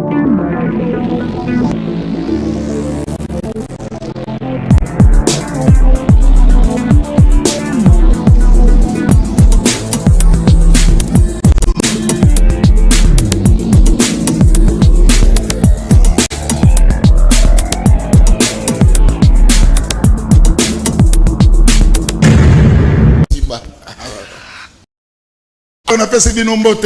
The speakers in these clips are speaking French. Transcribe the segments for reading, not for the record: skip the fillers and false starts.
On a fait ce binombote,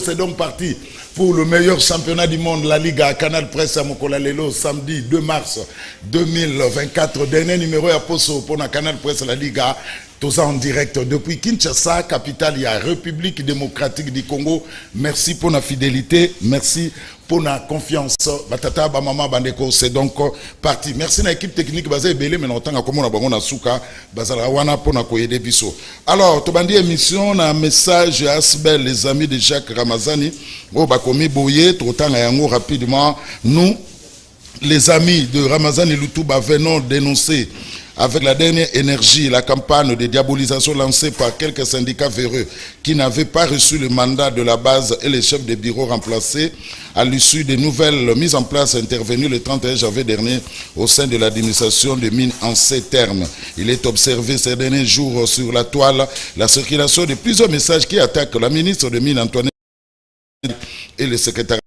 c'est donc parti pour le meilleur championnat du monde, la Liga à Canal Presse à Mokolalelo, samedi 2 mars 2024. Dernier numéro à Poso pour la Canal Presse, la Liga. Tout ça en direct depuis Kinshasa, capitale, il y a République démocratique du Congo. Merci pour la fidélité, merci pour la confiance. Batata, Bamama, Bandeko, c'est donc parti. Merci à l'équipe technique basée Belé, mais on a comme on a souka, Bazarawana pour na koyede biso. Alors, Tobandi émission, on a un message à Asbel, les amis de Jacques Ramazani. Oh, Bakomi Boye, trop temps à Yango rapidement. Nous, les amis de Ramazani Lutuba, venons dénoncer avec la dernière énergie, la campagne de diabolisation lancée par quelques syndicats véreux qui n'avaient pas reçu le mandat de la base et les chefs de bureau remplacés à l'issue des nouvelles mises en place intervenues le 31 janvier dernier au sein de l'administration des mines en ces termes. Il est observé ces derniers jours sur la toile la circulation de plusieurs messages qui attaquent la ministre des Mines Antoinette et le secrétaire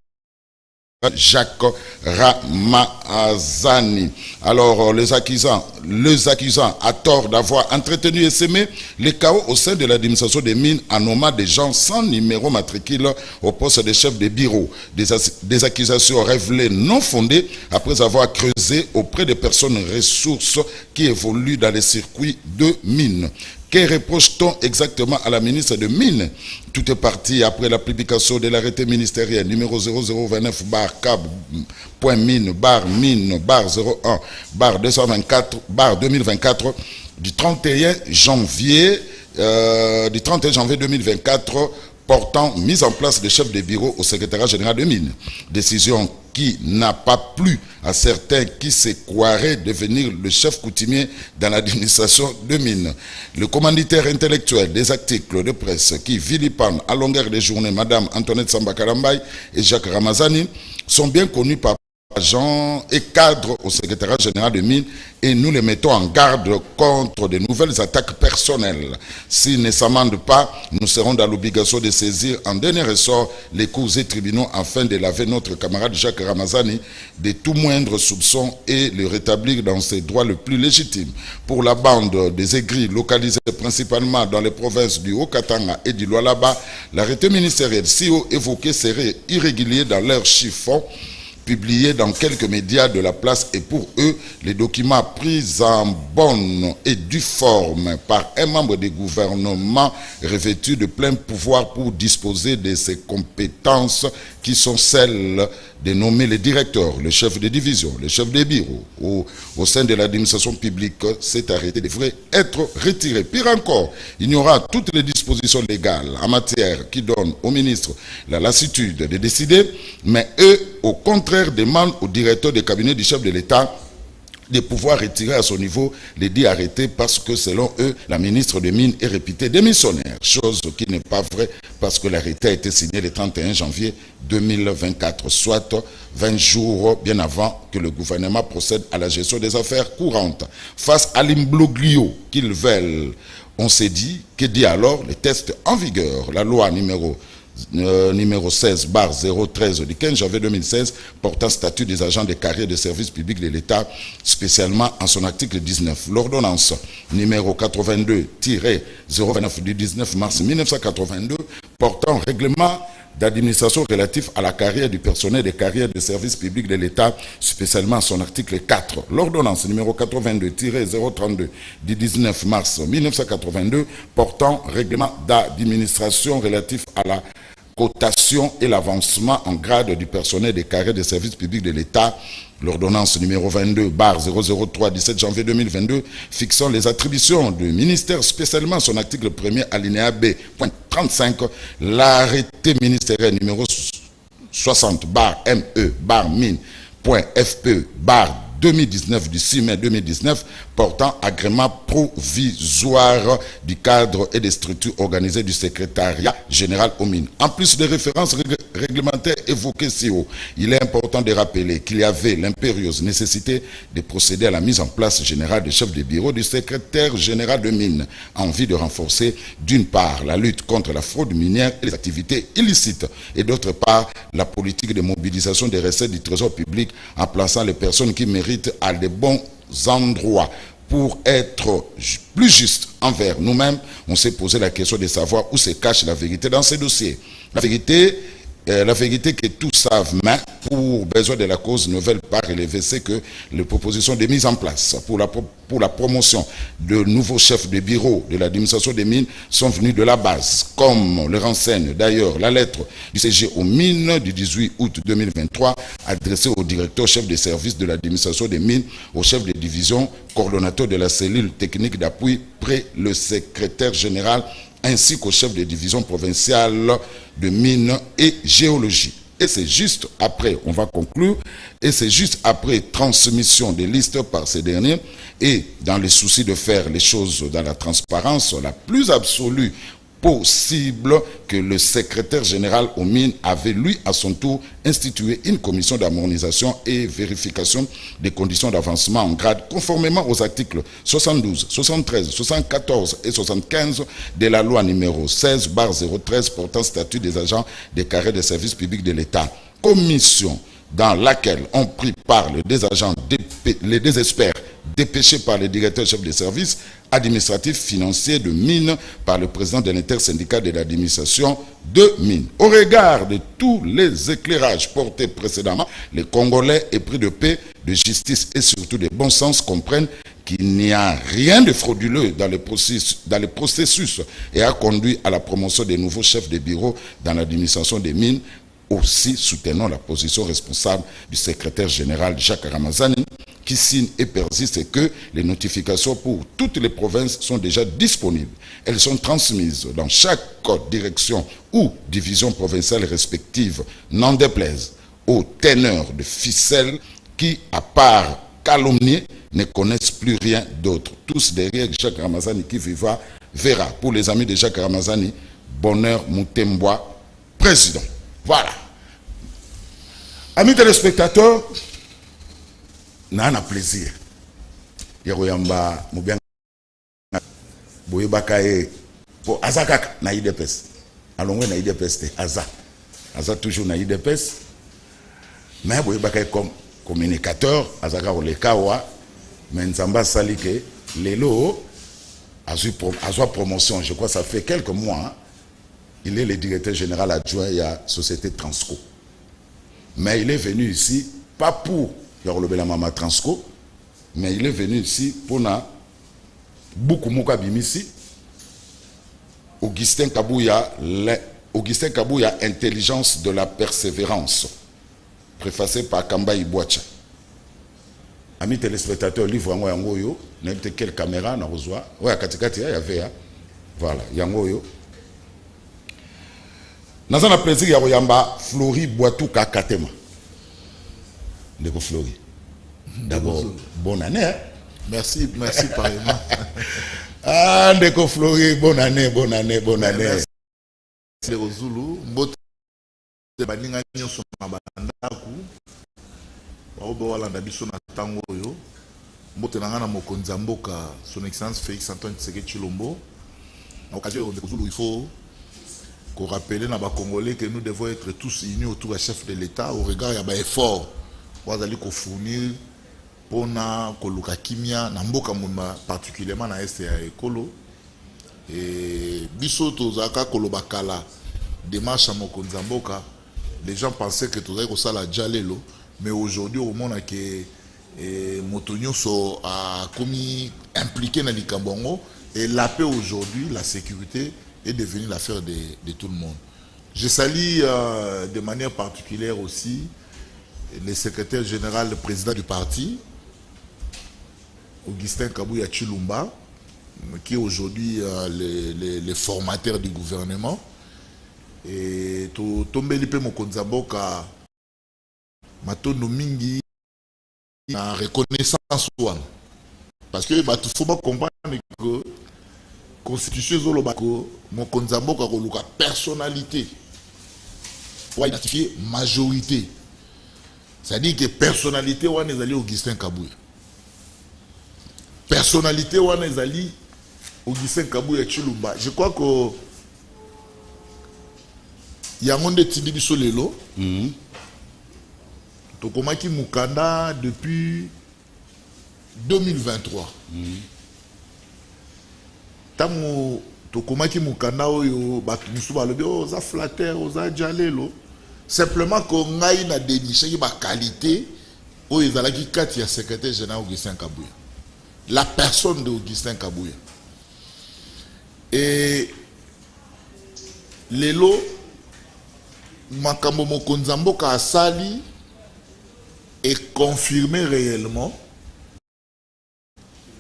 Jacques Ramazani. Alors, les accusants à tort d'avoir entretenu et semé les chaos au sein de l'administration des mines en nommant des gens sans numéro matricule au poste de chef de bureau. Des accusations révélées non fondées après avoir creusé auprès des personnes ressources qui évoluent dans les circuits de mines. Que reproche-t-on exactement à la ministre de Mines? Tout est parti après la publication de l'arrêté ministériel numéro 0029 CAB.mine 01 2024 du 31 janvier 2024 portant mise en place des chefs de bureau au secrétariat général de mines. Décision qui n'a pas plu à certains qui se croiraient devenir le chef coutumier dans l'administration de mines. Le commanditaire intellectuel des articles de presse qui vilipendent à longueur de journée Madame Antoinette Samba Kalambay et Jacques Ramazani sont bien connus par agents et cadres au secrétariat général de mines et nous les mettons en garde contre de nouvelles attaques personnelles. S'ils ne s'amendent pas, nous serons dans l'obligation de saisir en dernier ressort les cours et tribunaux afin de laver notre camarade Jacques Ramazani de tout moindre soupçon et le rétablir dans ses droits le plus légitimes. Pour la bande des aigris localisés principalement dans les provinces du Haut-Katanga et du Lualaba, l'arrêté ministériel si haut évoqué serait irrégulier dans leur chiffon publiés dans quelques médias de la place et pour eux, les documents pris en bonne et due forme par un membre du gouvernement revêtu de plein pouvoir pour disposer de ses compétences qui sont celles de nommer les directeurs, le chef de division, le chef de bureau au sein de l'administration publique. Cet arrêté devrait être retiré. Pire encore, il y aura toutes les dispositions légales en matière qui donnent au ministre la lassitude de décider, mais eux, au contraire, demandent au directeur de cabinet du chef de l'État de pouvoir retirer à son niveau les dits arrêtés parce que selon eux, la ministre des Mines est réputée démissionnaire. Chose qui n'est pas vraie parce que l'arrêté a été signé le 31 janvier 2024, soit 20 jours bien avant que le gouvernement procède à la gestion des affaires courantes. Face à l'imbroglio qu'ils veulent, on s'est dit, que dit alors les tests en vigueur? La loi numéro 16/013 du 15 janvier 2016 portant statut des agents de carrière de service public de l'État, spécialement en son article 19. L'ordonnance numéro 82-029 du 19 mars 1982 portant règlement d'administration relatif à la carrière du personnel des carrières de service public de l'État, spécialement son article 4. L'ordonnance numéro 82-032 du 19 mars 1982 portant règlement d'administration relatif à la cotation et l'avancement en grade du personnel des carrières de service public de l'État, l'ordonnance numéro 22/003 17 janvier 2022 fixant les attributions du ministère, spécialement son article 1er alinéa B.35, l'arrêté ministériel numéro 60/ME/mine.FE 2019 du 6 mai 2019 portant agrément provisoire du cadre et des structures organisées du secrétariat général aux mines. En plus des références réglementaires évoquées si haut, il est important de rappeler qu'il y avait l'impérieuse nécessité de procéder à la mise en place générale du chef de bureau du secrétaire général de mines en vue de renforcer d'une part la lutte contre la fraude minière et les activités illicites et d'autre part la politique de mobilisation des recettes du trésor public en plaçant les personnes qui méritent à de bons endroits. Pour être plus juste envers nous-mêmes, on s'est posé la question de savoir où se cache la vérité dans ces dossiers. La vérité que tous savent, mais pour besoin de la cause ne veulent pas relever, c'est que les propositions de mise en place pour la promotion de nouveaux chefs de bureau de l'administration des mines sont venues de la base, comme le renseigne d'ailleurs la lettre du CG aux mines du 18 août 2023 adressée au directeur chef des services de l'administration des mines, au chef de division, coordonnateur de la cellule technique d'appui près le secrétaire général ainsi qu'au chef de division provinciale de mines et géologie. Et c'est juste après, on va conclure, et c'est juste après transmission des listes par ces derniers, et dans le souci de faire les choses dans la transparence la plus absolue possible, que le secrétaire général aux mines avait lui à son tour institué une commission d'harmonisation et vérification des conditions d'avancement en grade conformément aux articles 72, 73, 74 et 75 de la loi numéro 16/013 portant statut des agents des carrés des services publics de l'État. Commission dans laquelle ont pris part les deux experts dépêchés par le directeur chef des services administratifs financiers de mines par le président de l'intersyndicat de l'administration de mines. Au regard de tous les éclairages portés précédemment, les Congolais épris de paix, de justice et surtout de bon sens comprennent qu'il n'y a rien de frauduleux dans le processus et a conduit à la promotion des nouveaux chefs de bureau dans l'administration des mines. Aussi soutenons la position responsable du secrétaire général Jacques Ramazani qui signe et persiste que les notifications pour toutes les provinces sont déjà disponibles. Elles sont transmises dans chaque direction ou division provinciale respective, n'en déplaise aux teneurs de ficelles qui, à part calomnier, ne connaissent plus rien d'autre. Tous derrière Jacques Ramazani qui vivra verra. Pour les amis de Jacques Ramazani, bonheur Moutemboa, président. Voilà. Amis téléspectateurs, n'a plaisir. Yaroyamba Moubiang Boyebakaye pour Azakak na IDPS. Allons na IDPS Aza toujours na IDPS. Mais Boyebakaye comme communicateur, Azaka Olekawa, mais Nzamba Salike, Lelo a eu promotion, je crois que ça fait quelques mois. Hein. Il est le directeur général adjoint de la société Transco. Mais il est venu ici, pas pour Yorobela Mama Transco, mais il est venu ici pour beaucoup Mouka Bimisi, Augustin Kabouya, Intelligence de la persévérance, préfacé par Kamba Ibouacha. Amis téléspectateurs, livre Yangoyo, n'importe quelle caméra, n'a reçoit. Ouais, à Katikati, il y avait, voilà, Yangoyo. Nous avons plaisir ya Royamba Flori Boitou Kakatema. Ndeko Flori. D'abord, bonne année. Hein? Merci pareillement. Ah, Ndeko Flori, bonne année. Merci Zulu, mbote baninga nyonso na bandaku. Baobo walanda biso na tango yo. Mbote na ngana mokonzi mboka son excellence Félix Antoine Tshisekedi Tshilombo. À l'occasion de Zulu, il faut qu'on rappelle à Congolais que nous devons être tous unis autour du chef de l'État au regard de l'effort pour fournir pour koluka kimia na mboka muna particulièrement na est ya ekolo et biso tozaka kolobakala démarche à mokonzi mboka. Les gens pensaient que tout ça sala jalelo, mais aujourd'hui au monde que motonyo so a commis impliqué dans l'ikambongo et la paix aujourd'hui, la sécurité est devenue l'affaire de tout le monde. Je salue de manière particulière aussi le secrétaire général, le président du parti, Augustin Kabouya Tshilombo, qui est aujourd'hui le formateur du gouvernement. Et Tombeli Pe Mokonzamboka, Matondo Mingi, na reconnaissance wana. Parce que bah, faut pas comprendre que constitution zoloba ko mokonzi mboka ko luka personnalité pour identifier majorité. C'est-à-dire que personnalité wana ezali Augustin Kabuya. Personnalité wana ezali Augustin Kabuya Chilumba. Je crois que yangonde tindi biso lelo. Tokomaki mukanda depuis 2023. Tango tokomaki mukanda oyo batu musu balobi oza flatter oza jalelo. Simplement ko ngai na déniché ba qualité oyo ezalaki kati ya secrétaire général Augustin Kabuya. La personne de Augustin Kabuya. Et lelo makambo mokonzi mboka asali est confirmé réellement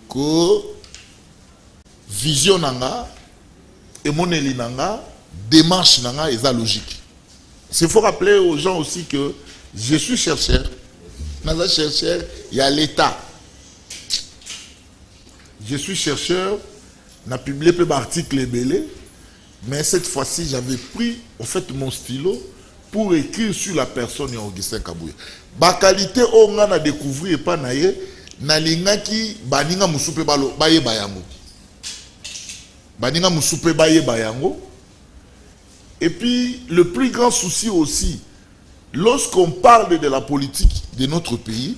que vision nanga et moneli nanga démarche nanga est logique. Il faut rappeler aux gens aussi que je suis chercheur. Naza chercheur, il y a l'État. Je suis chercheur, n'a publié peu d'articles belés, mais cette fois-ci j'avais pris en fait mon stylo pour écrire sur la personne d'Augustin Kabuya. Ba qualité on a découvert pas naie na lingaki baninga musupe balo baye bayango. Baninga musupe baye bayango. Et puis le plus grand souci aussi, lorsqu'on parle de la politique de notre pays,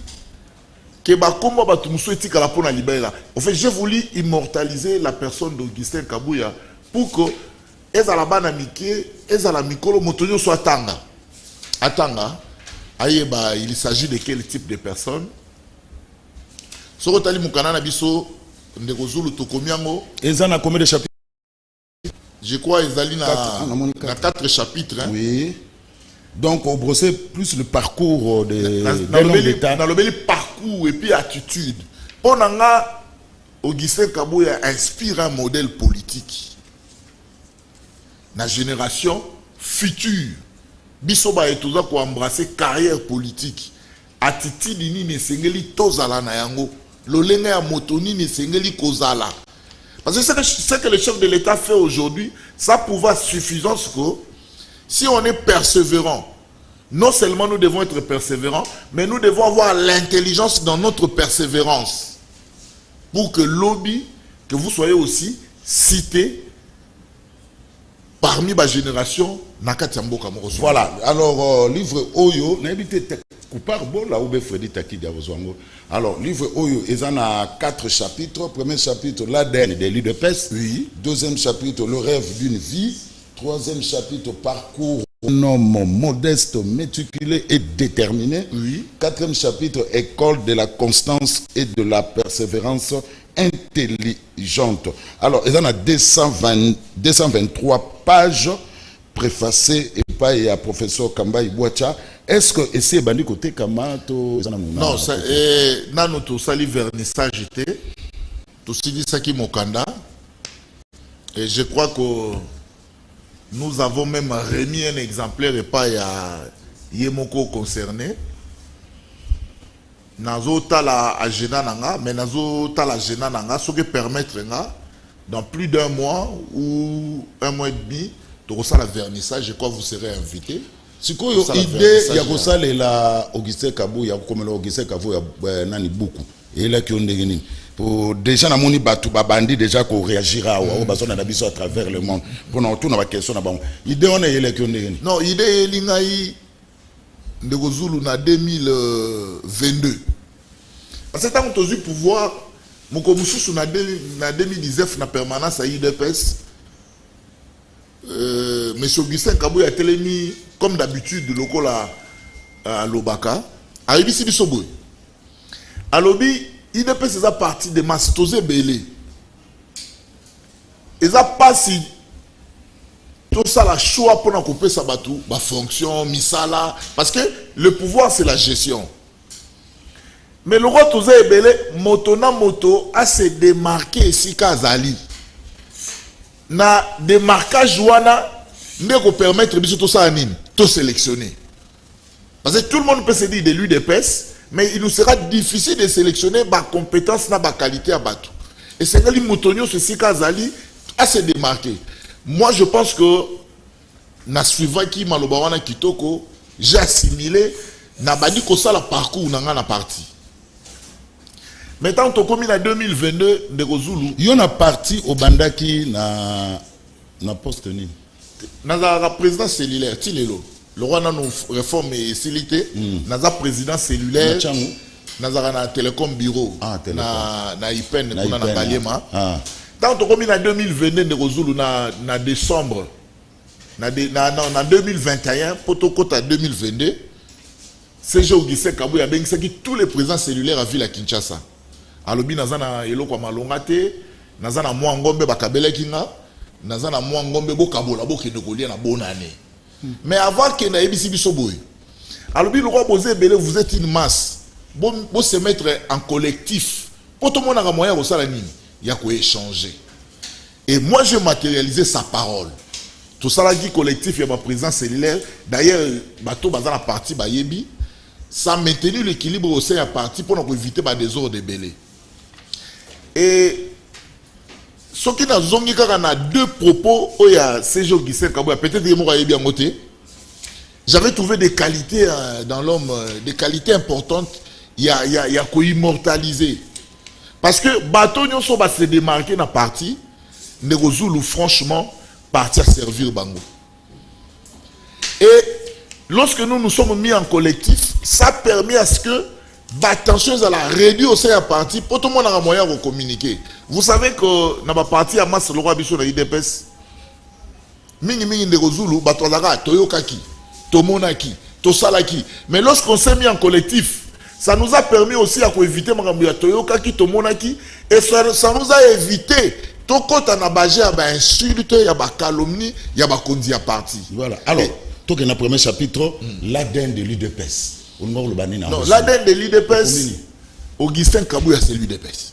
que ba komba ba tumuso etika la pona libéra. En fait, j'ai voulu immortaliser la personne d'Augustin Kabuya pour que ezala bana mike, ezala mikolo motonyo soit tanga. Atanga, ayeba, il s'agit de quel type de personne? Sorotali mukana na biso ndeko Zulu tokomiango. Ezana combien de chapitres? Je crois ezali na 4 chapitres. Hein? Oui. Donc on brossait plus le parcours de l'homme d'État. Dans le parcours et puis attitude. On a Augustin Kabuya inspire un modèle politique. La génération future. Bisoba et tout ça pour embrasser carrière politique. Attitude ni ne sengeli tozala na yango. Lolenge ya motoni ne sengeli kozala. Parce que ce que le chef de l'État fait aujourd'hui, ça pouvoir suffisance que si on est persévérant, non seulement nous devons être persévérants, mais nous devons avoir l'intelligence dans notre persévérance. Pour que lobby, que vous soyez aussi cité parmi ma génération. Voilà, alors livre Oyo, alors livre Oyo, ils en a 4 chapitres. Premier chapitre, l'ADN des lits de peste. Oui. Deuxième chapitre, le rêve d'une vie. Troisième chapitre, parcours un homme modeste, méticuleux et déterminé. Oui. Quatrième chapitre, école de la constance et de la persévérance intelligente. Alors, il y en a 223 pages préfacées et pas à professeur Kamba Ibouacha. Est-ce que c'est bandi côté Kamato? Non, non, tout ça, le vernissage était. Tout ce qui est Mokanda. Et je crois que nous avons même remis un exemplaire et pas à Yemoko concerné. Nazo tala agenda nanga, mais nazo tala agenda nanga, ce qui permettre dans plus d'un mois ou un mois et demi, de ça la vernissage, je crois que vous serez invité. Si vous avez idée, il y a ça la Augustin Kabuya, comme Augustin Kabuya, nani beaucoup. Et là qui ont des pour déjà na moni batu babandi déjà qu'on réagira au bason na biso à travers le monde pour nous tout na question na bon idée on est là qui ont des non idée lingai ndeko Zulu na 2022 parce que tant que tu pouvoir moko mususu na 2019 na permanence à IDPS monsieur Augustin Kabuya a télémi comme d'habitude le local à Lobaka a ibisi biso boy à lobby IDPS c'est partie de Mastosé Belé. Ils n'ont pas si tout ça la choix pour couper sa batou, ma fonction, misala, parce que le pouvoir c'est la gestion. Mais le roi Tozé Belé, motona moto a se démarqué ici Kazali. Na démarquage wana ne ko permettre biso tout ça anine, tout sélectionner. Parce que tout le monde peut se dire de l'UDPS. Mais il nous sera difficile de sélectionner ma compétence, ma qualité à Batou. Et c'est que les moutonniers, ceci Kazali, à se démarquer. Moi, je pense que, na suivant qui Malobawana Kitoko, j'ai assimilé, na badi ko ça la parcours na la partie. Maintenant, on commis en 2022 de Rozulu. Il y a une partie au Bandaki na poste ni. Dans la présidence cellulaire, Tilelo. Le roi a une réforme et célité. Dans la présidence cellulaire. Dans la télécom bureau. Na IPN, na Kaliema. Tant on commis en 2022 de Rozulu na décembre. En 2021, Potokota 2022. C'est Joguissé Kabou ya bengi qui tous les présidents cellulaires à ville à Kinshasa. Alobi nazana eloko malongate, nazana mwa ngombe bakabele kinga, nazana mwa ngombe bokabola bokende kolia na bonne année. Mais avant que na ebisi biso boy. Alobi le roi Bozé Belé, vous êtes une masse. Bon se mettre en collectif. Pour tout le monde a moyen au salanine, il y a quoi échanger. Et moi je matérialisé sa parole. Tout ça là dit collectif, il y a ma présence cellulaire. D'ailleurs, bateau bazar la partie bayebi, ça a maintenu l'équilibre au sein de la partie pour éviter des désordres de Belé. Et ce qui n'a pas deux propos, il y a ces jours qui sont peut-être bien moté. J'avais trouvé des qualités dans l'homme, des qualités importantes. Il y a quoi immortaliser. Parce que bateau nous sommes se démarquer dans la partie, nous franchement parti à servir Bango. Et lorsque nous nous sommes mis en collectif, ça permet à ce que attention à la réduire au sein de la partie pour tout le monde a moyen de communiquer. Vous savez que dans la partie à masse le roi Bichon de l'IDPS, mingi de Rozulu, batozaka toyokaki, tomonaki, tosalaki. Mais lorsqu'on s'est mis en collectif, ça nous a permis aussi à éviter makambuya toyokaki, tomonaki, et ça nous a évité tout quand on a bagé à insulte, il y a calomnie, il y a kondi à parti. Voilà. Alors, tout dans le premier chapitre, l'ADN de l'UDPS. Non, l'ADN de l'UDPS, Augustin Kabouya, c'est l'UDPS.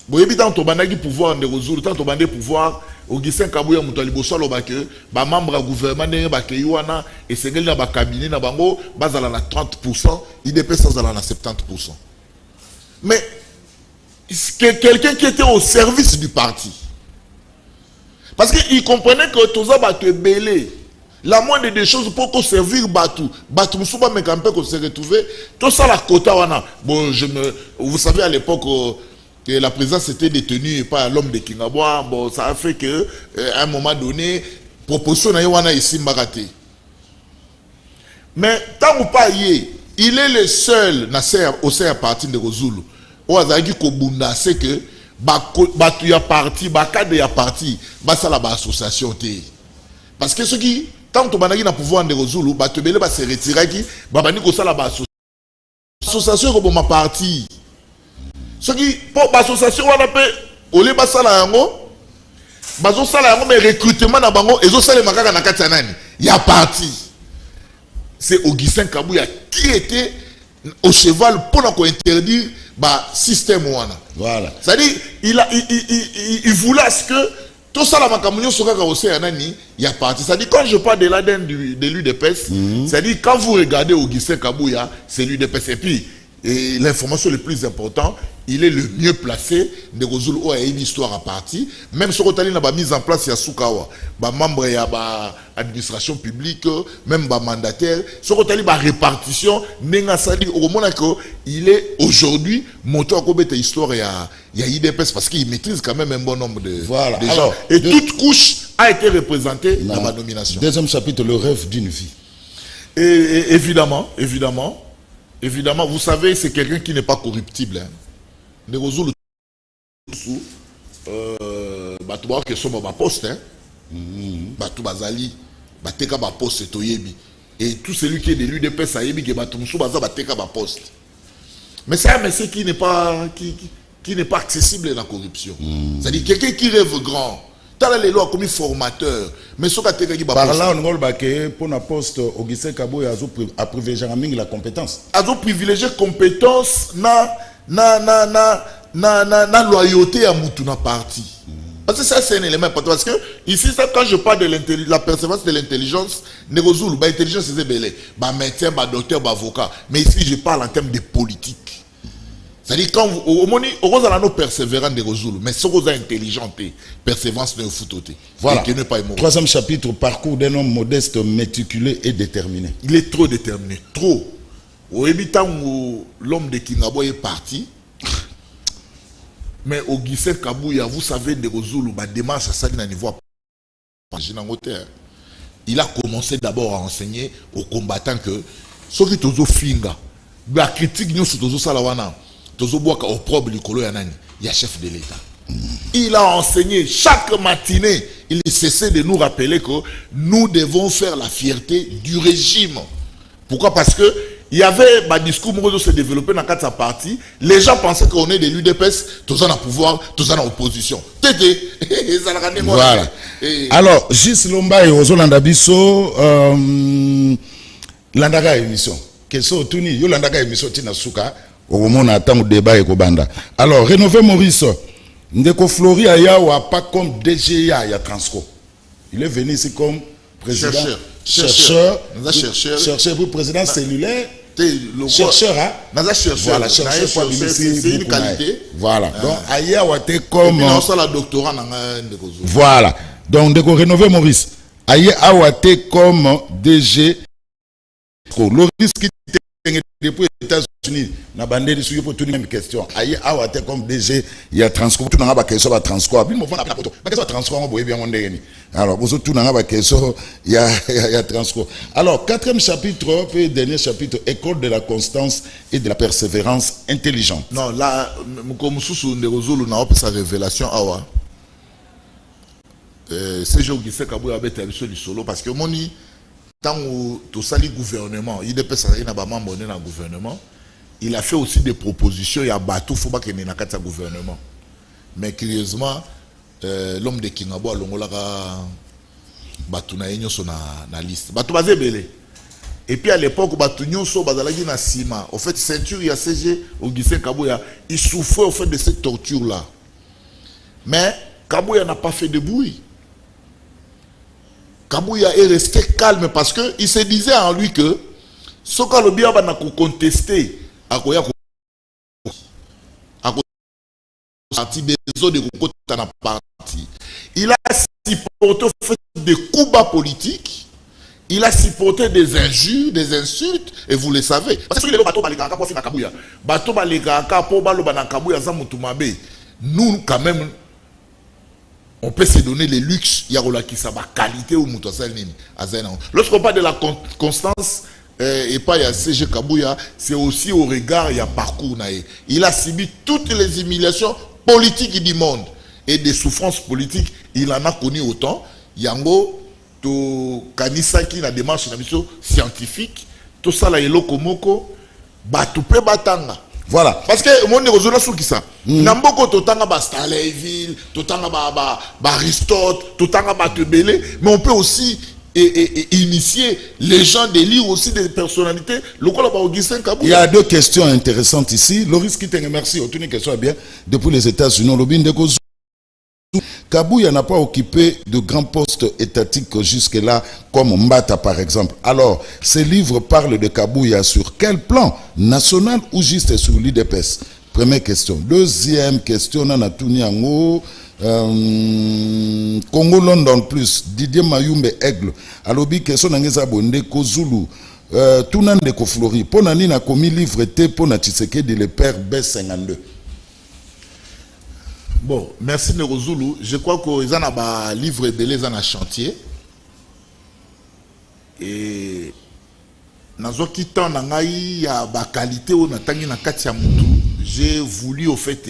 Bon, et puis tant qu'on a pouvoir de Rozulu, tant qu'on a pouvoir, Augustin Kabouya, Moutali Bossalo, ba membre du gouvernement, ba Keyouana, et c'est là, ba cabinet, na bango, bazala na 30%, l'UDPS, ça zala na 70%. Mais, quelqu'un qui était au service du parti. Parce qu'il comprenait que tout ça va te belé. La moindre des choses pour qu'on servir Batou. Batou Moussouba me campé qu'on s'est retrouvé. Tout ça la quota wana. Bon, vous savez à l'époque que la présidence était détenue par l'homme de Kingaboa. Bon, ça a fait que à un moment donné, proposition na wana ici mbaraté. Mais tant ou pas il est le seul au sein à partir de Rozulu. Au Azagi Kobunda, c'est que Batou ya parti, Bakade ya parti, ça la association té. Parce que ce qui, tant que tu as pouvoir de Rozulu, Batou Belé va se retirer qui, Babani ko ça la association comme ma parti. Ce qui, pour l'association, on appelle, au lieu de ça la yango, bazo ça la yango, mais recrutement na bango, et zo ça les makaka na katanani, il y a parti. C'est Augustin Kabouya qui était au cheval pour interdire bah système wana. Voilà. C'est-à-dire il voulait à ce que tout ça la makamunyo sera aussi anani il y a parti. C'est-à-dire quand je parle de l'ADN de l'UDPS, c'est-à-dire quand vous regardez Augustin Kabouya, c'est l'UDPS et puis l'information le plus important, il est le mieux placé de Rozulu où il y a une histoire à partir. Même si on a mise en place, il y a Soukawa, membre, il y a administration publique, même mandataire. Si on a répartition, il est aujourd'hui monté en histoire, il y a IDPS parce qu'il maîtrise quand même un bon nombre de gens. Alors, et toute couche a été représentée dans ma nomination. Deuxième chapitre, le rêve d'une vie. Et évidemment, vous savez, c'est quelqu'un qui n'est pas corruptible. Hein. De Rozulu, Batouba qui sont ma poste, hein. Batouba Zali, Bateka ma poste, Toyebi. Et tout celui qui est de l'UDPS, ça yebi, que Batoumsou Baza Bateka ma poste. Mais c'est un monsieur qui n'est pas accessible à la corruption. C'est-à-dire quelqu'un qui rêve grand. T'as les lois comme formateur. Mais ce qui par là, on va pour la poste, Augustin Kabouya a privilégié la compétence. A privilégié compétence na loyauté à Moutouna parti. Parce que ça, c'est un élément important. Parce que ici, ça, quand je parle de la persévérance de l'intelligence, l'intelligence, c'est belé. Médecin, docteur, avocat. Mais ici, je parle en termes de politique. C'est-à-dire, quand au moment où on a nos persévérants de Rosulu, mais ce qu'on a intelligent, persévérance de foutoté. Voilà. Troisième chapitre, parcours d'un homme modeste, méticuleux et déterminé. Il est trop déterminé. Trop. Au habitant où l'homme de Kingabo est parti, mais au Guissé Kabouya, vous savez, de Rosulu, démarche à ça, il n'y voit pas. Il a commencé d'abord à enseigner aux combattants que ceux qui sont finga, la critique, nous sommes salawana. Il y a chef de l'État. Il a enseigné chaque matinée. Il cessait de nous rappeler que nous devons faire la fierté du régime. Pourquoi? Parce que il y avait un discours qui se développait dans sa partie. Les gens pensaient qu'on est de l'UDPS, tous en pouvoir, tous en opposition. Voilà. Alors, Gis Lomba et Ozolanda Bisso, Landaga émission. Question Tuni, yo Landaga émission Tina Souka. Au moment où on attend le débat et Kobanda. Alors, Rénové Maurice, Ndeko Flori Aya ou pas comme DGA, il y a Transco. Il est venu ici comme président. Chercheur pour président cellulaire. Chercheur, hein? Voilà, chercheur pour c'est une qualité. Voilà. Donc, Aya ou été comme. Et puis, la doctorat. Voilà. Donc, Ndeko Rénové Maurice. Aya ou été comme DG. Le risque depuis les États-Unis, na bandé sur pour toutes les mêmes questions. Aïe, awate comme DG, il y a transport, tout n'a pas question de transport. Puis mon fond la photo. Parce que transport, on voit bien mon dernier. Alors, pour tout n'a pas question, il y a transport. Alors, quatrième chapitre, puis dernier chapitre, école de la constance et de la persévérance intelligente. Non, là, comme sous de Rosulu n'a pas sa révélation, awa. C'est jour qui fait qu'Abou avait été sur le solo parce que mon tant où tout ça le gouvernement, il dépêche ça il n'a pas membre dans le gouvernement. Il a fait aussi des propositions. Il y a Batou, faut pas qu'il n'ait pas de gouvernement. Mais curieusement, l'homme de Kingabo a l'ongola Batou na enyo sur na liste. Batou basé belé. Et puis à l'époque, Batou nyo so bazalagi na sima. Au fait, ceinture il y a CG au Guissé Kabouya, il souffrait au fait de cette torture là. Mais Kabouya n'a pas fait de bruit. Kabouya est resté calme parce qu'il se disait en lui que ce que le bien va contester à quoi il a supporté des coups bas politiques, il a supporté des injures, des insultes, et vous le savez. Parce que nous, quand même, on peut se donner les luxes, il y a la qualité ou lorsqu'on parle de la constance, et pas il y a CG Kabouya, c'est aussi au regard, il y a parcours. Il a subi toutes les humiliations politiques du monde et des souffrances politiques, il en a connu autant. Yango, to Kanisaki, la démarche scientifique, tout ça, la Elokomoko, Batoupe Batanga. Voilà. Parce que mon négociation sur qui ça. Namboko totanga ba Stalinville, totanga ba Aristote, totanga ba Tebele, mais on peut aussi initier les gens de lire aussi des personnalités. Il y a deux questions intéressantes ici. Loris qui te remercie, aucune une question bien depuis les États-Unis. Kabouya n'a pas occupé de grands postes étatiques jusque-là, comme Mbata par exemple. Alors, ces livres parlent de Kabouya sur quel plan? National ou juste sur l'IDPS? Première question. Deuxième question, Nanatouni Ango, Congo London Plus, Didier Mayumbe Aigle. Alobi, question Nangeza Bonde, Kozulu, Tunan de Koflori. Ponani n'a commis livre T pour Tshisekedi le père B52. Bon, merci Nerozulu. Je crois qu'ils ont un livre de les en chantier. Et dans ce temps, il y a des qualités où j'ai voulu au fait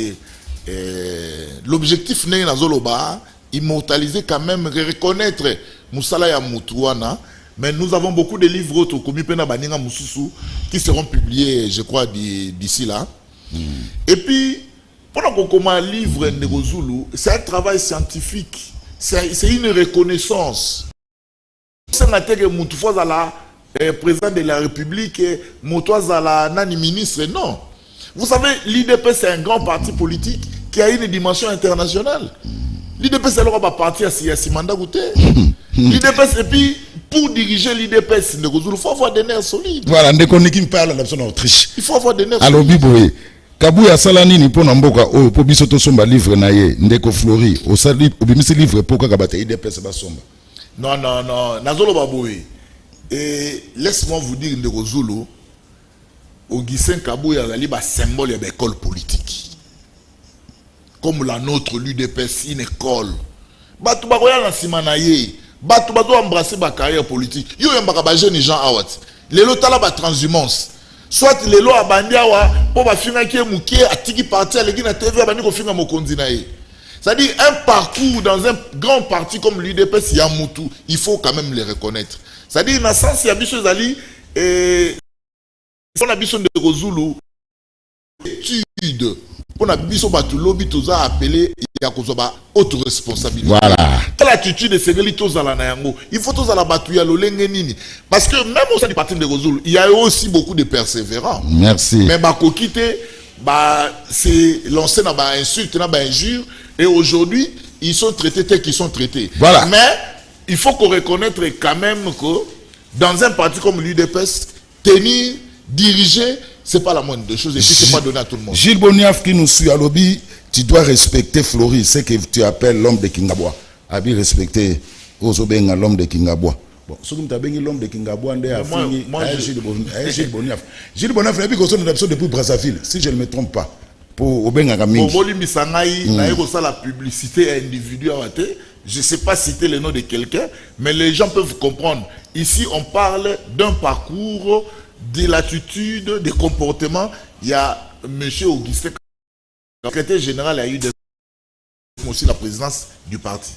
l'objectif n'est pas immortaliser quand même, reconnaître Moussala ya Moutouana. Mais nous avons beaucoup de livres autres qui seront publiés, je crois, d'ici là. Et puis, pendant qu'on a un livre Nerozulu, c'est un travail scientifique, c'est une reconnaissance. C'est un président de la République, nani ministre, non. Vous savez, l'IDP c'est un grand parti politique qui a une dimension internationale. L'IDPS alors va partir à Simanda Gouté. L'IDPS, et puis pour diriger l'IDPS, il faut avoir des nerfs solides. Voilà, ndeko niki mpala la personne Autriche. Il faut avoir des nerfs Alors solides. biboye Kabuya salani ni pona mboka o po biso to somba livre na ye ndeko Flori o sali obimisi livre po kaka bata IDPS ba somba. Non, non, non, Nazolo Baboye. Et laisse-moi vous dire, Ndeko Zulu, Augustin Kabouya a un symbole de l'école politique. Comme la nôtre, l'UDPS, une école. Batou Baroya na Simanaye, Batou Batou embrasser ma carrière politique. Yo yambaka jeune gens awat. Les lots tala ba transhumance. Soit les lots abandiawa, pour ba finga qui est mouké, a tiki parti à l'église na TV, abandi ko finga mokondi na ye. C'est-à-dire un parcours dans un grand parti comme l'UDPS Yamoutou, il faut quand même les reconnaître. C'est-à-dire dans le sens il y a des choses et on a besoin de Rozulu étude on a besoin de lobby tous à appeler il y a autre responsabilité. Voilà. L'attitude de ces tous à la nayango, il faut tous à la batouille à l'olengenini parce que même au sein du parti de Rozulu, il y a aussi beaucoup de persévérants. Merci. Mais Bakokite c'est lancé dans ba insulte, dans ba injure. Et aujourd'hui, ils sont traités tels qu'ils sont traités. Voilà. Mais il faut qu'on reconnaisse quand même que dans un parti comme l'UDPS, tenir, diriger, ce n'est pas la moindre des choses. Et puis, ce n'est pas donné à tout le monde. Gilles Boniaf qui nous suit à lobby, tu dois respecter Flori, c'est que tu appelles l'homme de Kingabois. Abi respecter Ozobenga, l'homme de Kingabois. Bon, ce que tu as bien l'homme de Kingabois, Gilles Boniaf. Gilles Boniaf, il a besoin depuis Brazzaville, si je ne me trompe pas. Pour Obenga Mingi. Pour la publicité individuelle, je ne sais pas citer le nom de quelqu'un, mais les gens peuvent comprendre. Ici, on parle d'un parcours, de l'attitude, des comportements. Il y a M. Augustin, le secrétaire général a eu aussi la présidence du parti.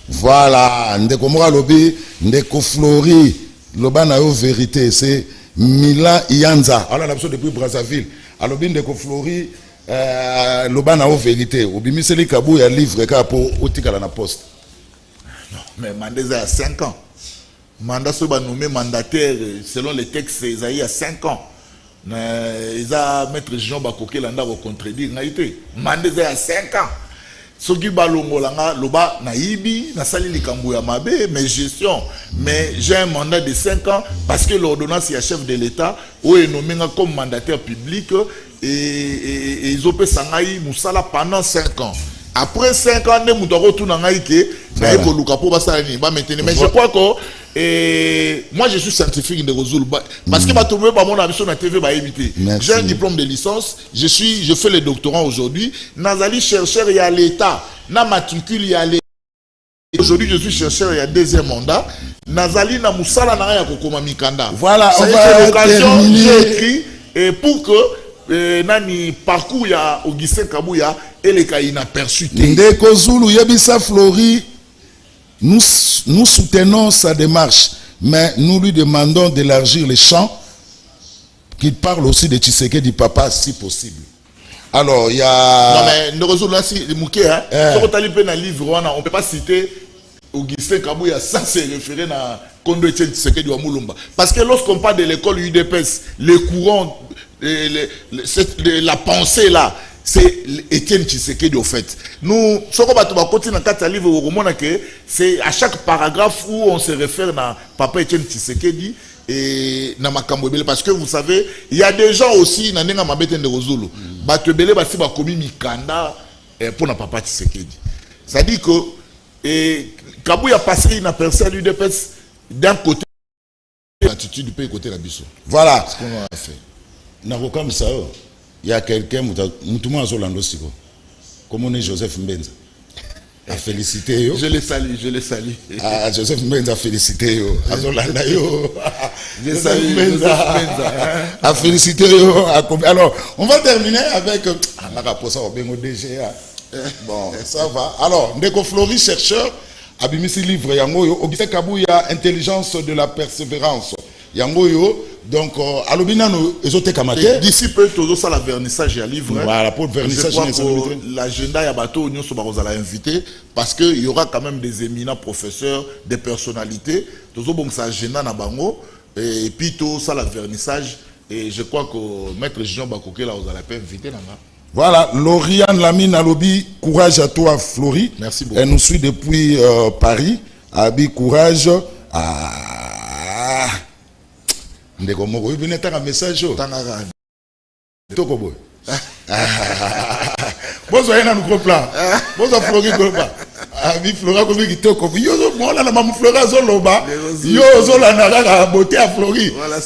Voilà, Ndeko Mora Lobi, Ndeko Flori, Loba na yo vérité, c'est Milan Ianza. Alors, on a besoin depuis Brazzaville. Alors, Ndeko Flori, Loba na yo vérité. Obimiseli Kabou ya livre ka pour otikala na poste. Non, mais Mandeza a 5 ans. Mandat soit nommé mandataire selon les textes, il y a 5 ans. Ils ont maître Jean Bakoke landa au contredire. Mandeza a 5 ans. Ce qui balongo langa loba naibi na sali likambo ya mabe mais gestion mais j'ai un mandat de 5 ans parce que l'ordonnance est chef de l'État ou est nommé comme mandataire public et ils ont fait sangai musala pendant 5 ans. Après 5 ans, nous avons retourné en Haïti. Mais je crois que moi je suis scientifique de Rozul. Parce que mon avis sur la TV va éviter. J'ai un diplôme de licence. Je fais le doctorat aujourd'hui. Nazali chercheur, il y a l'État. Na matricule, il y a l'État. Aujourd'hui, je suis chercheur, il y a 2e mandat. Nazali na musala na ya kokoma mikanda. Voilà, on va terminer. J'ai écrit et pour que nani parcours ya Augustin Kabouya et les cas inaperçus. Ndeko Zulu Yebisa Flori, nous soutenons sa démarche, mais nous lui demandons d'élargir les champs, qu'il parle aussi de Tshisekedi papa si possible. Alors il y a. Non mais Ndeko Zulu là si Mouké hein. Sur le livre on peut pas citer Augustin Kabouya sans se référer à Kondo Tshisekedi wa Mulumba. Parce que lorsqu'on parle de l'école UDPS, les courants la pensée là, c'est Étienne Tshisekedi au fait. Nous, ce qu'on va continuer dans 4 livres, c'est à chaque paragraphe où on se réfère à Papa Étienne Tshisekedi et na makambo ebele parce que vous savez, il y a des gens aussi na nenga mabete de Rozulu. Bato ebele basi ba komi mikanda pour na Papa Tshisekedi. Ça dit que Kabouya passé inaperçu à l'UDPS d'un côté l'attitude du pays côté la biso. Voilà. Ce qu'on a fait. Comme ça, il y a quelqu'un qui comme on est Joseph Mbenza. A félicité. Je le salue, je le salue. Ah, Joseph Mbenza a félicité. Je salue Mbenza. A félicité. Alors, on va terminer avec. Bon, ça va. Alors, Ndeko Flori, chercheur, Abimisi livre Yangoyo, Augustin Kabouya, intelligence de la persévérance. Yangoyo, donc, alobinano, ezotekamate. D'ici peu, tout ça, la vernissage et livre. Voilà, pour le vernissage, l'agenda, il y a bateau, nous sommes invité parce qu'il y aura quand même des éminents professeurs, des personnalités. Tout ça, bon, ça agenda na bango. Et puis, tout ça, la vernissage. Et je crois que Maître Jean Bakoke, là, vous allez pas inviter là. Voilà, Lauriane Lamine Alobi, courage à toi, Florie. Merci beaucoup. Elle nous suit depuis Paris. Abi, courage. Ah. Ndeko moko, il venait un message. Toko boy. Bonsoir, nous comprenons. Bonsoir, Florie, Abi, Flora, comme il toko. Yo, moi, là, maman Flora, Zoloba. Yo, Zola, n'a beauté à Florie. Voilà,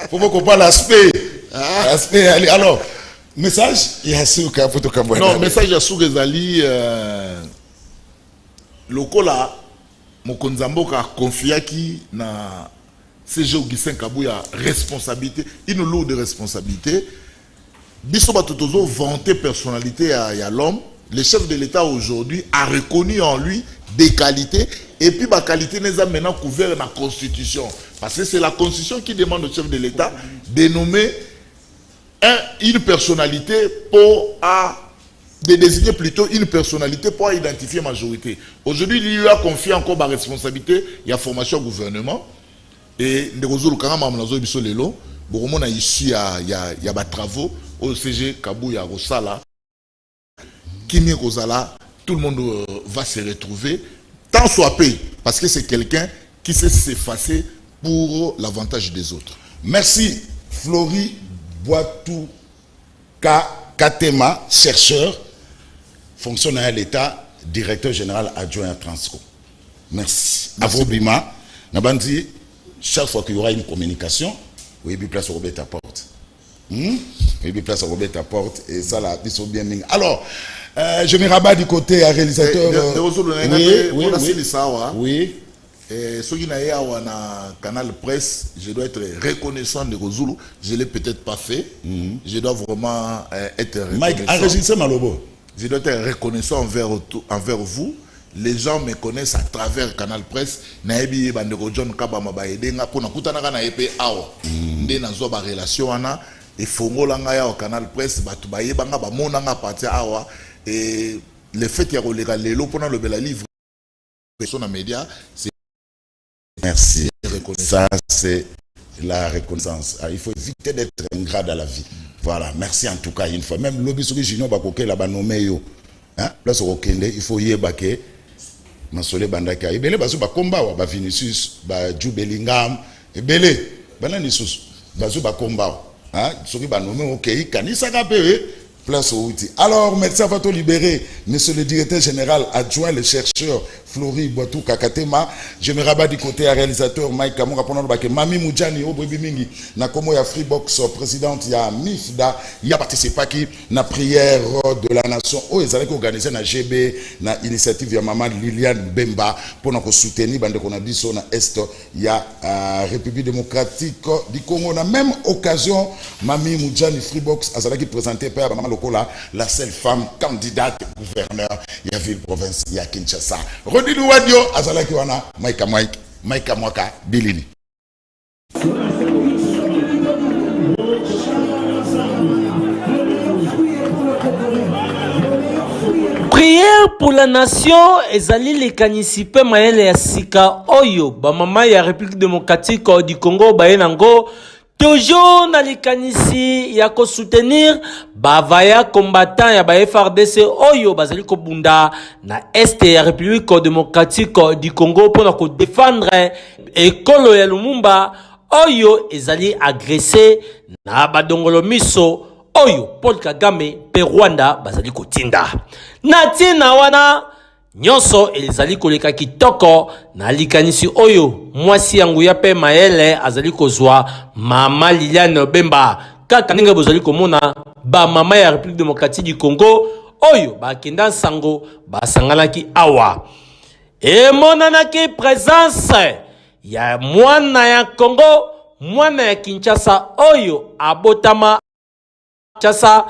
faut beaucoup pas l'aspect. Aspect, alors, message, il y a ce qu'il faut que non, message à Sourezali, lokola, Mokonzamboka confiaki na CG Augustin Kabouya responsabilité, une lourde responsabilité. Biso Batotozo vanté personnalité à l'homme. Le chef de l'État aujourd'hui a reconnu en lui des qualités et puis ma qualité n'est maintenant couverte dans la Constitution. Parce que c'est la Constitution qui demande au chef de l'État de nommer une personnalité de désigner plutôt une personnalité pour identifier majorité. Aujourd'hui, il lui a confié encore ma responsabilité, il y a formation au gouvernement. Et ici, il y a des travaux au CG Kabouya Rosala. Kimi Rosala, tout le monde va se retrouver, tant soit payé, parce que c'est quelqu'un qui sait s'effacer pour l'avantage des autres. Merci, Florie Boitou Katema, chercheur, fonctionnaire à l'État, directeur général adjoint à Transco. Merci. Avrobima, Nabandi, chaque fois qu'il y aura une communication, oui, il y a place au Robert à porte. Il y a place au Robert à porte, et ça, là, ils sont bien mis. Alors, je me rabats du côté à réalisateur. Oui. Ceux qui n'ont pas canal presse, je dois être reconnaissant de Rozulu. Je ne l'ai peut-être pas fait. Je dois vraiment être reconnaissant. Mike, enregistrez Malobo. Je dois être reconnaissant envers vous. Les gens me connaissent à travers canal presse. Naebi bandeko John Kabama baedenga pona kutana na epé awa. Ndé na zo ba relation ana et fongolanga ya au canal presse batu bayebanga ba monanga partir awa et le fait ya koleka lelo pona le bela livre sur les médias c'est merci. Ça, c'est la reconnaissance. Il faut éviter d'être ingrat dans la vie. Voilà, merci en tout cas une fois. Même l'obispo junior bakoke la banomé yo. Hein? Place au Kende, il faut y baké. Masole bandaka. Ebele basu ba komba wa ba Vinicius, ba Jude Bellingham, ebele banani sus. Basu ba komba. Hein? Soki banomé OK, kanisa ka pe place au outil. Alors, médecin Fato libéré, monsieur le directeur général adjoint, le chercheur Florie Boitou Kakatema, je me rabats du côté à réalisateur Mike Kamoura pendant le baquet. Mami Moudjani, Obribi Mingi, na komo ya Freebox, présidente, ya MIFDA, ya participé qui na prière de la nation, oh, ils allaient organiser na GB, na initiative ya maman Liliane Bemba, pour nous soutenir, bande qu'on a dit sur na Est, ya République démocratique du Congo. Na même occasion, Mami Moudjani Freebox, a qui présentait par maman Lokola, la seule femme candidate gouverneur, ya ville province, ya Kinshasa. Rodilu Wadio, azalaki wana, Maika Mwaka, Bilini. Prière pour la nation, ezali les kanisipe maele ya sika oyo, ba mama ya République démocratique du Congo, ba yenango, toujours na likanisi ya ko soutenir bavaya combattant ya ba FRDC oyo bazali ko bunda na Est ya République démocratique du Congo pour na ko défendre ekolo ya Lumumba oyo ezali agressé na badongolo miso oyo Paul Kagame pe Rwanda bazali ko tinda na tina wana nyonso elizali koleka kitoko na likanisi oyo mwasi yangu ya pe maele azali kozwa mama Liliane Bemba kaka ndenge bozali komona ba mama ya République démocratique du Congo oyo ba kenda sango ba sangalaki awa e monanaki présence ya mwana ya Congo mwana ya Kinshasa oyo abotama Kinshasa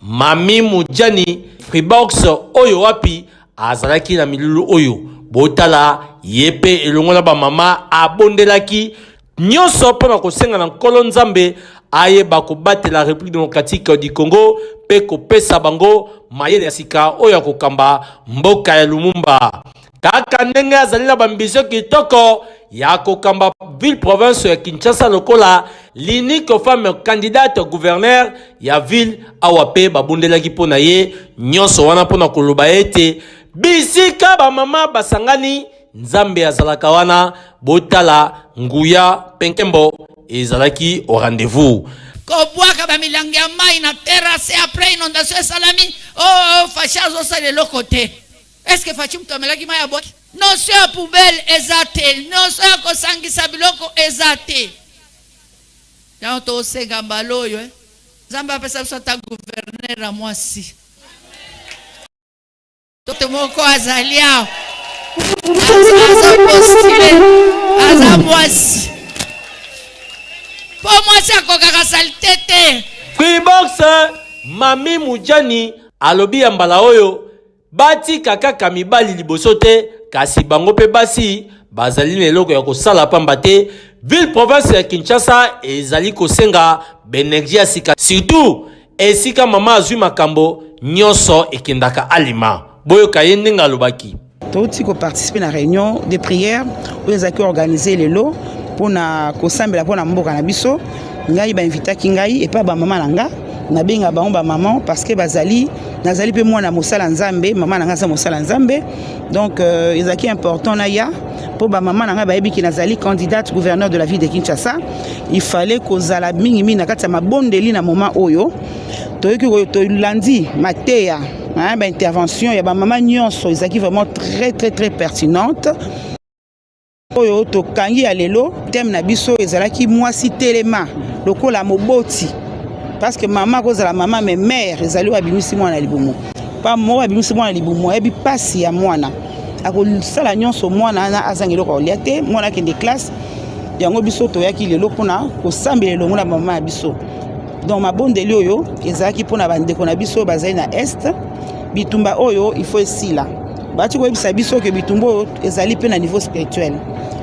Mami Moudjani Freebox oyo wapi azalaki na milulu oyo botala yepe elongola ba mama abondelaki nyonso pona kosenga na nkolo nzambe aye bakobate la République démocratique du Congo pe kopesa bango mayele ya sika oyo kokamba mboka ya Lumumba kaka ndenge azali na bambizio kitoko ya kokamba ville province ya Kinshasa lokola l'unique femme candidate gouverneur ya ville awape babundelaki pona ye nyonso wana pona koloba ete bisika ba mama basangani nzambe azalaka wana botala nguya penkembo ezalaki au rendez-vous. Kobwaka ba milangi ya mai na terrasse après inondation salami oh fachazo ça de l'autre côté. Est-ce que Fachi mtu amelaki mai ya boki? Non c'est poubelle ezate, non c'est ko sangisa biloko ezate. Ya to senga mbaloyo Zamba pesa usata gouverneur à moi si. Tout moko azalia. Aza postile. Aza moi si. Pour moi c'est kokaka salitete. Freebox Mami Mujani alobi ya mbala oyo bati kaka kamibali liboso te kasi bango pe basi bazali leloko ya kosala pamba te ville province ya Kinshasa ezali kosenga benergia sika surtout esika mama azwi makambo nyonso ekendaka alima boyo kayende ngalobaki touti ko participer na réunion de prière où les accueils organiser les lots pour na kosambela pour na mboka na biso ngai ba invitaki ngai et pas ba mama nanga na benga ba maman parce que bazali nazali pe mwana mosala nzambe mama nanga sa mosala nzambe donc ezaki important na ya pour ba mama nanga ba yebi ki nazali candidate gouverneur de la ville de Kinshasa il fallait kozala mingi mingi na kati ya mabondeli na moment oyo toyoki to lundi mateya ba intervention ya ba mama nyonso ezaki vraiment très pertinente oyo to kangi ya lelo thème na biso ezalaki mwasi telema lokola moboti parce que maman cause la maman mais mère ezali abimisi mwana libumu pas mo abimisi mwana libumu ebi pasi ya mwana akosala nyonso mwana na azangelo ko liate mwana kende classe yango biso to yaki lelo pona kosambela longo na maman ya biso donc mabondeli oyo ezalaki pona bandeko na biso bazali na est bitumba oyo il faut esila bati ko ebisa biso ke bitumbo ezali pe na niveau spirituel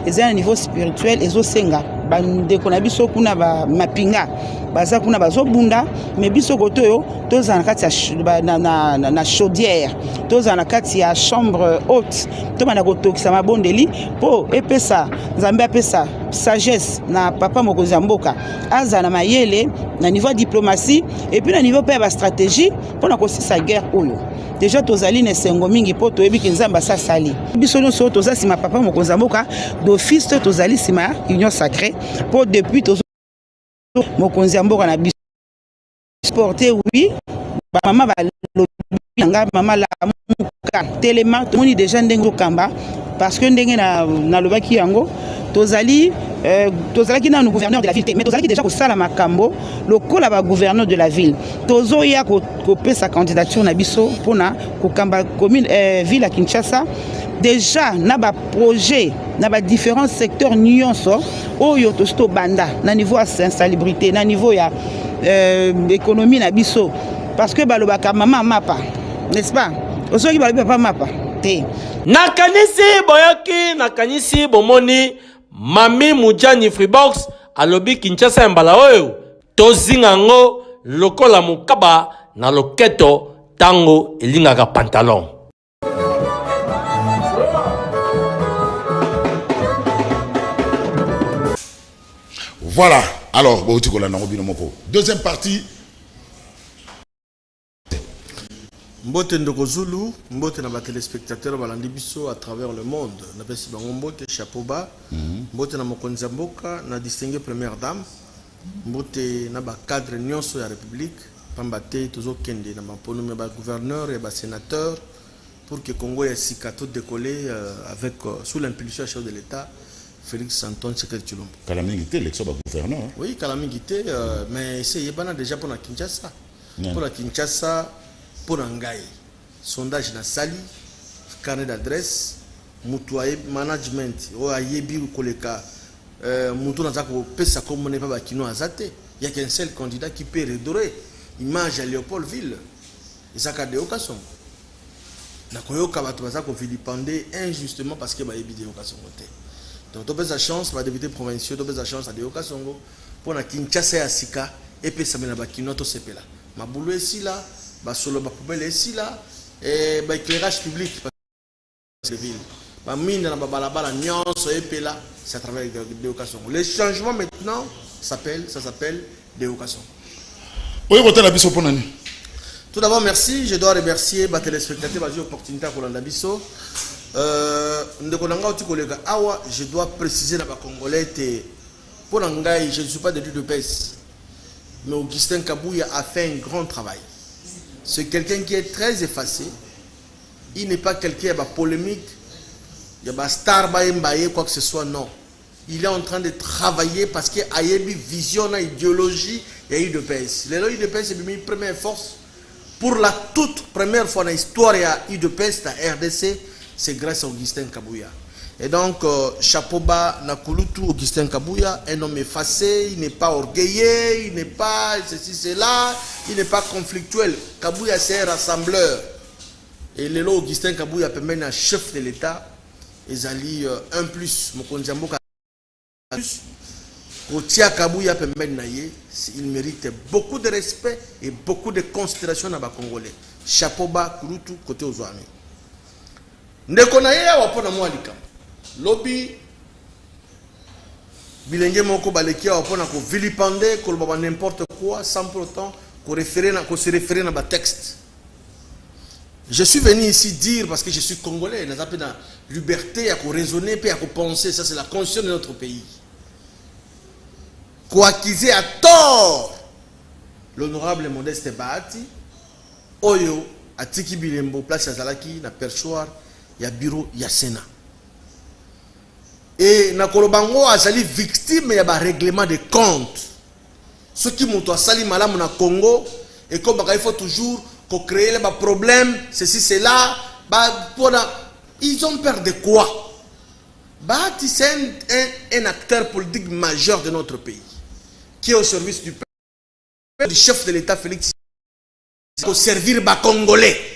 ezali na niveau spirituel ezosenga bandeko na biso kuna ba mapinga baza kuna bazobunda mais biso koto yo toza na kati ya na chaudière toza na kati ya chambre haute to bana kotokisa mabondeli po epesa nzambe apesa sagesse na papa mokonzi ya mboka aza na mayele na niveau diplomatie et puis na niveau pe ba stratégie pona kosisa guerre oyo déjà tozali na sengo mingi po toyebi ki nzamba sa sali biso nyonso toza sima papa mokonzi ya mboka d'office tozali sima union sacrée po depuis tozo mokonzi ya mboka na biso porter oui ba mama ba lobanga mama la muka telema tomoni déjà ndengo kamba parce que ndenge na lobaki yango tozali ki na gouverneur de la ville mais tozali déjà ko sala makambo lokola ba gouverneur de la ville tozo ya ko pesa candidature na biso pona ko kamba commune ville à Kinshasa déjà na ba projet na ba différents secteurs nyonso oyo to banda na niveau ya insalubrité na niveau ya économie na biso parce que balobaka mama mapa n'est-ce pas osoki balobi papa mapa te nakanisi boyoki nakanisi bomoni Mami Mujani Freebox alobi Kinshasa ya mbala oyo tozinga ngo lokola mukaba na loketo tango elingaka pantalon. Voilà. Alors, deuxième partie. Mbote ndoko Zulu, mbote na ba téléspectateurs balandi biso à travers le monde. Na pesi bango mbote chapeau bas. Mbote na mokonzi ya mboka na distingué première dame. Mbote na ba cadre nyonso ya république. Pambate tozo kende na mapono me ba gouverneur et ba sénateur pour que Congo ya sika tout décoller avec sous l'impulsion du chef de l'État Félix Antoine Tshisekedi Tshilombo. Kalamingité l'élection ba gouverneur. Oui, Kalamingité mais c'est yebana déjà pour la Kinshasa. Pour la Kinshasa pour Ngai, sondage na sali, carnet d'adresse, mutuaye management, ou ayebi ou koleka, mutu na zako pesa comme n'est pas kino azate. Il y a qu'un seul candidat qui peut redorer image à Léopoldville. Isaka de Okason. Na koyoka batu bazako vilipender injustement parce que ba yebi de Okason côté. Donc tu as la chance, ba député provinciaux, tu as la chance à de Okasongo pour na Kinshasa ya sika et pesa mena ba kino to sepela. Ma boulot ici là. Solo ba poubelle ici là et ba éclairage public de ville ba mine na ba balabala nyonso epela c'est à travers de occasion les changements maintenant ça s'appelle Déocation. Oui, vous avez la pour nani. Tout d'abord, merci. Je dois remercier les téléspectateurs pour l'opportunité pour l'Andabiso. Je dois préciser dans les Congolais pour l'Angaï, je ne suis pas de l'UDPS. Mais Augustin Kabouya a fait un grand travail. C'est quelqu'un qui est très effacé. Il n'est pas quelqu'un qui a polémique, il y a star, quoi que ce soit, non. Il est en train de travailler parce qu'il a une vision, une idéologie et une UDPS. L'UDPS est une première force. Pour la toute première fois dans l'histoire de l'UDPS, la RDC, c'est grâce à Augustin Kabouya. Et donc, chapeau bas, Nakulutu, Augustin Kabouya, un homme effacé, il n'est pas orgueilleux, il n'est pas ceci, cela, il n'est pas conflictuel. Kabouya, c'est un rassembleur. Et le lot Augustin Kabouya peut mener un chef de l'État, ils allient un plus, Mokonjamboka plus, Kotia Kabouya peut mener, il mérite beaucoup de respect et beaucoup de considération dans les Congolais. Chapeau bas, Kulutu, côté aux amis. Ndekonaye wapona mwalika. Lobby bilenge moko balekia wapona ko vilipender ko baba n'importe quoi sans pour autant ko se référer dans ba texte. Je suis venu ici dire parce que je suis congolais, nous avons la liberté à raisonner et à penser, ça c'est la conscience de notre pays. Ko accuser à tort l'honorable Modeste Bahati oyo atiki bilembo place azalaki na perchoir ya bureau ya Sénat. Et na kolobango azali victime ya ba règlement de compte. Ce qui monto asali malamu na Congo et comme il faut toujours qu'on crée les problèmes, ceci cela, ils ont peur de quoi? Bahati c'est un acteur politique majeur de notre pays qui est au service du peuple, du chef de l'État Félix pour servir les Congolais.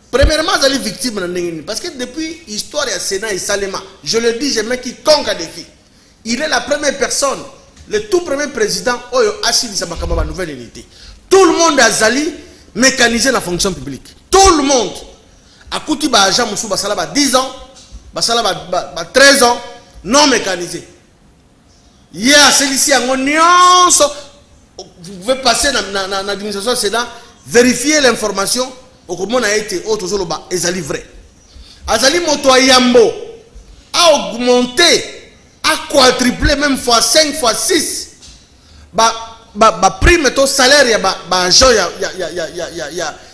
Premièrement, ils sont victimes parce que depuis l'histoire du Sénat et Salema, je le dis, je mets quiconque à défi. Il est la première personne, le tout premier président, Oyo Asili Sabakama, nouvelle unité. Tout le monde a zali mécanisé la fonction publique. Tout le monde. A Kouti Baja Moussou Basala 10 ans, Basala 13 ans, non mécanisé. Il y a celui-ci en nuance. Vous pouvez passer dans l'administration Sénat, vérifier l'information. Comment a été autre chose et ça livré. Azali Moto Yambo a augmenté, a quadruplé même fois 5 fois 6. Prime to salaire ya agent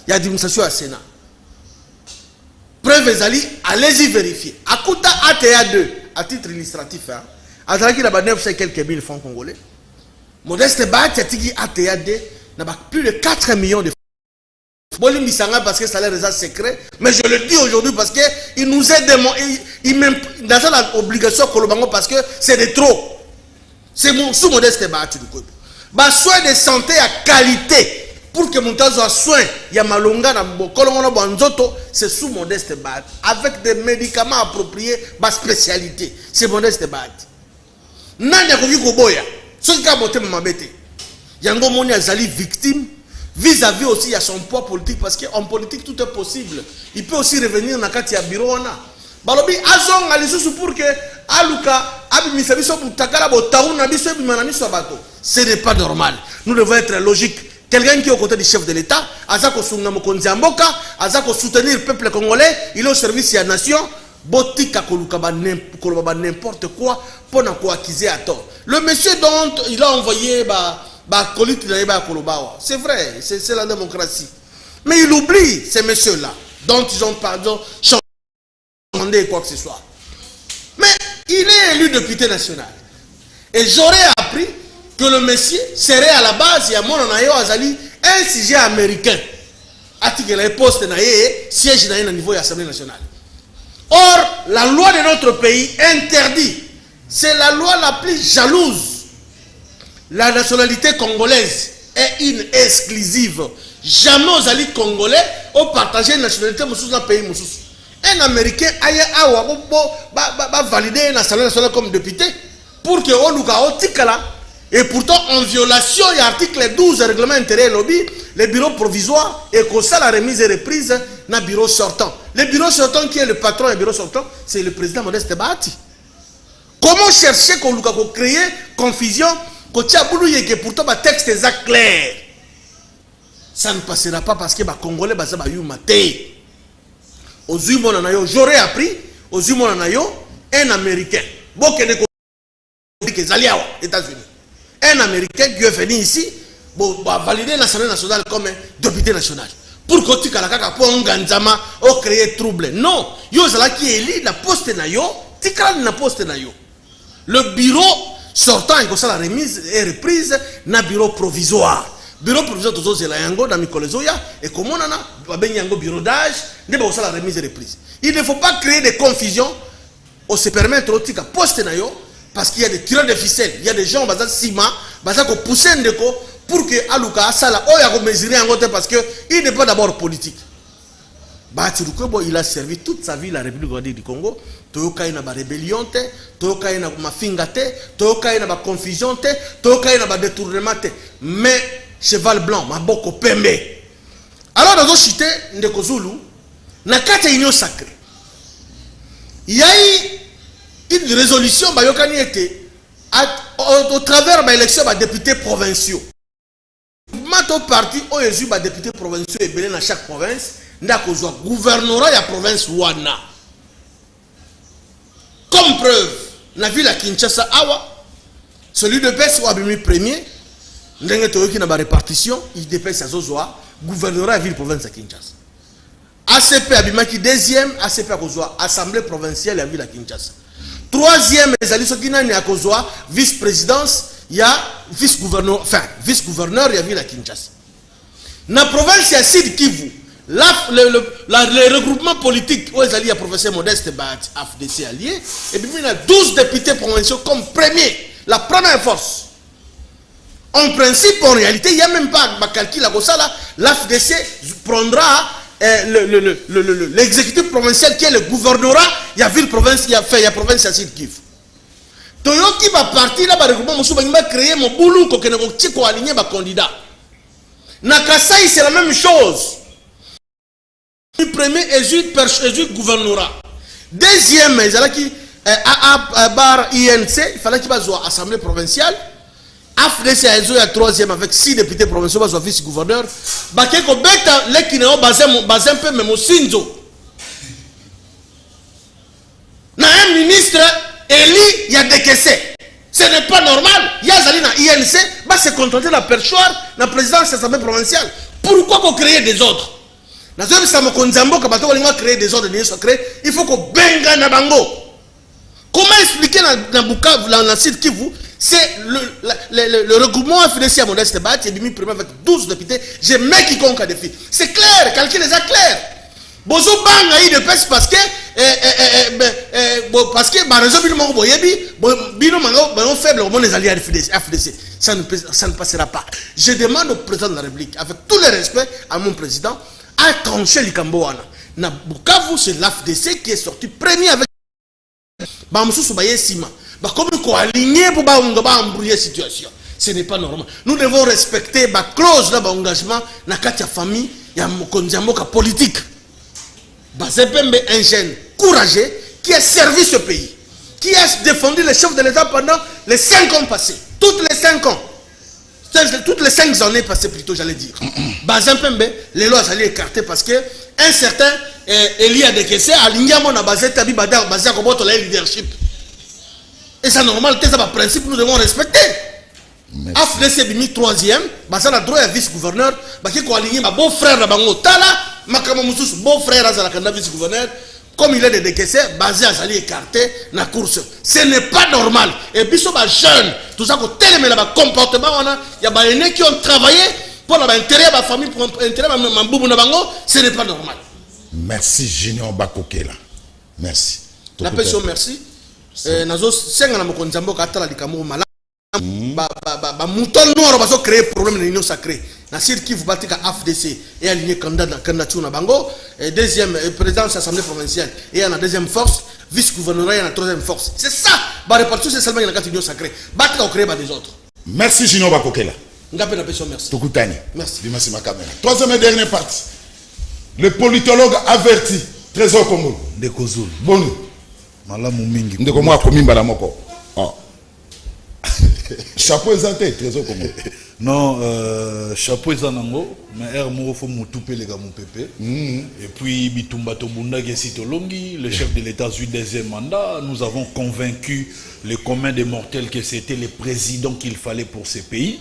ya administration à Sénat. Preuve Zali, allez-y vérifier. Akuta ATA 2 à titre illustratif, Azali qui a 900 et quelques mille francs congolais. Modeste Bahati ATA 2 n'a pas plus de 4 millions de francs. Parce que ça a l'air secret, mais je le dis aujourd'hui parce qu'il nous est demandé, dans la obligation parce que c'est de trop. C'est mon sous-modeste Bahati du coup. Soin de santé à qualité pour que mon tas soit soin, il y a malonga na bokolongo banzoto, c'est sous-modeste Bahati avec des médicaments appropriés, ma spécialité, c'est modeste Bahati. Nanya koki koboya, ce qui a boté mabete. Yango moni azali victime. Vis-à-vis aussi, il y a son poids politique parce qu'en politique, tout est possible. Il peut aussi revenir dans le bureau. Balobi, azong alisusu pour que Aluka, Abimisabiso, Takala, Botaouna, ce n'est pas normal. Nous devons être logiques. Quelqu'un qui est aux côtés du chef de l'État, Azako Sungamo Konziamboka, Azako soutenir le peuple congolais, il est au service de la nation. Botika Kolukaba n'importe quoi pour n'en acquiser à tort. Le monsieur dont il a envoyé c'est vrai, c'est la démocratie. Mais il oublie ces messieurs-là, dont ils ont demandé quoi que ce soit. Mais il est élu député national. Et j'aurais appris que le monsieur serait à la base, il y a mon Azali, un sujet américain. Article les postes siège au niveau de l'Assemblée nationale. Or, la loi de notre pays interdit. C'est la loi la plus jalouse. La nationalité congolaise est une exclusive. Jamais aux alliés congolais ont partagé une nationalité dans un pays. Un Américain a validé une nationalité nationale comme député pour que et pourtant en violation de l'article 12 du règlement intérieur lobby, le bureau provisoire et que ça la remise et reprise dans le bureau sortant. Le bureau sortant qui est le patron du bureau sortant, c'est le président Modeste Bahati. Comment chercher qu'on créer confusion, que pourtant le texte est clair. Ça ne passera pas parce que les Congolais sont maté. J'aurais appris aux un Américain. États-Unis. Un Américain qui est venu ici pour valider l'Assemblée nationale comme député national. Pour que tu aies créé trouble. Non, yo qui élit la poste na yo, tikal na poste na yo. Le bureau sortant et la remise et reprise na bureau provisoire. Bureau provisoire toujours c'est la yango dans Mikolezoya et comme on a yango bureau d'âge, ne pas la remise et reprise. Il ne faut pas créer des confusions. On se permet de tika poste na yo parce qu'il y a des tireurs de ficelle, il y a des gens bazan sima, bazan ko pousser ndeko pour que aluka sala o ya ko mesurer en côté parce que il n'est pas d'abord politique. Il a servi toute sa vie la République du Congo. Toyoka ina ba rébellion te, toyoka ina mafinga te, toyoka ina ba confusion te, toyoka ina ba détournement te. Mais cheval blanc, maboko pembe. Alors dans cité ndeko Zulu, na kata union sacrée. Il y a eu une résolution bayokani était au travers de l'élection des députés provinciaux. Mato parti au yesu ba députés provinciaux et belé dans chaque province. Ndakozwa gouvernorat ya province wana. Comme preuve, la ville à Kinshasa awa, celui de Pes Wabimi premier, ndenge toyoki na ba répartition, il dépêche à Zozwa, gouvernorat ya ville province à Kinshasa. ACP abimaki deuxième, ACP à Kozwa, assemblée provinciale ya ville à Kinshasa. Troisième, ezali soki nani akozwa vice-présidence, ya vice-gouverneur, enfin vice-gouverneur ya ville à Kinshasa. Na province ya Sud Kivu, les regroupements politiques où il y a professeur Modeste Bat, AFDC allié, et puis il y a 12 députés provinciaux comme premier, la première force. En principe, en réalité, il n'y a même pas de calcul à ça, l'AFDC prendra l'exécutif provincial qui est le gouvernorat, il y a ville province, il y a province à Sud Kivu. Toyoki va partir là, il va créer mon boulot pour que aligner les candidats. Nakasai, c'est la même chose. Le premier est gouvernorat. Deuxième, à bar INC, il fallait qu'il y ait une assemblée provinciale. AFDC a troisième avec 6 députés provinciaux, soit vice-gouverneur. Bakeko beta lekineo bazin peu même au Sinzo. Na un ministre élu, il y a décaissé. Ce n'est pas normal. Il y a Zali na INC, va se contenter de la perchoir, la présidence de l'assemblée provinciale. Pourquoi qu'on crée des autres? Il faut qu'on benga na bango. Comment expliquer dans Bukavu, dans la Sud Kivu, c'est le regroupement financier à Modeste Bat, il est mis premier avec 12 députés, j'ai mis quiconque à défi. C'est clair, calcul les a clair. Bozo banga il dépêche parce que ma raison bino boyebi bino mango faible au les alliés FDC. Ça ne passera pas. Je demande au président de la République, avec tout le respect à mon président, à trancher les Cambouana. Na Bukavu, c'est l'AFDC qui est sorti premier avec Sima. Comme nous aligné pour embrouiller la situation. Ce n'est pas normal. Nous devons respecter la clause d'engagement dans la famille, il y a un politique. Bazepembe, un jeune courageux qui a servi ce pays, qui a défendu le chef de l'État pendant les 5 ans passés. Toutes les 5 ans. Toutes les 5 années passées plutôt, j'allais dire. Bazepembe, les lois allaient écarter parce que un certain Elie a décaissé à l'Indiamon à Bazetabi Badar, Bazar Roboto, le leadership. Et c'est normal, c'est un principe que nous devons respecter. AFDC Bimi 3e, Bazar a droit à vice-gouverneur, Baki ko aligné ma beau-frère à Bango Tala, Makamamoussous, beau-frère à Zalakanda vice-gouverneur, comme il est décaissé, basé à Zali écarté dans la course. Ce n'est pas normal. Et puis, les jeunes, tout ça, le comportement, il y a des gens qui ont travaillé pour l'intérêt de la famille, pour l'intérêt de Mamboubou Nabango, ce n'est pas normal. Merci, Junior Bakokela. Merci. La personne, merci. Nazo, c'est un peu de temps que tu as mouton noir va créer problème de l'union sacrée. Nasir qui vous battez à AFDC et aligné candidature na bango. Deuxième président de l'Assemblée provinciale et en deuxième force, vice-gouvernorat et en troisième force. C'est ça. La répartition c'est seulement dans l'union sacrée. Battre au créer des autres. Merci Junior Bakokela. Merci. Tokutani. Merci. Merci ma caméra. Troisième et dernière partie. Le politologue averti. Trésor Congo. Dekozul. Bon. Malamu mingi. Ndeko mwa komimba la moko. Ah. Chapeau exacté, trésor Congo. Non, chapeau Zanango, mais Hermo faut m'outuper les gars mon pépé. Et puis Bitumba Tobunda Gesitolongi, le chef de l'État du deuxième mandat, nous avons convaincu les communs des mortels que c'était le président qu'il fallait pour ces pays.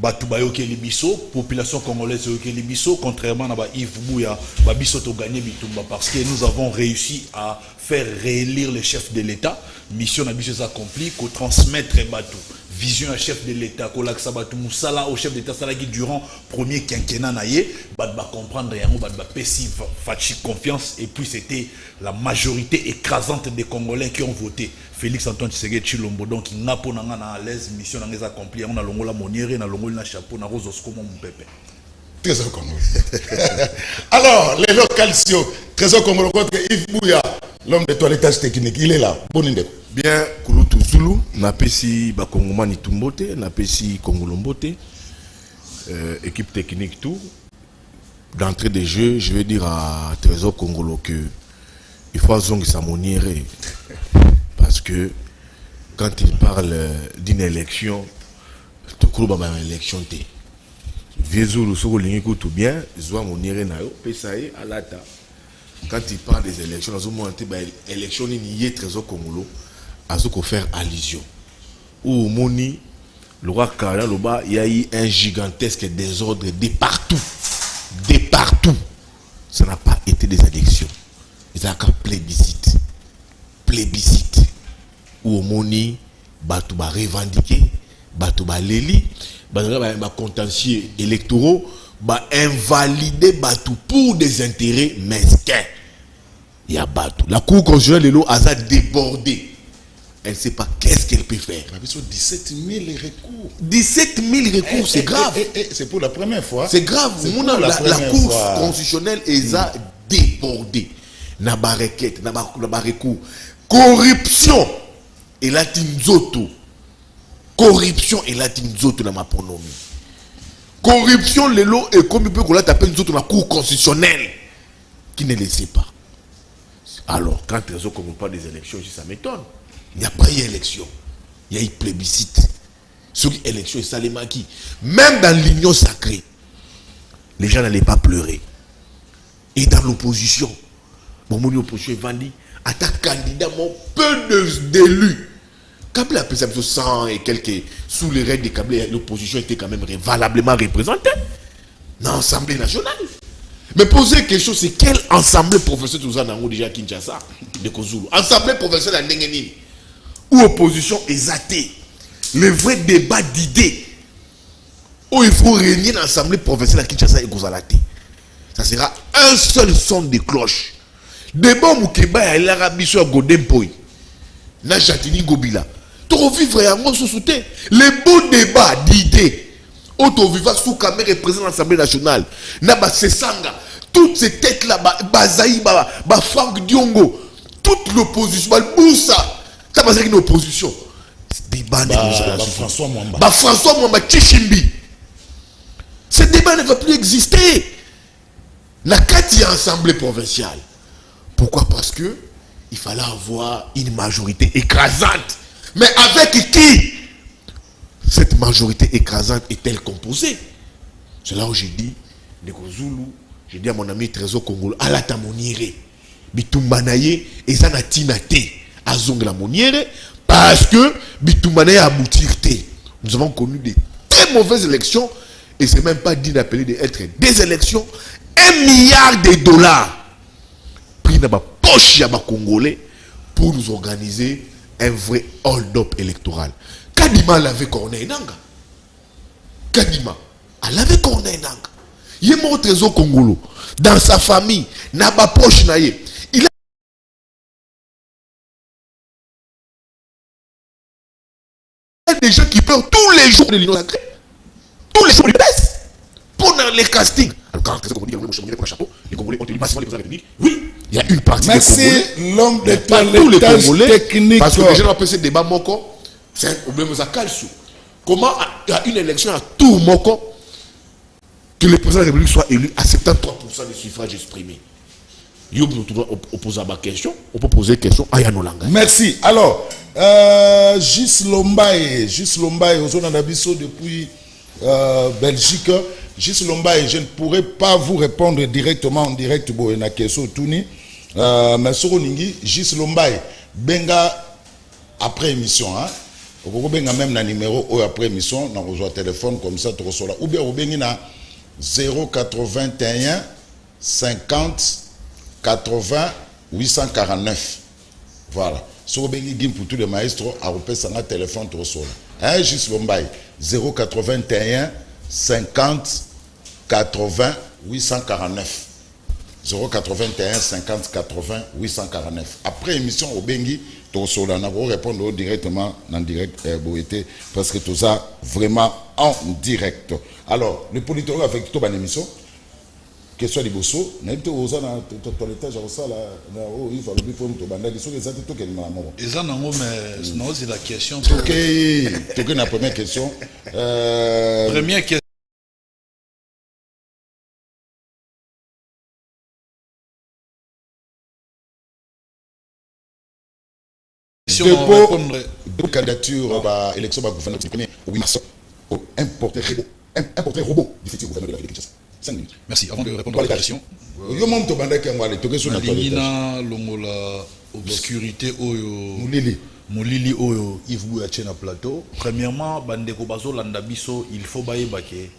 Batubayo Kelibiso, population congolaise Kelibiso, contrairement à Yves Bouya, Babiso to gagné Bitumba parce que nous avons réussi à faire réélire le chef de l'État. Mission Nabiso accomplie, qu'on transmettre Batou. Vision à chef de l'État, qu'on l'axe Batou Moussala au chef d'État Salaki durant premier quinquennat naïe, va comprendre yango, va pési fachi confiance et puis c'était la majorité écrasante des Congolais qui ont voté. Félix Antoine Tshisekedi Tshilombo donc il n'a pas à l'aise mission n'a accompli on a longola moniere na longola chapeau na rose comme mon pépé. Trésor Congo. Alors, les localisations, Trésor Congo contre Yves Bouya, l'homme de toilettage technique, il est là. Bon indé. Bien, Kulutu Zulu, Napesi Bakongomani Tumbote, Napesi Kongolombote, équipe technique tout. D'entrée de jeu, je vais dire à Trésor Congolo que il faut zong sa moniere. Parce que quand il parle d'une élection, tout le monde a une élection. Viezulu soko lingi tout bien, zoa monire na yo, pesaye alata. Quand il parle des élections, nous avons une élection ni yé trésor congolo, azoko faire allusion. Ou moni, le roi Kala Loba, il y a eu un gigantesque désordre de partout. De partout. Ça n'a pas été des élections. Ils ont qu'un plébiscite. Plébiscite. Ou moni, Batouba revendiqué, Batouba leli. Contentieux électoraux invalider Batou pour des intérêts mesquins. Il y a Batou. La Cour constitutionnelle de l'eau a débordé. Elle ne sait pas qu'est-ce qu'elle peut faire. 17 000 recours. 17 000 recours, c'est grave. C'est pour la première fois. C'est grave. La Cour constitutionnelle a débordé. Naba requête, naba recours. Corruption. Et la Tinzoto. Corruption et la tinzoto dans ma pronomie. Corruption, le lot est comme il peut qu'on l'a tapé une autre dans la Cour constitutionnelle qui ne le sait pas. Alors, quand les autres ne parlent pas des élections, ça m'étonne. Il n'y a pas eu élection. Il y a eu plébiscite. Sur l'élection, et ça les maquis. Même dans l'union sacrée, les gens n'allaient pas pleurer. Et dans l'opposition, mon opposition est vendu à ta candidat, mon peu d'élus. Kabila a pesé 100 et quelques sous les règles de Kabila, l'opposition était quand même valablement représentée dans l'Assemblée nationale. Mais poser une question, c'est quelle assemblée professionnelle nous avons déjà à Kinshasa de Kozulu? Assemblée professionnelle à Nengenini, où l'opposition est athée. Le vrai débat d'idées, où il faut régner dans l'Assemblée professionnelle à Kinshasa et Kozalate. Ça sera un seul son de cloche. Débat Moukeba et l'Arabie sur Godempoy. Na Jatini Gobila. Vivre les beaux débats d'idées auto-vivant sous caméra représente l'Assemblée nationale na Sesanga toutes ces têtes là Bazaï Franck Diongo toute l'opposition Boussa ça va une opposition débat François Mwamba Tchishimbi. Ce débat ne va plus exister la quatrième assemblée provinciale. Pourquoi? Parce que il fallait avoir une majorité écrasante. Mais avec qui cette majorité écrasante est-elle composée? C'est là où j'ai dit, j'ai dit à mon ami Trésor Congolo, à la tamoniere, Bitumbanaye, et ça n'a tinate, à zong la moniere, parce que Bitumbanaye a aboutirté. Nous avons connu des très mauvaises élections, et c'est même pas dit d'appeler d'être des élections, 1 milliard de dollars pris dans ma poche à ma Congolais pour nous organiser un vrai hold-up électoral. Kadima l'avait Corneille Nanga. Kadima l'avait Corneille Nanga. Il est mort au trésor Congolo. Dans sa famille, Naba Poche Naye. Il a des gens qui pleurent tous les jours de l'union sacrée. Tous les jours de baisse. Pendant les castings. Alors quand les Congolais ont élu massivement les présidents républiques. Oui. Il y a une partie des Congolais. L'homme de toilettage technique. Parce que les gens ont appelé ce débat Moko. C'est un problème à Kalsou. Comment il y a une élection à tout Moko que le président de la République soit élu à 73% des suffrages exprimés? On peut poser la question. On peut poser la question à Yanolanga. Merci. Alors, Gis Lombaye, aux Nabiso depuis Belgique. Gis Lombaye, je ne pourrais pas vous répondre directement en direct pour une question tourni. Mais sur Ningi, Gis Lombaye, benga après émission, hein. Vous benga même un numéro ou après émission, dans vos téléphone comme ça, tu reçois là. Ou bien vous benga na 081 50 80 849. Voilà. Si vous avez pour tous les maestros, à repasser un téléphone trop sol. Hein, juste Lombaye, 081 50 80 849. 081 50 80 849. Après émission, au Bengi, trop sol, on va répondre directement en direct, parce que tout ça, vraiment en direct. Alors, le politologue avec toute une émission. Question de Bosso, n'importe où dans ton étage, ça là, il faut le plus pour nous banda. Ils sont exactement tout quel moment. Ils en ont mais non c'est la question. Ok, tu la première question. Première question. Dépôt de candidature à l'élection du gouvernement du 1er au 8 mars au importé robot du futur gouvernement de la ville de Kinshasa. 5 minutes. Merci. Avant de répondre à la question. Yo mom to banda ke ngwale to ke so na Lingina longola obscurité oyo Moulili oyo Yves Bouya na plateau. Premièrement, bandeko bazo landa biso, il faut bayeba ke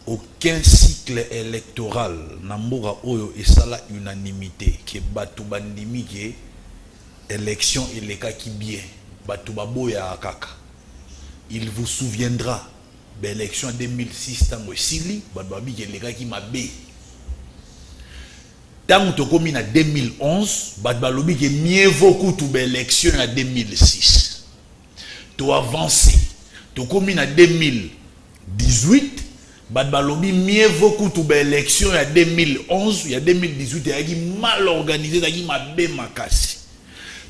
aucun cycle électoral namboka oyo esala unanimité ke batu bandimi ke élection elekaki bien batu baboya kaka. Il vous souviendra l'élection en 2006 tango esili batu babi ke elekaki mabe. Tant que comme en 2011, Badbalobi qui est mieux vaut tout l'élection en 2006. Tu avances. Tu comme en 2018, Badbalobi mieux vaut tout l'élection en 2011, il y a 2018, il y a mal organisé, il y a mal makasi.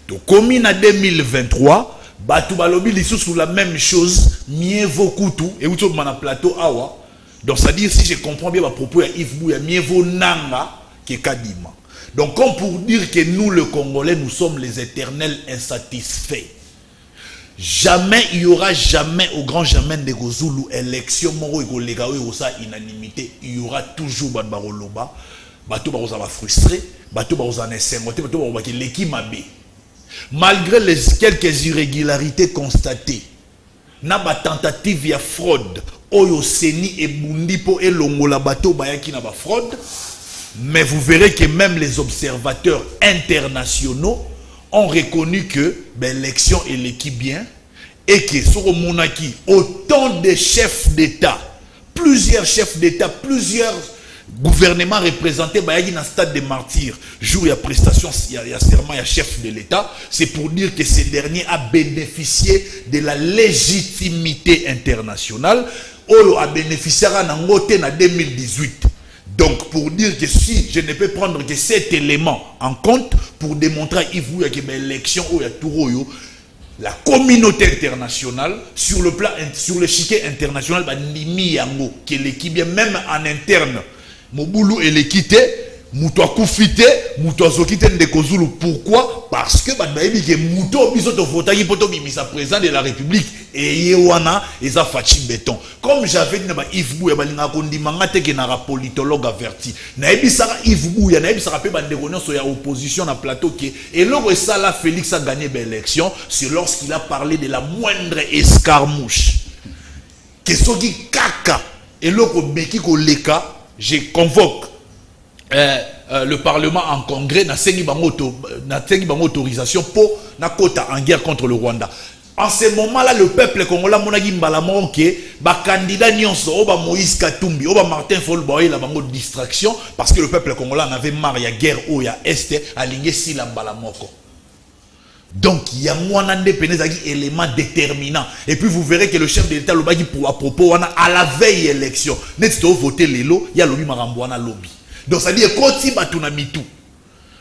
Tu comme en 2023, Badbalobi ils sont sur la même chose, mieux vaut tout et où tu as plateau awa. Donc ça dit si je comprends bien ma propos il Yves Bouya mieux vaut nanga. Kadima. Donc comme pour dire que nous les Congolais nous sommes les éternels insatisfaits. Jamais il y aura jamais au grand jamais de Gozulu élection moro ekolega oyo ça unanimité, il y aura toujours badbaroloba, bato baroza ba frustré, bato baroza nesengote, bato baroba ki l'équipe mabe. Malgré les quelques irrégularités constatées, na ba tentative ya fraude oyo seni e bundi po elongola bato bayaki na ba fraude. Mais vous verrez que même les observateurs internationaux ont reconnu que l'élection est l'équipe bien et que sur le monarchie, autant de chefs d'État, plusieurs chefs d'État, plusieurs gouvernements représentés dans le stade des martyrs, jour il y a prestation, il y a serment, il y a chef de l'État, c'est pour dire que ces derniers a bénéficié de la légitimité internationale, ou a bénéficié en 2018. Donc, pour dire que si je ne peux prendre que cet élément en compte pour démontrer à Yves Bouya que l'élection ou la communauté internationale, sur le plan, sur l'échiquier international, que l'équipe, même en interne, Moboulou et l'équité, Mouto Koufité, Mouto Zokite Ndekozulu. Pourquoi? Parce que Mouto Bisoto Fotaki Poto Bimisa président de la République et Yewana et Fachi Béton. Comme j'avais dit, Yves Bouya Balinga Kondi Mangate qui n'a politologue averti. Naebi Sara Yves Bouya, Naebi Sara Pe Banderonon sur la opposition à plateau qui et lorsque ça là Félix a gagné l'élection, c'est lorsqu'il a parlé de la moindre escarmouche. Que ce qui caca et lorsque Beki Koleka, je convoque le Parlement en congrès n'a pas autorisation pour na kota en guerre contre le Rwanda. En ce moment-là, le peuple congolais monagi mbalamon que ba candidat nyonso oba Moïse Katumbi, oba Martin Fayulu la bango distraction parce que le peuple congolais en avait marre ya guerre au ya est aligné si la mbalamoko. Donc il y a un élément déterminant. Et puis vous verrez que le chef de l'État lobaki pour à propos à la veille élection. N'est-ce voter les lots, il y a lobby marambouana lobby. Donc ça veut dire koti batuna mitu.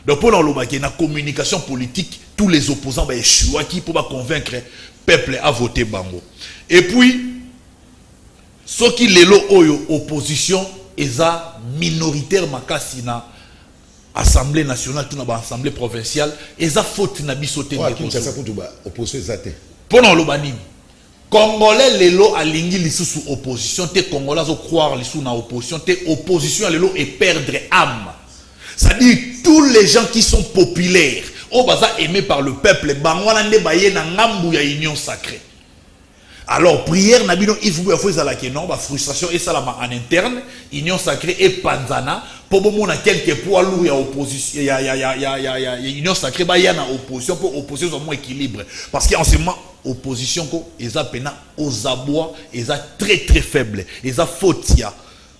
Donc pour la communication politique, tous les opposants va échouer qui pour convaincre le peuple à voter bango. Et puis ce qui les lots oyo opposition eza minoritaire makasi Assemblée nationale, tout na assemblée provinciale, et ça faute na bisoté de Kinshasa opposition zate. Pendant le banim. Congolais lelo alingi lisu sous opposition, te Congolais zo croire lisu na opposition, te opposition lelo et perdre âme. C'est-à-dire tous les gens qui sont populaires, au baza aimés par le peuple, bangwana ne baye na ngambu ya union sacrée. Alors, prière, Nabino, il faut faire la non, frustration et ça en interne, union sacrée et panzana, pour bon a quelques poids lourds, il y a opposition, il y a union sacrée, il y a opposition, pour opposition soit moins équilibre. Parce qu'en ce moment, opposition, ils ont peine aux abois, ils sont très très faibles. Ils ont faute, il y a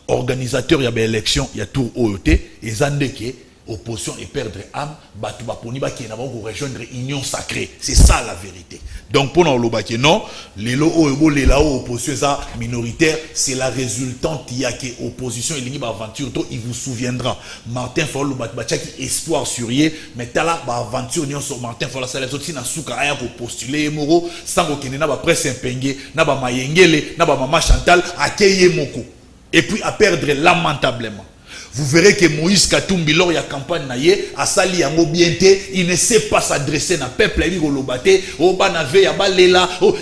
organisateur, il y a élection, il y a tout OET, ils ont dit opposition et perdre âme, batu baponi ba qui n'avons rejoindre union sacrée. C'est ça la vérité. Donc pour nous le non, les lo oebo les là opposition ça minoritaire, c'est la résultante il y a que opposition et l'iniba aventure to il vous souviendra. Martin Fayulu batu qui espoir sur yé, mais tala ba aventure union sur Martin Fayulu ça les autres na souka aya ko postuler moro sans ko na ba presse impengé, na ba mayengele, na ba mama Chantal akeye moko. Et puis à perdre lamentablement. Vous verrez que Moïse Katumbi, lors de la campagne, il ne sait pas s'adresser à peuple,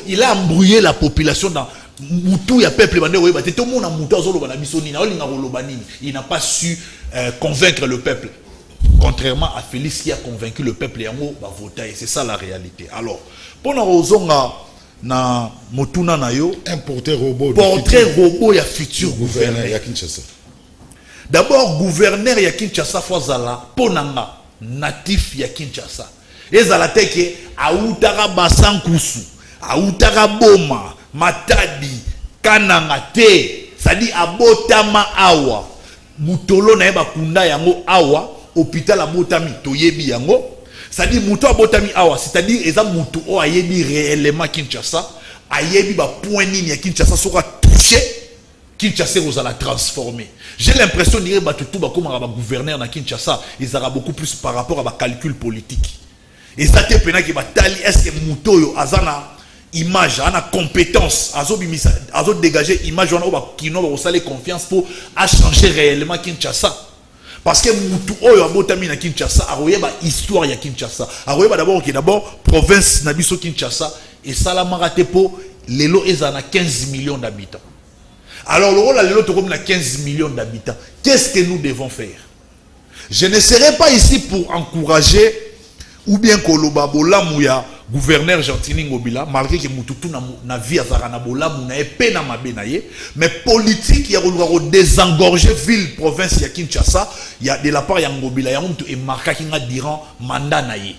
il a embrouillé la population dans peuple. Il n'a pas su convaincre le peuple. Contrairement à Félix qui a convaincu le peuple, c'est ça la réalité. Alors, pour nous, na motuna na yo un portrait robot il y a futur gouverneur ya Kinshasa. D'abord gouverneur ya Kinshasa fozala ponanga natif ya Kinshasa. Ezala teke autara basankusu, autara boma, matadi, kananga te, sadi abotama awa. Mutolo na eba kunda yango awa, hôpital abotami toyebi yango. C'est-à-dire muto abotami awa, c'est-à-dire eza muto o ayebi réellement Kinshasa, ayebi ba point nini ya Kinshasa sera touché, Kinshasa vous la transformer. J'ai l'impression de dire tout ba comme ba gouverneur na Kinshasa, ils aura beaucoup plus par rapport à ba calcul politique. Et ça te pena ki ba tali est-ce que muto yo azana image, ana compétence, azo bimisa, azo dégager image wana ba kino ba osale confiance pour à changer réellement Kinshasa. Parce que mutu oyo abotami na Kinshasa aroyeba histoire ya Kinshasa aroyeba d'abord que d'abord province na biso Kinshasa et salamara tepo lelo ezana 15 millions d'habitants. Alors le rôle lelo to comme na 15 millions d'habitants, qu'est-ce que nous devons faire? Je ne serai pas ici pour encourager ou bien koloba bolamu ya gouverneur Gentini Ngobila, malgré que mututu na vie azara na bolamu na epé na mabe na ye, mais politique ya rolo désengorger ville province ya Kinshasa, il y a de la part ya Ngobila ya mutu e marka ki nga durant mandat na ye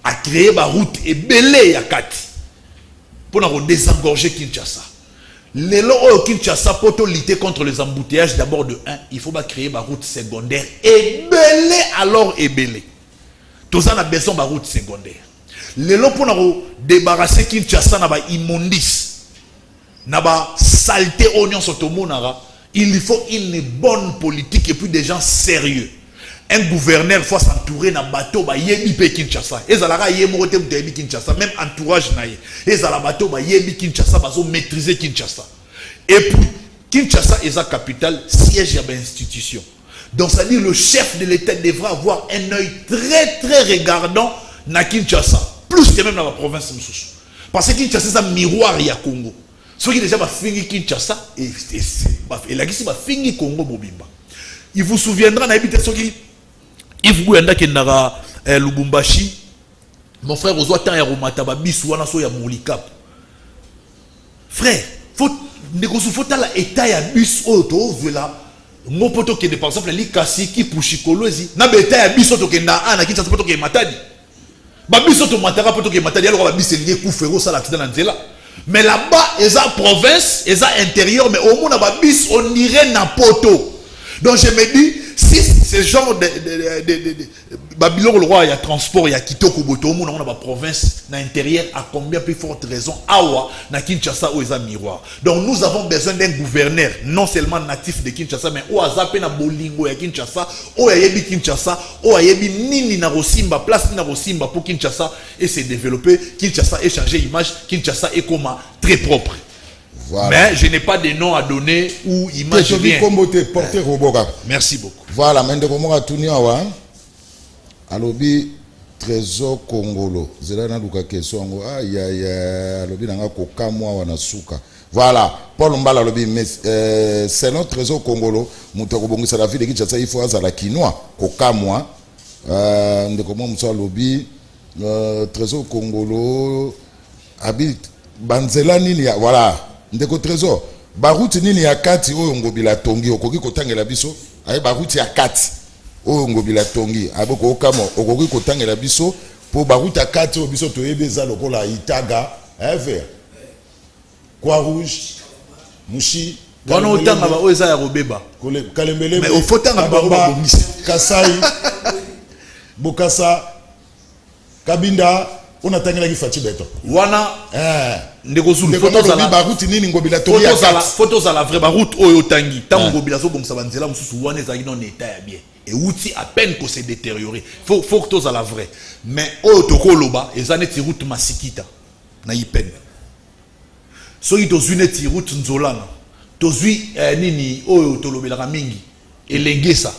a créer ba route et belé ya kati pour na désengorger Kinshasa. Lelo au Kinshasa pour lutter contre les embouteillages d'abord de 1, il faut ba créer ba route secondaire et belé alors et belé. Tous en a besoin de route secondaire. Les gens pour débarrasser Kinshasa na ba immondice, na ba saleté oignon sur tout le monde, il faut une bonne politique et puis des gens sérieux. Un gouverneur faut s'entourer na bateau ba yebi pe Kinshasa. Ezalaka yemote mtebi Kinshasa, même entourage na ye. Ezala bateau ba yebi Kinshasa bazo maîtriser Kinshasa. Et puis Kinshasa est la capitale, siège de l'institution. Donc ça dit le chef de l'État devra avoir un œil très très regardant na Kinshasa, plus que même dans la province Moussous. Parce que Kinshasa c'est un miroir ya Congo. Ceux qui déjà va finir Kinshasa et la Kinshasa va finir Congo Bobimba. Il vous souviendra na habité ceux qui Yves Gouenda qui n'ara Lubumbashi, mon frère Ozoa tan ya Romata ba bisu wana so ya Molikap. Frère, faut négocier faut la état ya bis auto voilà. Mon poto qui par exemple li kasi ki pushikolozi na beta ya biso to kenda ana Kinshasa poto ke matadi. Ba biso to matara poto ke matadi alors ba biso lié ku fero ça la dans nzela. Mais là-bas, ils ont province, ils ont intérieur, mais au moins ba bis on irait na poto. Donc je me dis si ce genre de Babylone le roi il y a transport il y a kitoko boto au monde on a ba province na intérieur à combien plus forte raison awa na Kinshasa où ils ont miroir. Donc nous avons besoin d'un gouverneur non seulement natif de Kinshasa mais où azape na bolingo ya Kinshasa où ayebi Kinshasa où ayebi nini na Rosimba place na Rosimba pour Kinshasa et se développer Kinshasa et changer image Kinshasa est comme très propre. Voilà. Mais je n'ai pas de nom à donner ou image bien. Merci beaucoup. Voilà, maintenant comment tu alobi trésor congolo zela na luka question ngo ya alobi nanga kokamwa wana suka. Voilà, Paul Mbala alobi mais c'est notre trésor congolo muto kobongisa la ville Kinshasa il faut azala kinois kokamwa ndeko mo muso alobi trésor congolo habite banzela nini ya voilà ndeko trésor baruti nini ya kati oyo ngobila tongi okoki kotangela biso aye baruti ya kati oyo ngobila tongi aboko okamo okoki kotangela biso po baruti ya kati oyo biso toyebeza lokola itaga vert Croix rouge mushi wana otanga ba oyo eza ya kobeba kalembele mais au fotanga ba bongisi kasai bokasa kabinda on atangela ki Fachi Beto wana ndeko zulu photo za la route nini ngobila tongi photo za la vraie ba route oyo tangi tango ngobila so bongisa banzela mususu wana eza ino état ya bien et outil à peine que c'est détérioré faut que za la vraie mais oyo tokoloba eza neti route masikita na yipen soki tozwi neti route nzolana tozwi nini oyo tolobelaka mingi elengesa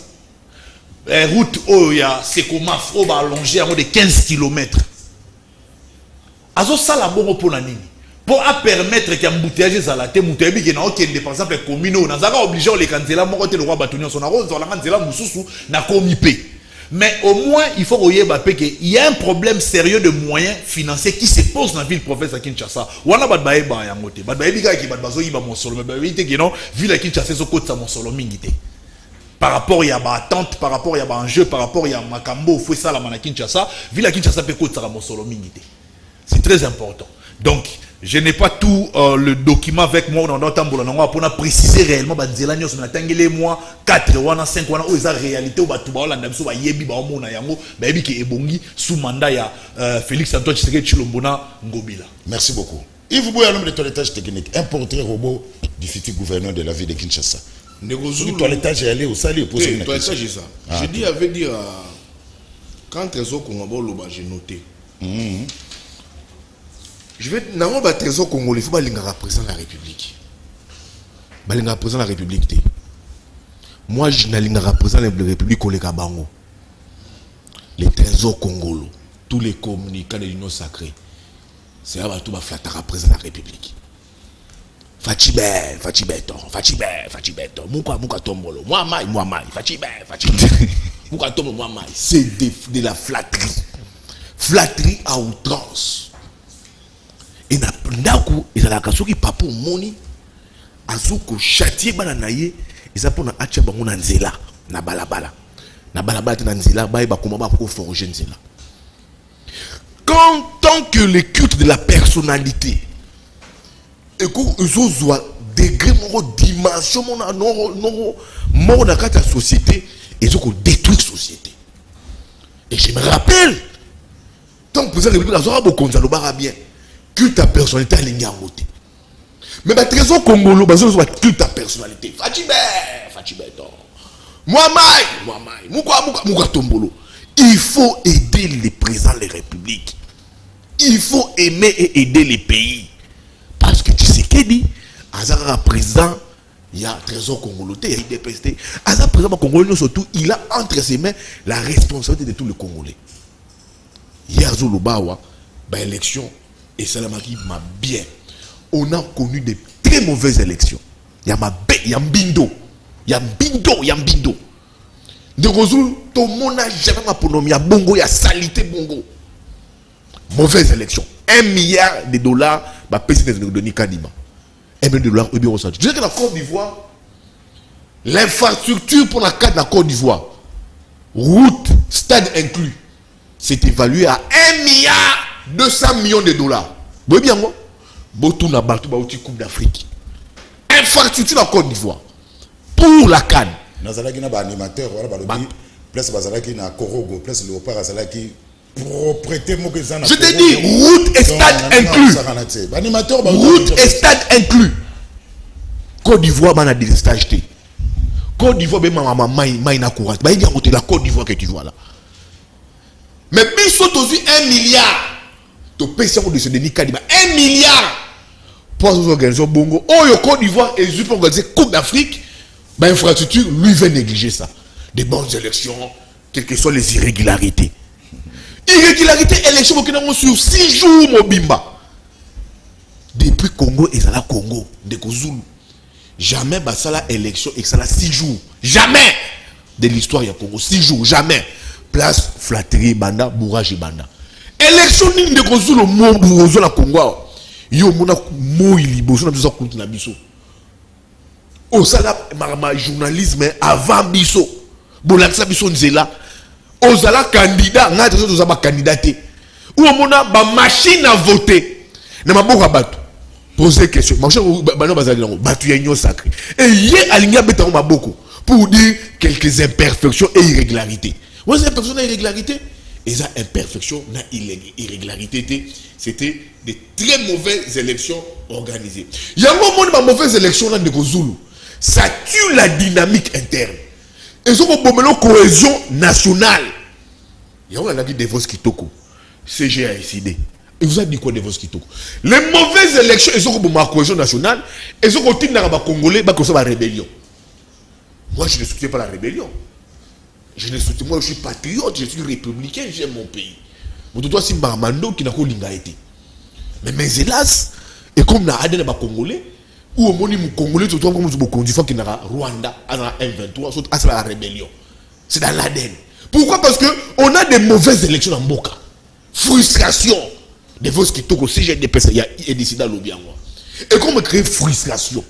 route oyo ya Sekomaf oyo baalonge yango de 15 km azosala bongo mpona nini pour permettre que embouteillage ezala te moto ayebi ke na okende par exemple commune oyo nazalaka obligé oleka nzela moko te lokwa bato nyonso nakozolanga nzela mosusu nakomi pe. Mais au moins, il faut qu'il y a un problème sérieux de moyens financiers qui se pose dans la ville province à Kinshasa. On a pas de yangote. Pas de qui pas de monsolo. Mais que non, ville à Kinshasa so côté monsolo mingité. Par rapport il y a ba attente, par rapport il y a ba enjeu, par rapport il y a makambo, faut ça la mana Kinshasa. Ville à Kinshasa peut côté monsolo mingité. C'est très important. Donc je n'ai pas tout le document avec moi dans notre tambour pour préciser réellement banzela nyos na tangele moi 4 wana 5 wana o eza réalité o batu ba olanda biso ba yebi ba omona yango ba yebi ke ebongi sous mandat ya Félix Antoine Tshisekedi Tshilombo na Ngobila. Merci beaucoup. Yves Bouya, l'homme de toilettage technique, un portrait robot du futur gouverneur de la ville de Kinshasa. Le toilettage est allé au Sali pour le toilettage est ça. Je dis avait dire quand Trésor Congolo j'ai noté. Je vais dans le trésor congolais, il faut que représenter la République. Je représente la République. Moi, je ne représente la République au Kabango. Les trésors congolais, tous les communicants de l'Union sacrée, c'est là que tout représente la République. Fachi Beto, Mouka Tombolo, moi mai, Fachi Mouka Tombolo, moi mai. C'est de la flatterie. Flatterie à outrance. Et na ndako ezalaka soki papa moni azuko châtier bana naye ezapona acha bango na nzela na balabala te na nzela ba koma ba ko forger nzela. Quand tant que le culte de la personnalité et que ezozwa degré moko dimension mona non na kata société ezoko détruire société. Et je me rappelle tant que président de la République azora bokonza lo bara bien culte ta personnalité à l'ignorité. Mais le trésor congolais, culte ta personnalité. Fachi Beto. Moi, Mouka Tombolo. Il faut aider les présidents des républiques. Il faut aimer et aider les pays. Parce que tu sais qu'il dit, Azara président, il y a trésor congolais, il y a IDPST. Azara président congolais, surtout, il a entre ses mains la responsabilité de tous les Congolais. Hier, Zulubawa, élection. Et ça m'a bien. On a connu de très mauvaises élections. Il y a Mbindo. De Rosoul, tout le monde n'a jamais il y a bongo, il y a salité bongo. Mauvaise élection. 1 milliard de dollars, bah, président de Nikadima. 1 milliard de dollars, au bureau. Je dis que la Côte d'Ivoire, l'infrastructure pour la carte de la Côte d'Ivoire, route, stade inclus, c'est évalué à 1 milliard 200 millions de dollars. Vous voyez bien, moi? Botouna Bartou Baouti Coupe d'Afrique. Infrastructure en Côte d'Ivoire. Pour la CAN. Nazalaki na animateur, place Bazalaki na Korogo, place Léopard Azalaki. Propriété Mokezana. Je te dis, route et stade inclus. Route et stade inclus. Côte d'Ivoire, man a des stages. Côte d'Ivoire, ben maman, maïna courage. Bah, il y a la Côte d'Ivoire que tu vois là. Mais puis, soit aussi 1 milliard. Tu payes ça de ce Nikadima. 1 milliard. Pour les organisations Bongo. Oh, le Côte d'Ivoire est juste pour organiser Coupe d'Afrique. Bah, infrastructure, lui, veut négliger ça. Des bonnes élections, quelles que soient les irrégularités. irrégularité élection sur 6 jours mobimba. Depuis Congo et la Congo de Zulu. Jamais basala élection et ça 6 jours. Jamais de l'histoire du Congo. 6 jours, jamais. Place flatterie banda, bourrage banda. Élection ni de Zulu mo la Congo. Yo mona mo ilibo so na biso contre na biso. O sala marama journalisme avant biso. Bolakisa biso nzela. Ozala candidat, nga te so ba candidaté. Ou mona ba machine à voter. Na maboko bato. Poser question. Machine bano bazali nango, batu ya union sacrée. Et yé alinga beta maboko pour dire quelques imperfections et irrégularités. Vous avez imperfections et irrégularités? Et ça imperfection na irrégularité, c'était de très mauvaises élections organisées. Il y a un moment de mauvaises élections là de Zulu. Ça tue la dynamique interne. Et ça va une cohésion nationale. Il y a un dit de Vos Kitoko. CG a décidé. Et vous avez dit quoi de Vos Kitoko? Les mauvaises élections, ils ont une cohésion nationale. Et ils ont une Congolais qui ont une rébellion. Moi, je ne soutiens pas la rébellion. Je ne soutiens, moi je suis patriote, je suis républicain, j'aime mon pays. Mais toi, c'est Marmando qui n'a pas été. Mais hélas, et comme na adène ba Congolais, ou au moins Congolais, tu trouves comme tu conduis qui n'a Rwanda, à la M23, soit à la rébellion. C'est dans l'ADN. Pourquoi? Parce que on a des mauvaises élections en Mboka. Frustration. Des voix qui toquent aussi, j'ai des personnes, il y a décidé à l'objet. Et comment créer frustration?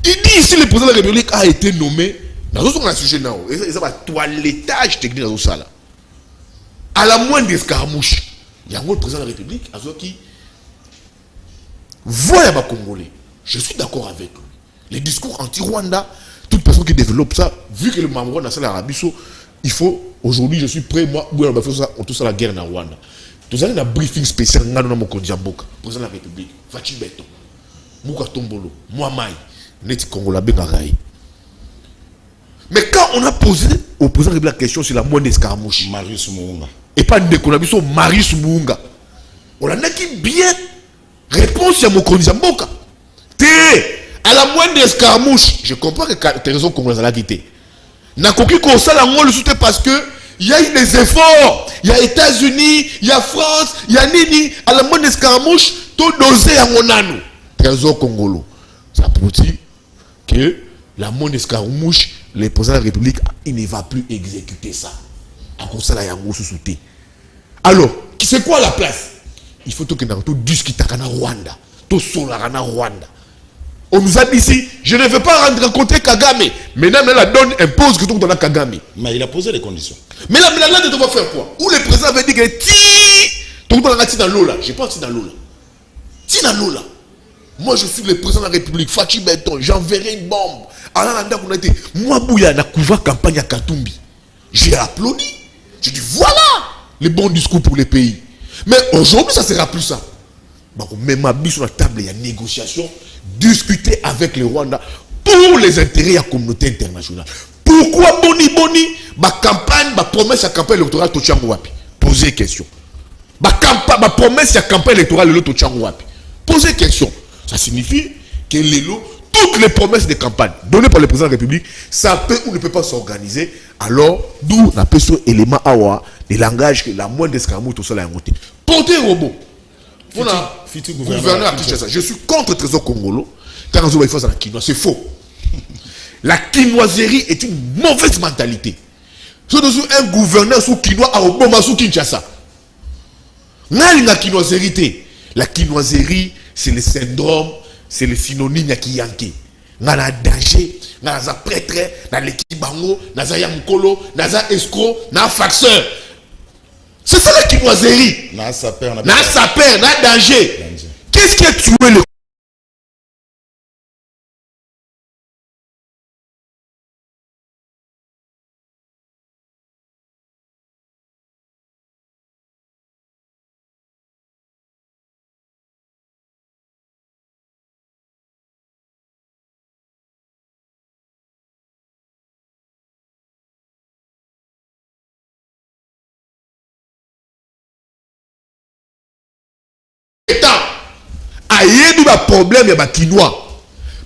Il dit ici, le président de la République a été nommé. Dans un sujet, et ça va toilettage technique dans ça. À la moindre escarmouche, il y a un autre président de la République qui voit les Congolais. Je suis d'accord avec lui. Les discours anti-Rwanda, toute personne qui développe ça, vu que le Maroc dans l'Arabie Saoudite, il faut, aujourd'hui, je suis prêt, moi, on va faire tout ça la guerre dans Rwanda. Nous avons un briefing spécial dans mon Kondiamboka, président de la République, Fachi Beto, Mouka Tombolo, Mouamaï, Neti Kongola Bengaï. Mais quand on a posé au président de la question sur la moindre escarmouche, Marius Mounga, et pas de Konabison, Marius Mounga, on a qui bien réponse à mon Kondiamboka. À la moindre escarmouche, je comprends que tu as raison qu'on a quitté. N'a qu'aucun conseil à moi le soutien parce que il y a eu des efforts. Il y a États-Unis, il y a France, il y a Nini. À la moindre escarmouche, tout dosé à mon anneau. Trésor Congolo. Ça prouve que la moindre escarmouche, le président de la République, il ne va plus exécuter ça. À cause de ça, il y a un soutien. Alors, c'est quoi la place? Il faut que nous discutions avec Rwanda. Tout sur la Rwanda. On nous a dit ici, je ne veux pas rencontrer Kagame. Maintenant, la donne impose que tout le monde a Kagame. Mais il a posé les conditions. Mais là, tu dois faire quoi? Où le président avait dit que tout le monde a dit dans l'eau là. Je pense dans l'eau là. Si dans l'eau là. Moi, je suis le président de la République, Fachi Beton, j'enverrai une bombe. Moi, Bouya, na couvert campagne à Katumbi. J'ai applaudi. J'ai dit, voilà les bons discours pour les pays. Mais aujourd'hui, ça ne sera plus ça. Même ma bille sur la table, il y a négociation, discuter avec le Rwanda pour les intérêts de la communauté internationale. Pourquoi Boni, ma campagne, ma promesse à campagne électorale, posez question. Ma promesse à campagne électorale, posez question. Ça signifie que toutes les promesses de campagne données par le président de la République, ça peut ou ne peut pas s'organiser. Alors, d'où la question élément awa, les langages que la moindre escarmouche, tout ça l'a monté. Portez un robot. Gouverneur à Kinshasa. Je suis contre le Trésor Congolo. Quand on fait ça, c'est faux. La quinoiserie est une mauvaise mentalité. Si un gouverneur sous quinoa à Obama sous Kinshasa. La quinoiserie, c'est le syndrome, c'est le synonyme qui yanké. Nana danger, nana prêtre, nana l'équipe bango, nana yamukolo, nana escroc, nana faxeur. C'est ça la quinoiserie. Nana saper, nana danger. Qu'est-ce qui a tué le a problème il y a quinoa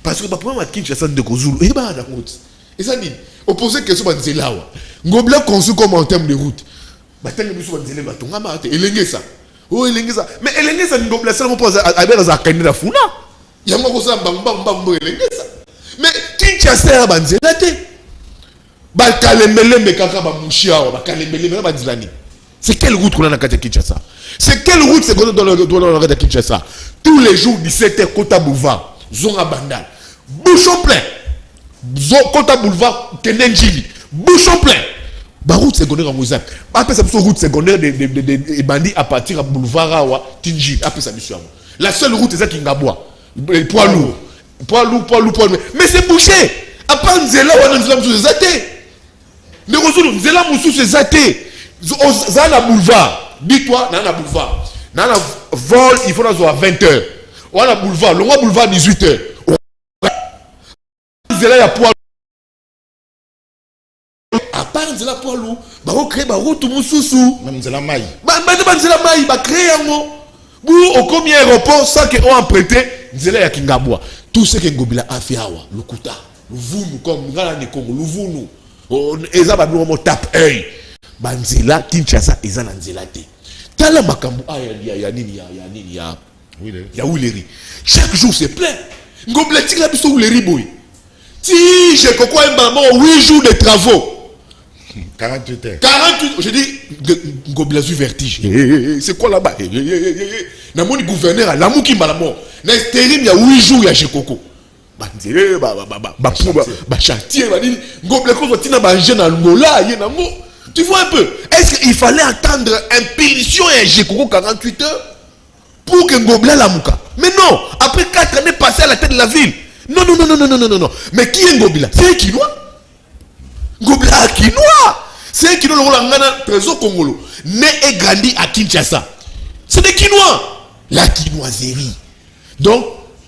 parce que le problème à Kinshasa de Kozulu et bah la route et ça dit opposer question à Nzelawa Ngobla conçu comme en termes de route batangi biso banzele batonga mate elenge ça oh elenge ça mais elenge ça ngobla sala mo poza abera za kanira funa yango ko sa mbangba elenge ça mais Kinshasa ya banzela te ba kalembelembe kaka ba mushia ba kalembelembe ba dilani c'est quelle route qu'on a à Kinshasa c'est quelle route c'est qu'on a dans le Kinshasa tous les jours 17h Kota Boulevard Zonga Bandal bouchon plein Kota Boulevard Kenenjili bouchon plein ba route secondaire à Mozambique après ça route secondaire des bandits à partir à boulevard Awa Tinji après ça mission la seule route c'est ça Kingabwa poids lourd mais c'est bouché à part Nzela ou Nzela Moussou c'est zaté ne ressources Nzela Moussou c'est zaté Zana boulevard dis-toi Nana boulevard Nana vol il faut à 20h ou à boulevard le boulevard 18h Nzela ya poids à part Nzela poids lourd ba créer ba route Moussou même Nzela Maï ba Nzela Maï ba créer yango au combien aéroport ça que ont emprunté Nzela ya Kingabwa tout ce que Ngobila a fait awa Lukuta Luvunu comme ngala ne Congo Luvunu eza ba no tape œil ba Nzela Kinshasa eza na Nzela te tala makambo ya nini ya Wileri chaque jour c'est plein Ngobila tikla biso Wileri boy ti j'ai quoi maman 8 jours de travaux 48 heures 48 je dis Ngobila a eu vertige c'est quoi là-bas na moni gouverneur à Lamuki Malamo na stérim ya 8 jours ya Jekoko banzele ba chantier ba nini Ngobila ko tina ba jeune na Ngola yenango tu vois un peu est-ce qu'il fallait attendre impulsion et Jekoko 48 heures pour que Ngobila Lamuka mais non après 4 années passées à la tête de la ville non mais qui est Ngobila c'est un Kinois Ngobila Kinois c'est un Kinois le trésor congolo né et grandi à Kinshasa c'est des Kinois la Kinoiserie donc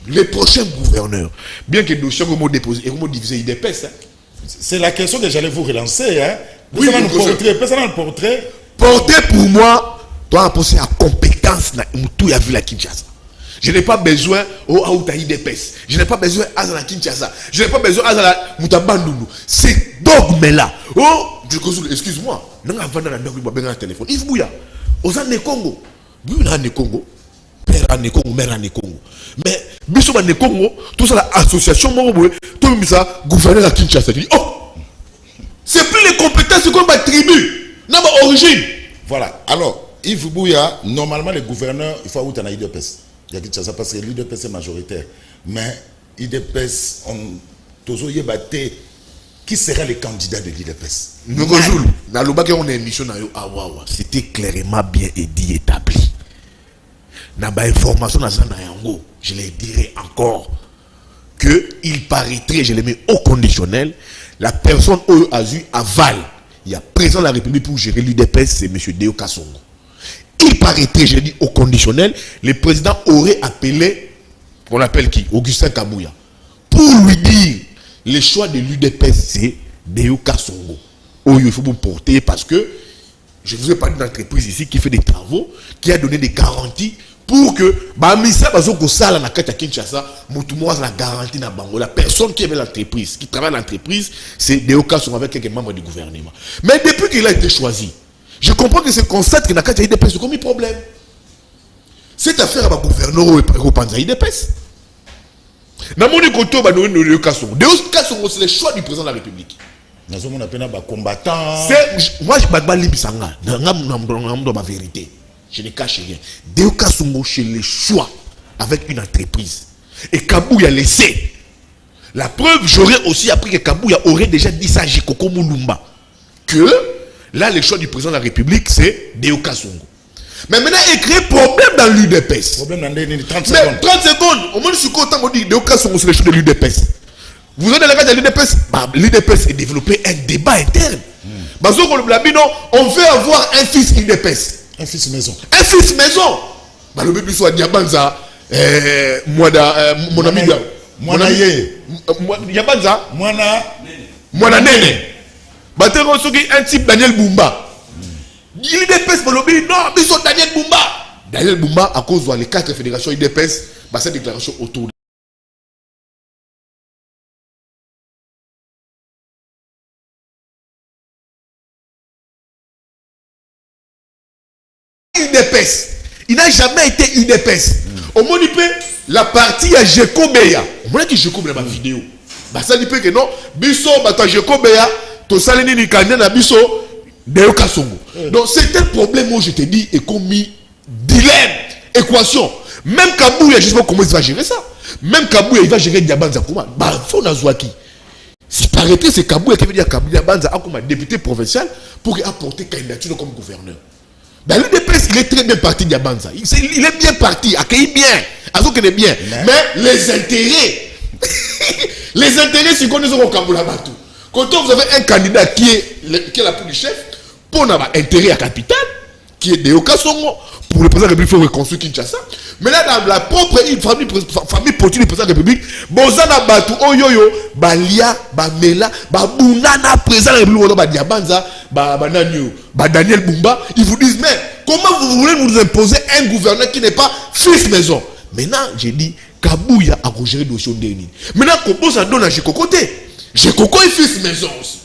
les prochains gouverneurs bien que le dossier comme déposé et comme divisé IDPS c'est la question que j'allais vous relancer hein oui le portrait pour moi doit penser à compétence na tout ya ville à Kinshasa. Je n'ai pas besoin au Aouta IDPS. Je n'ai pas besoin à la Kinshasa. Je n'ai pas besoin à la Moutambandundu. C'est dogme là. Oh, excuse-moi. Non, avant de la un téléphone. Yves Bouya. Aux années Congo. Bouya ne Congo. Père en Congo, mère en Congo. Mais, Bissou en Congo, tout ça, l'association, tout ça, gouverneur à Kinshasa. Oh, c'est plus les compétences qu'on va tribu. Non, mais origine. Voilà. Alors, Yves Bouya, normalement, les gouverneurs, il faut Aouta na IDPS. Parce que l'IDPS est majoritaire. Mais l'IDPS, qui sera le candidat de l'IDPS? C'était clairement bien et dit établi. Information je les dirai encore que il paraîtrait, je les mets au conditionnel, la personne au Azu aval, il y a président de la République pour gérer l'IDPS, c'est M. Deo Kassongo. Il paraîtrait, je dis au conditionnel, le président aurait appelé, on appelle qui? Augustin Kabouya, pour lui dire le choix de l'UDPS, c'est Deo Kassongo. Il faut vous porter parce que je vous ai parlé d'une entreprise ici qui fait des travaux, qui a donné des garanties pour que la garantie na bango. La personne qui avait l'entreprise, qui travaille à l'entreprise, c'est Deo Kassongo avec quelques membres du gouvernement. Mais depuis qu'il a été choisi, je comprends que c'est constate que Nakata IDPS c'est comme un problème. Cette affaire à gouverneur au Panza IDPS. Dans mon écoute, Deo Kassongo, c'est le choix du président de la République. Moi, je ma vérité. Je ne cache rien. Deo Kassongo, c'est le choix avec une entreprise. Et Kabouya laissé. La preuve, j'aurais aussi appris que Kabouya aurait déjà dit ça à Jikoko Moulumba. Que là, le choix du président de la République, c'est Deo Kassongo. Mais maintenant, il crée problème dans l'UDPS. Problème dans 30 secondes. Mais 30 secondes. Au moins, je suis content de dire Deo Kassongo, c'est le choix de l'UDPS. Vous avez le cas de l'UDPS. L'UDPS a développé un débat interne. On veut avoir un fils UDPS. Un fils maison. Un fils maison. Le bébé soit Diabanza, mon ami. Diabanza. Mwana Nene. Un type Daniel Bumba. Il est DPS, non, mais Daniel Bumba. Daniel Bumba, à cause de les 4 fédérations IDPS, cette déclaration autour l'UDPS. Il n'a jamais été UDPS. Au moins, il peut la partie à Jekobeya. Au moins, que Jekobeya ma vidéo. Bah, ça dit que non. Biso, bata Jekobeya, to salini ni kanya na biso, Deo Kasongo. Donc, c'est un problème où je te dis, et commis dilemme, équation. Même Kabouya, je ne sais pas comment il va gérer ça. Même Kabouya, il va gérer Diabanza comment. Bah, faut Nazouaki. Si paraît-il, c'est Kabouya qui veut dire Kabouya Banza comme député provincial pour apporter candidature comme gouverneur. Ben, l'UDPS, il est très bien parti Diabanza. Il est bien parti, accueilli bien. Alors qu'il est bien. Mais les intérêts, les intérêts, c'est qu'on est au Kaboula Batou. Quand vous avez un candidat qui est la plus du chef, pour avoir intérêt à capital, qui est Deo Kasongo, pour le président de la République, il faut reconstruire Kinshasa. Mais là, dans la propre famille politique du président de la République, Bozana Batou, Oyoyo, Balia, Bamela, Babunana, président de la République, Badiabanza, Bananio, Daniel Bumba, ils vous disent, mais comment vous voulez nous imposer un gouverneur qui n'est pas fils maison? Maintenant, j'ai dit, Kabouya a géré le dossier de Denis. Maintenant, comment ça donne à Jekoko? Jekoko est fils maison aussi.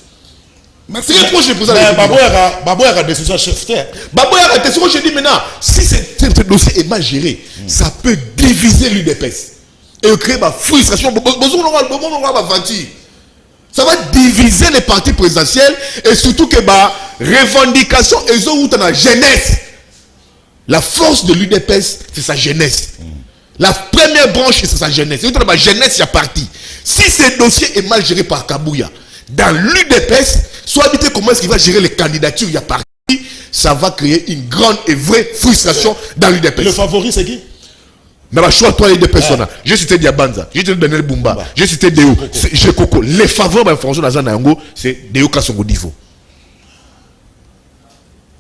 C'est très proche du président de la République. Baboya a décision chef. Baboya a décision, je dis maintenant, si ce dossier est mal géré, ça peut diviser l'UDPS et créer ma frustration. Ça va diviser les partis présidentiels et surtout que ma revendication et la jeunesse. La force de l'UDPS, c'est sa jeunesse. La première branche, c'est sa jeunesse. C'est la jeunesse, il y a parti. Si ce dossier est mal géré par Kabouya, dans l'UDPS, soit habité comment est-ce qu'il va gérer les candidatures, il y a parti, ça va créer une grande et vraie frustration dans l'UDPS. Le favori, c'est qui? Dans la choix, toi, les deux personnes. J'ai cité Diabanza, j'ai cité Daniel Bumba, j'ai cité Deo, Jekoko. Les favoris de l'information dans Zanayango, c'est Deo Kasongo Divo.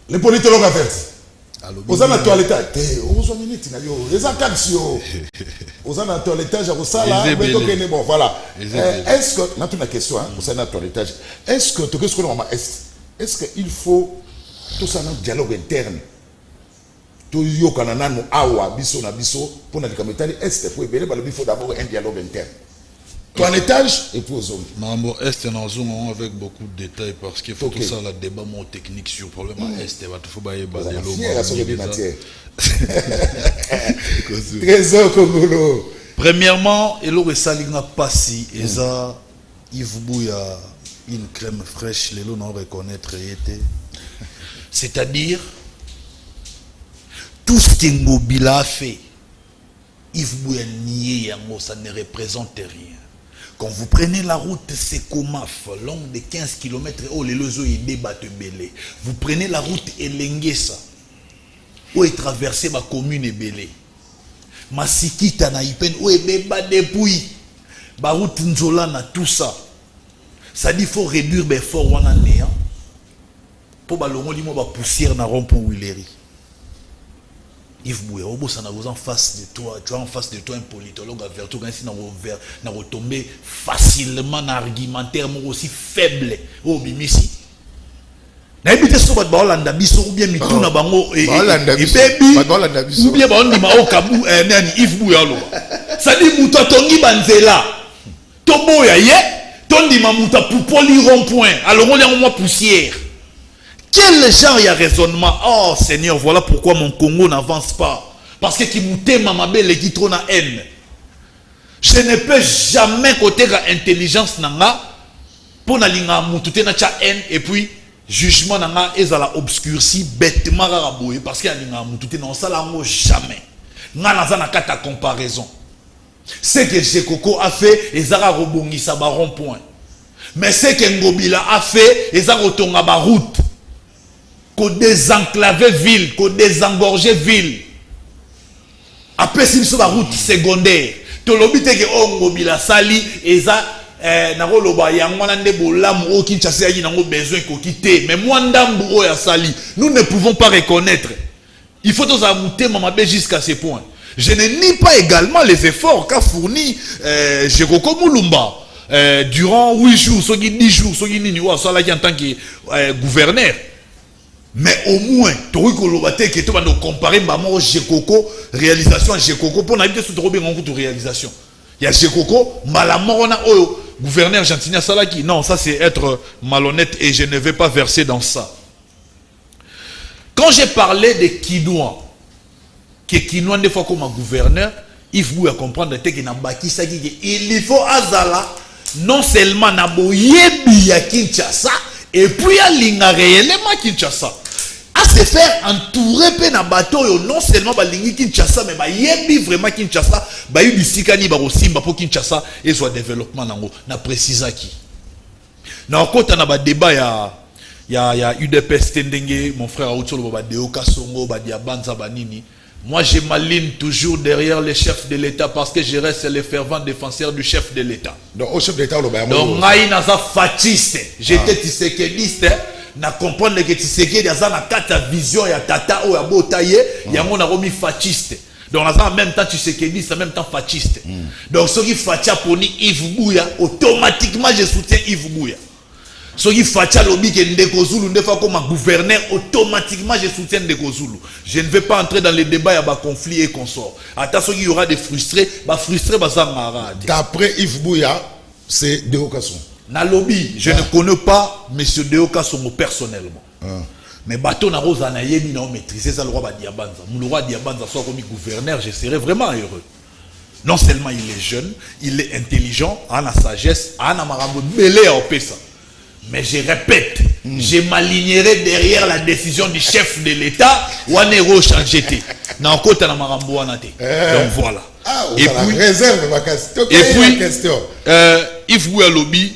Les politologues à faire. Aux ans toilettage, aux minutes, les actions, aux ans toilettage, aux salles, bon, voilà. Est-ce que, on a une question, aux ans toilettage, est-ce que, est-ce qu'il faut tout ça un dialogue interne? Tout yo kanana no awa biso na biso pour na likametali est pour ebele il faut d'abord un dialogue interne. Toilettage et puis aux hommes. Mambo Est en zoom avec beaucoup de détails parce qu'il faut tout ça la débat mon technique sur le problème à Est va tout faut bailler baser Trésor Congolo. Premièrement, et le salinga passi et ça Yves Bouya une crème fraîche les non reconnaître été. C'est-à-dire tout ce que Ngobila a fait Yves Bouya nié ça ne représente rien. Quand vous prenez la route Sekomaf, longue de 15 km, oh les lozo y débattent belé. Vous prenez la route Elengesa, où est traversée ma commune et belé. Masikita na Ipen, où est béba depuis. Ba route Nzola na tout ça. Ça dit faut réduire ben fort wana néa. Pour balongo limo ba poussière na rond-point Willery. Yves Bouya, en face de toi, tu as en face de toi un politologue averti, n'a retombé facilement dans argumentaire aussi faible. Oh, Bimisi. N'a évité ce que tu as dit, ou bien Mitou na bango, et baby, ou bien Bandima au Kabou, Yves Bouya. Ça dit, Mouta Tongi Banzela. Toboya, yé, Tondima Mouta Poupoli rond-point. Alors on est en moins poussière. Quel genre y a raisonnement? Oh Seigneur, voilà pourquoi mon Congo n'avance pas. Parce que qui mouté mamabé les qui trop na haine. Je ne peux jamais côté la intelligence nanga pour na linga moutouté na cha haine et puis jugement nanga ezala obscurci bêtement raboué parce que linga moutouté na sala ngo jamais. Nga na na kata comparaison. Ce que Jekoko a fait ezara robongisa ba rond-point. Mais ce que Ngobila a fait ezara otonga ba route. Qu'on désenclaver ville, qu'on désengorger ville. Après, si sur la route secondaire, tu l'obite que Ngobila sali, et ça, Naroloba, Yangwanande Bolam, O Kinshasa, il n'a pas besoin qu'on quitte. Mais moi, Ndambo ya sali, nous ne pouvons pas reconnaître. Il faut nous amouter Mamabé jusqu'à ce point. Je ne nie pas également les efforts qu'a fourni Jekoko Moulumba durant 8 jours, 10 jours, en tant que gouverneur. Mais au moins, tu vas comparer maman Jekoko, réalisation à Jekoko, pour n'aller sur trop réalisation. Il y a Jekoko, Malamorona, gouverneur Argentinien Salaki. Non, ça c'est être malhonnête et je ne vais pas verser dans ça. Quand j'ai parlé de Kidouan, que Kinouan des fois comme un gouverneur, il faut comprendre que na bakisa il faut azala non seulement na boyebi ya Kinshasa et puis à linga réellement Kinshasa. À se faire entourer pe na bateau non seulement ba lingi Kinshasa mais ba yebi vraiment Kinshasa ba yu bisikani ba rosimba pour Kinshasa et soit développement nango na précisa qui. Na kota na ba débat ya UDPS tendenge mon frère Aoutsolo ba Deoka Songo ba Diabanza banini. Moi, je m'aligne toujours derrière les chefs de l'État parce que je reste le fervent défenseur du chef de l'État. Donc, au chef d'État, donc, je suis fatiste. J'étais tisekediste. Na comprendre que Tshisekedi a na kata vision ya tata ou ya botaye, ya mon aromi fasciste. Donc, en même temps Tshisekedi, en même temps fasciste. Donc, ceux qui fatia poni Yves Bouya, automatiquement je soutiens Yves Bouya. Ceux qui fatia lobby que Ndeko Zulu ne fait comme un gouverneur, automatiquement je soutiens Ndeko Zulu. Je ne vais pas entrer dans les débats, il y a des conflits et consorts. Attention, il y aura des frustrés, d'après Yves Bouya, c'est Deoka Songo. Na lobby, je ne connais pas M. Deoka Songo personnellement. Mais bateau na rosa na yebi na maîtriser ça le roi Diabanza. Le roi Diabanza soit comme gouverneur, je serais vraiment heureux. Non seulement il est jeune, il est intelligent, a la sagesse, a la marambo mêlé à Opesa. Mais je répète, je m'alignerai derrière la décision du chef de l'État ou un héros changé. Donc voilà. Et puis, réserve ma question. Yves Bouya lobby,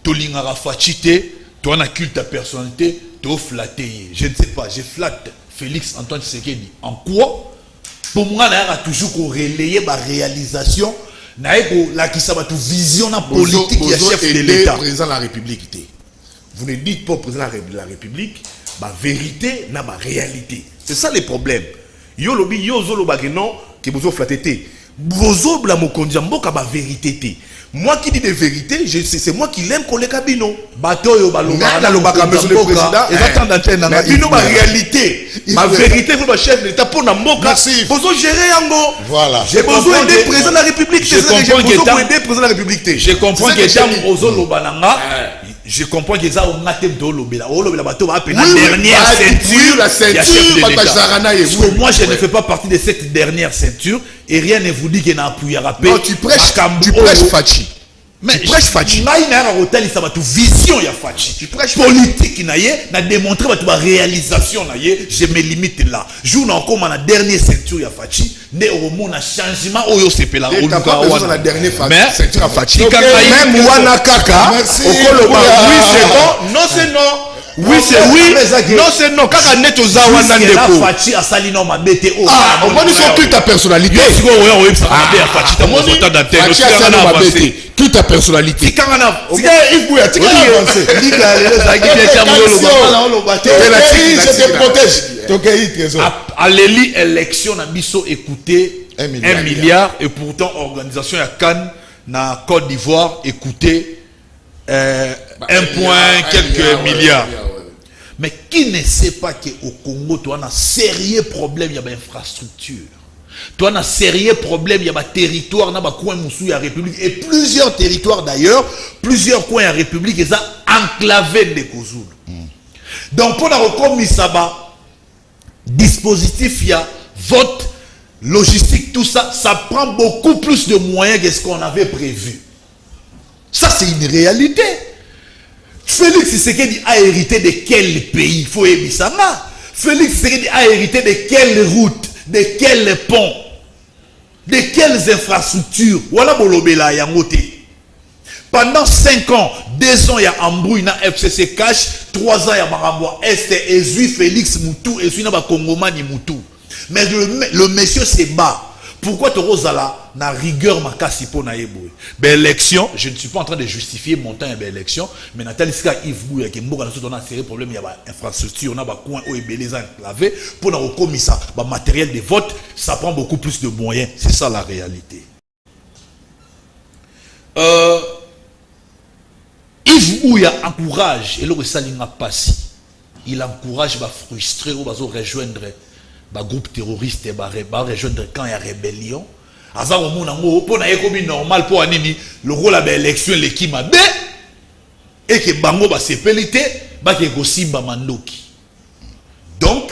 tu l'ingara fatité, tu as un culte à personnalité, tu as flatté. Je ne sais pas, je flatte Félix Antoine Tshisekedi. En quoi? Pour moi, il a toujours relayer ma réalisation, la vision politique du chef de l'État. Président de la République. Vous ne dites pas au président de la République, la vérité n'a pas réalité. C'est ça le problème. Yo lobby, yo zolo bageno, qui vous offre la tété. Vous la mokondiambo ka ba vérité. Moi qui dis des vérités, c'est moi qui l'aime qu'on les cabino. Bateau yo baloma na lobaka monsieur le président. Et attendre d'antenne na bino ma réalité. Ma vérité pour le chef de l'État pour na mboka. Vous gérer yango. Voilà. J'ai besoin d'aider le président de la République. Je comprends que j'ai aider le président de la République. Je comprends que tam ozolo bananga. Je comprends que ça on a thème de l'obéla. L'obéla bateau va appeler la dernière ceinture. La ceinture parce que moi je ne fais pas partie de cette dernière ceinture et rien ne vous dit qu'il y a un appui à rappeler. Non, tu prêches Fachi. Mais tu prêches Fachi. Vision ya Fachi. Tu prêches politique na démontrer la réalisation je me limite là. Jour encore la dernière ceinture ya Fachi, né au monde un changement oyo sepela on la dernière ceinture ya Fachi. Même wana kaka okoloba oui c'est bon, non c'est non. Oui c'est oui, non c'est non. Kaka net aux awana ndeko. Fachi asali no mabete o. Ah, on dit son culte ta personnalité. Toute ta personnalité. À l'éli élection na biso écoutez 1 milliard et pourtant organisation ya Cannes na Côte d'Ivoire écoutez 1 point quelques milliards. Mais qui ne sait pas qu'au Congo tu as un sérieux problème, il y a une infrastructure. Tu as un sérieux problème, il y a un territoire, il y a un coin de la République, et plusieurs territoires d'ailleurs, plusieurs coins de la République, ils sont enclavés de Kozul. Donc pour la recommis ça, dispositif, il y a vote, logistique, tout ça, ça prend beaucoup plus de moyens que ce qu'on avait prévu. Ça c'est une réalité. Félix Tshisekedi a hérité de quel pays? Il faut aimer ça. Félix Tshisekedi a hérité de quelle route? De quel pont? De quelles infrastructures? Voilà bolobela yangote. Pendant 5 ans, 2 ans, il y a embrouille na FCC Cash, 3 ans, il y a Marambwa Est, et Félix Moutou, et Suina Kongomani Moutou. Mais le monsieur se bat. Pourquoi tu Rosala na rigueur makasi po na yeboy? Élection, je ne suis pas en train de justifier mon temps et élection, mais Nathalie Ska Yves Bouya qui mboka na so na sérieux problème, il y a infrastructure, on a ba coin o ebelé enclavé pour na rekomisa ba matériel de vote, ça prend beaucoup plus de moyens, c'est ça la réalité. Yves Bouya encourage et le salinga passi. Il encourage ba frustré ou ba rejoindre ba groupe terroriste ba rejoindre quand il y a rébellion. Aza o mona ngo po na yekobi normal po anini le rôle la élection l'équipe mabe et que bango ba sepelité ba ke ko simba mandoki. Donc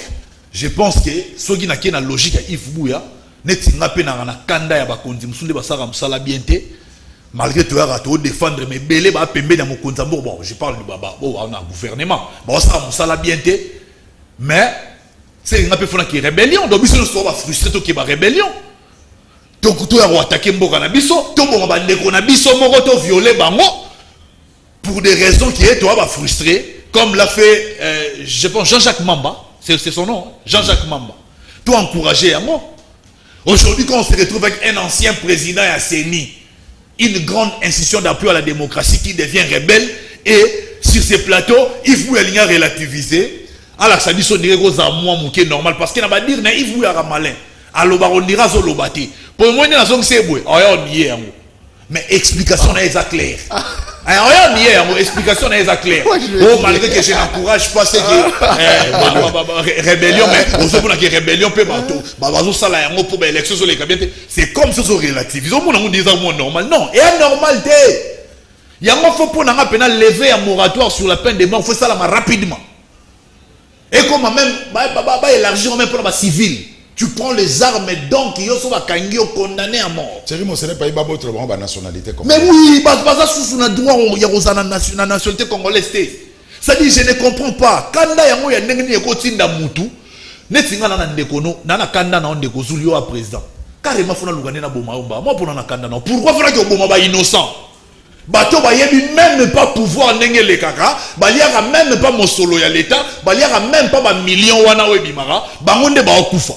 je pense que ceux qui n'a logique à Yves Bouya netinga pe na kanda ya bakonzi musunde basara musala bien te malgré tout à défendre mais belé ba pembe na mokonza bon je parle de baba bon on a gouvernement ba ça musala bien te mais c'est nga pe fona ki rébellion donc biso so ba frustré to ki ba rébellion donc to ya attaquer mboka na biso to bon ba ndeko na biso moko to violer bango pour des raisons qui est toi ba frustré comme l'a fait je pense Jean-Jacques Mamba. C'est son nom, Jean-Jacques Mamba. Tout encourager à moi. Aujourd'hui, quand on se retrouve avec un ancien président à CENI, une grande institution d'appui à la démocratie qui devient rebelle, et sur ces plateaux, il faut relativiser. Alors, ça dit son direct à moi, mouké normal, parce qu'il n'a pas dire, il faut être malin. Alors, on dira zo lobati. Pour moi, on a zone c'est beau. On y est, mais explication n'est pas claire. Alors, explication n'est pas claire. Oh, malgré que je n'encourage pas ce que rébellion, mais aux autres qui rébellion peut bateau. Pour l'élection sur les cabinets, c'est comme ça sont relatifs. Ils ont dit ça normal. Non, et anormal, il y a un faut pour lever un moratoire sur la peine de mort. Il faut ça rapidement. Et comme même élargir même pour la civile. Tu prends les armes donc ils sont condamnés à mort. C'est vrai, ce n'est pas une nationalité congolaise. Mais oui, ça sous un droit il y a la nationalité congolaise. Ça dit je ne comprends pas. Quand il y a un kotinda mutu, netinga na ndekono, na kanda na ndeko zulio à président. Carrément fona lugane na boma omba. Moi pour na kanda na. Pourquoi fona que boma ba innocent? Bato ba yebi même pas pouvoir ndenge le kaka, ba liaka même pas mosolo ya l'état, ba liaka même pas ba million wana webimara, bangonde ba okufa.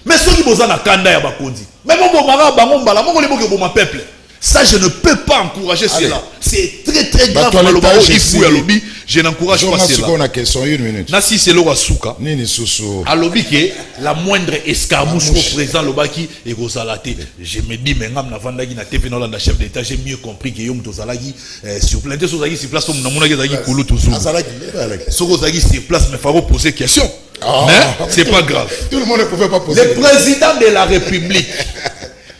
Mais ceux qui bossent dans Kanda ya bakondi. Mais bon mara bango mbala moko le boke boma peuple. Ça je ne peux pas encourager cela. C'est très très grave malobaro ifu ya lobi, je n'encourage pas cela. On a question 1 minute. Na si c'est lo wasuka. Nini susu. Alobi que la moindre escarmouche au président lobaki et Rosalate. Je me dis mais ngam na vandaki na TV na chef d'état, j'ai mieux compris que yom tozalaki sur planté sozaki sur place na monaki zaki kulu toujours. Sozaki sur place mais faut poser question. Mais c'est pas grave. Tout le monde ne pouvait pas poser. Le président de la République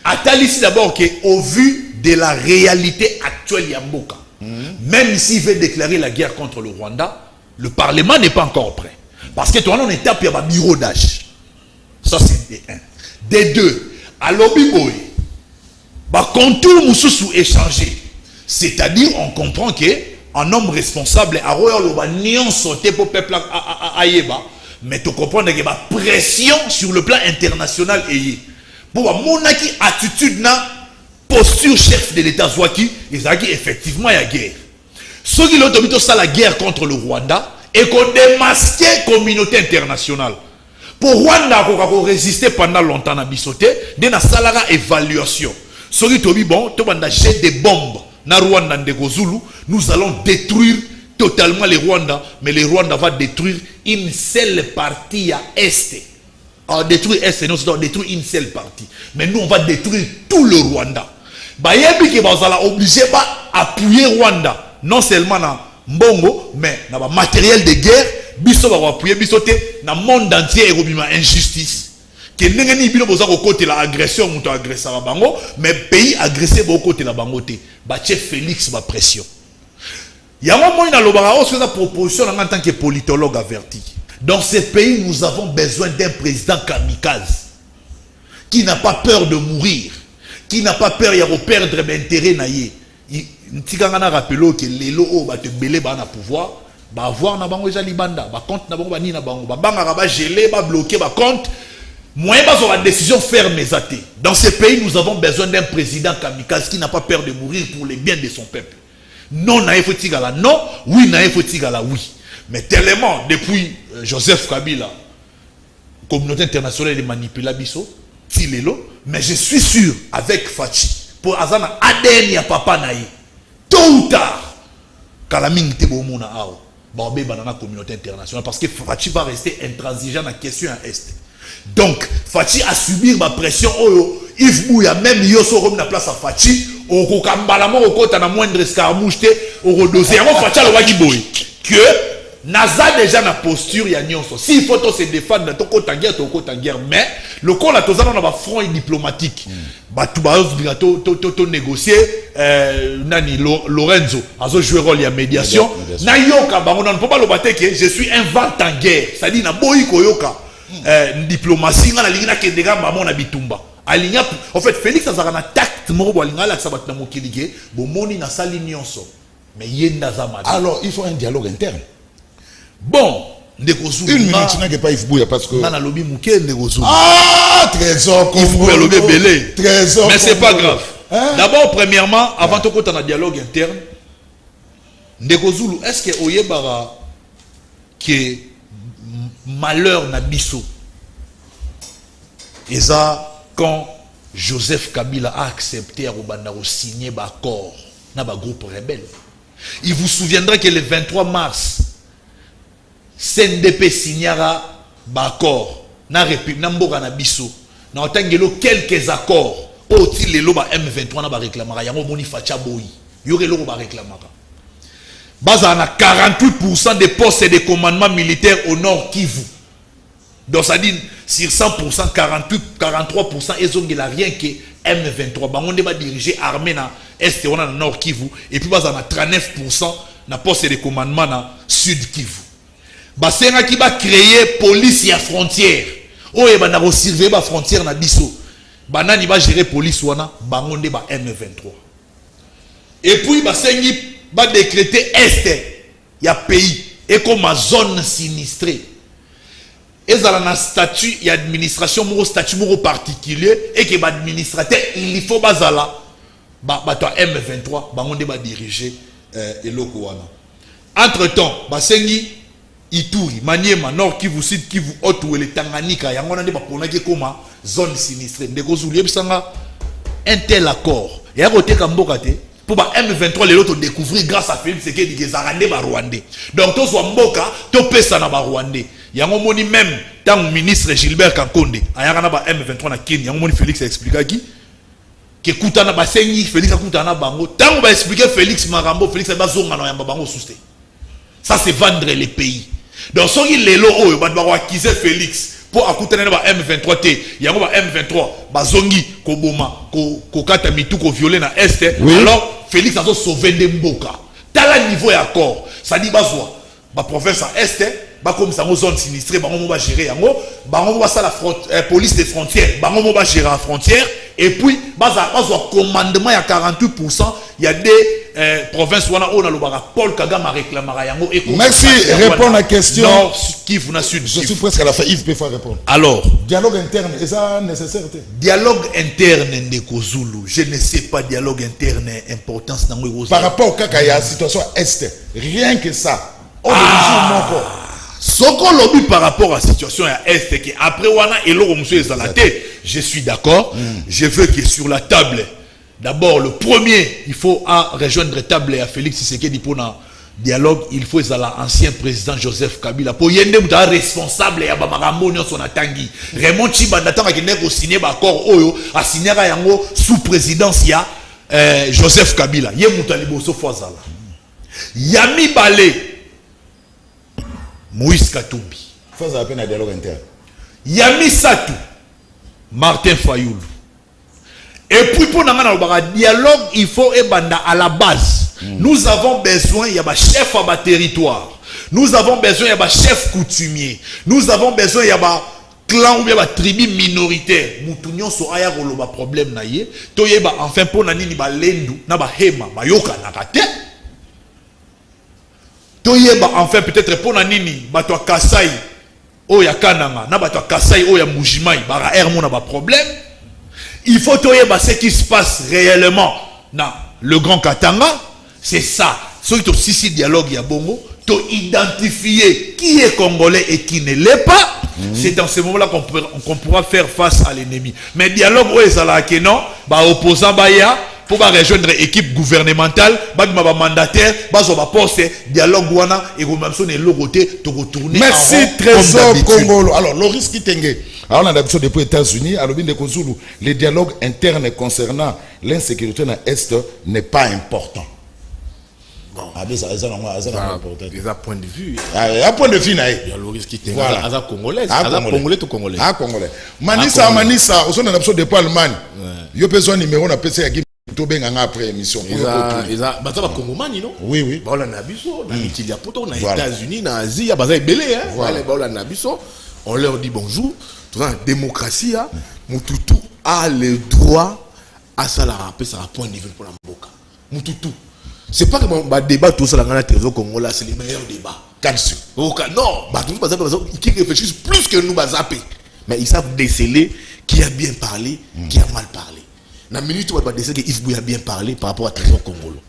a ici d'abord qu'au vu de la réalité actuelle Yamboka, même s'il veut déclarer la guerre contre le Rwanda, le Parlement n'est pas encore prêt. Parce que toi, on est tapé à un bureau d'âge. Ça, c'est des 1. Des 2, à l'Obiboy, contour Moussoussou échangé. C'est-à-dire, on comprend qu'un homme responsable a réellement sauté pour le peuple à Yéba. Mais tu comprends qu'il y a une pression sur le plan international. Pour mon attitude, posture chef de l'État, ils ont effectivement la guerre. Ceux qui ont dit la guerre contre le Rwanda et qu'on démasqué la communauté internationale. Pour Rwanda, on a résisté pendant longtemps à Bissoté, il y a une évaluation. Ceux qui ont dit bon, tu vas jeter des bombes dans Rwanda, nous allons détruire totalement les Rwandais, mais les Rwandais vont détruire une seule partie à Est. Alors détruire Est, nous allons détruire une seule partie. Mais nous, on va détruire tout le Rwanda. Bayebi que vous allez obligé d'appuyer Rwanda, non seulement dans Mbongo, mais dans le matériel de guerre, biso va appuyer bisote dans le monde entier et robima injustice. Que n'engeni bino boza ko côté la agression muto agressera bango, mais pays agressé bo côté la bangote. Ba chef Félix ba pression. Il y a un moment où il y a une proposition en tant que politologue averti. Dans ce pays, nous avons besoin d'un président kamikaze qui n'a pas peur de mourir, qui n'a pas peur de perdre l'intérêt. Si on a rappelé que les lots ont belé na pouvoir, ba avoir na bango libanda, ba compte na bango ba ni na bango, ba banga ba gelé, ba bloqué, ba compte. Moi, la décision ferme et athée. Dans ce pays, nous avons besoin d'un président kamikaze qui n'a pas peur de mourir pour le bien de son peuple. Non, naïe faut-il non, oui, naïe faut-il oui. Mais tellement, depuis Joseph Kabila, la communauté internationale est manipulée, mais je suis sûr, avec Fachi, pour Azana ADN ya papa naïe, tôt ou tard, Kalaming Tebomona Ao, Barbé Banana communauté internationale, parce que Fachi va rester intransigeant dans la question à Est. Donc, Fachi a subi ma pression, Yves Bouya, même Yoso Rom na place à Fachi, au Kokambalamo, au Kota na moindre escarmouche, au Rodosé, avant Fachi à l'Owagiboy, que Naza déjà na posture ya nyonso. S'il faut se défendre, toko tanguère, mais le col a tozana na ba front diplomatique. Ba tu ba to négocier nani Lorenzo azo jouer rôle ya médiation. Na yoka bango non peut pas le battre que je suis un vent en guerre. Ça dit na boyi koyoka. diplomatie nga na lingi na kendeka maman na bitumba alinya en fait Félix azaka na tact moko bo linga la sabat na mokilike bo moni na sali nyonso mais yenda za mabe. Alors il faut un dialogue interne. Bon ndeko Zulu une minute n'a que pas Yves Bouya parce que na lobi muke ndeko Zulu trésor Yves Bouya lobi belé trésor mais c'est pas grave. D'abord premièrement avant de côté na dialogue interne ndeko Zulu est-ce que oyebara que malheur na biso et ça quand Joseph Kabila a accepté à signer un accord dans un groupe rebelle. Il vous souviendra que le 23 mars CNDP signera un accord na République na mboka na biso na otangelo quelques accords oti lelo ba M23 na ba réclamera yango moni facha boyi yore lelo ba réclamera baza na 48% des postes et des commandements militaires au nord Kivu. Donc ça dit sur 100%, 43% ils ont rien que M23. Bangonde va diriger armée na est on a nord Kivu et puis baza na 39% na poste et des commandements na sud Kivu. Basenga qui va créer police ya frontière. Oye ba na surveiller ba frontière na biso. Banani va gérer police wana bangonde ba M23. Et puis basengi va décréter est il y a pays et comme ma zone sinistrée et ça a un statut et administration un statut particulier et que l'administrateur il faut bazala toi M23 bangonde va diriger et lokowana entre temps basengi Ituri Maniema Nord Kivu Sud Kivu Haut le Tanganyika yango nande ba ponaki comme zone sinistrée ndeko Zulu yebisanga un tel accord et à côté kamboka te pour M23 les autres découvrir grâce à Félix Tshisekedi des Rwandais ba Rwandais. Donc to soit mboka to pesa na ba Rwandais. Yango moni même tant ministre Gilbert Kankonde ayaka na ba M23 na Kenya yango moni Félix a expliqué qui que kutana ba sengi Félix a kutana bango tant ba expliquer Félix Marambo Félix ba zonga na yamba bango souste. Ça c'est vendre les pays. Donc soki lelo oyo ba accuser Félix pour akutana na ba M23 te yango ba M23 ba zongi ko boma ko kata mitu ko violer na est oui. Alors Félix a sauvé des mboka. Tala niveau et accord. Ça dit bazwa. Ba province à est, ba comme ça zone sinistrée, ba on va gérer yango, ba on va ça la police des frontières, ba on va gérer la frontière et puis bazwa commandement à 48%, il y a des provinces où on a le Paul Kagame réclamera yango et merci répondre à la question. Nord Kivu na sud. Je suis presque à la fin, Yves peut répondre. Alors, dialogue interne, est ça nécessaire? Dialogue interne ndeko Zulu, je ne sais pas dialogue interne importance dans par rapport au cas qu'il y a situation est, rien que ça. Soko lobby par rapport à la situation à est que après wana eloko monsieur ezalate, je suis d'accord. Je veux que sur la table d'abord le premier, il faut rejoindre table à Félix Tshisekedi pour un dialogue, il faut l'ancien président Joseph Kabila pour yende muta responsable ya ba makambo nyonso na tangi. Raymond Tshibanda tanga kende ko signer ba accord oyo a signer yango sous présidence ya Joseph Kabila. Ye muta liboso fozala. Yami Balé Moïse Katumbi. Faut ça appelle un dialogue interne. Yami Satou Martin Fayoulou. Et puis pour un dialogue, il faut ebanda à la base. Nous avons besoin, il y a un chef à bas territoire. Nous avons besoin, il y a un chef coutumier. Nous avons besoin, il y a un clan ou bien une tribu minoritaire. Moutounion so aya goloba problème na ye. To yeba enfin pour nani ni ba lendu na ba hema ba yoka na kate. To yeba enfin peut-être pour nani ni ba to Kasai o ya Kananga na ba to Kasai o ya Mujimai ba ra mo na ba problème. Il faut toyer ce qui se passe réellement dans le Grand Katanga. C'est ça. Ce qui est aussi dialogue ya bongo, to identifier qui est congolais et qui ne l'est pas. C'est dans ce moment-là qu'on pourra faire face à l'ennemi. Mais dialogue où est-ce que non, bah opposant baya pour rejoindre l'équipe gouvernementale, bah mandataire, bah poste dialogue wana et comme ça ne logoté to retourner. Merci Trésor Congolo. Alors Loris Kitenge. Alors, on a l'habitude depuis les États-Unis, à l'objet de Kozulu, le dialogue interne concernant l'insécurité dans l'Est n'est pas important. Bon. Ah, mais ça important. Ils ont point de vue. Un point de vue, il y a Loris qui était congolais. Congolais tout congolais. Ah, congolais. Manissa, au sein de l'absolu de Allemagne, il y a besoin de numéro, on a PC à Guy. Après émission. Ils ont Congomani, non? Oui, oui. On a Nabiso, on a États-Unis, on a Asie, on a belé, hein. Voilà, on a Nabiso. on leur dit bonjour. Dans la démocratie, Moutoutou a le droit à ça, la rappeler, ça va point de niveau pour la Mboka. Moutoutou. C'est pas que mon débat, tout ça, dans le Trésor Congo, là, c'est les meilleurs débats. Non, qui réfléchissent plus que nous, mais ils savent déceler qui a bien parlé, qui a mal parlé. Dans la minute où on va déceler que Yves Bouya a bien parlé par rapport à Trésor Congolo.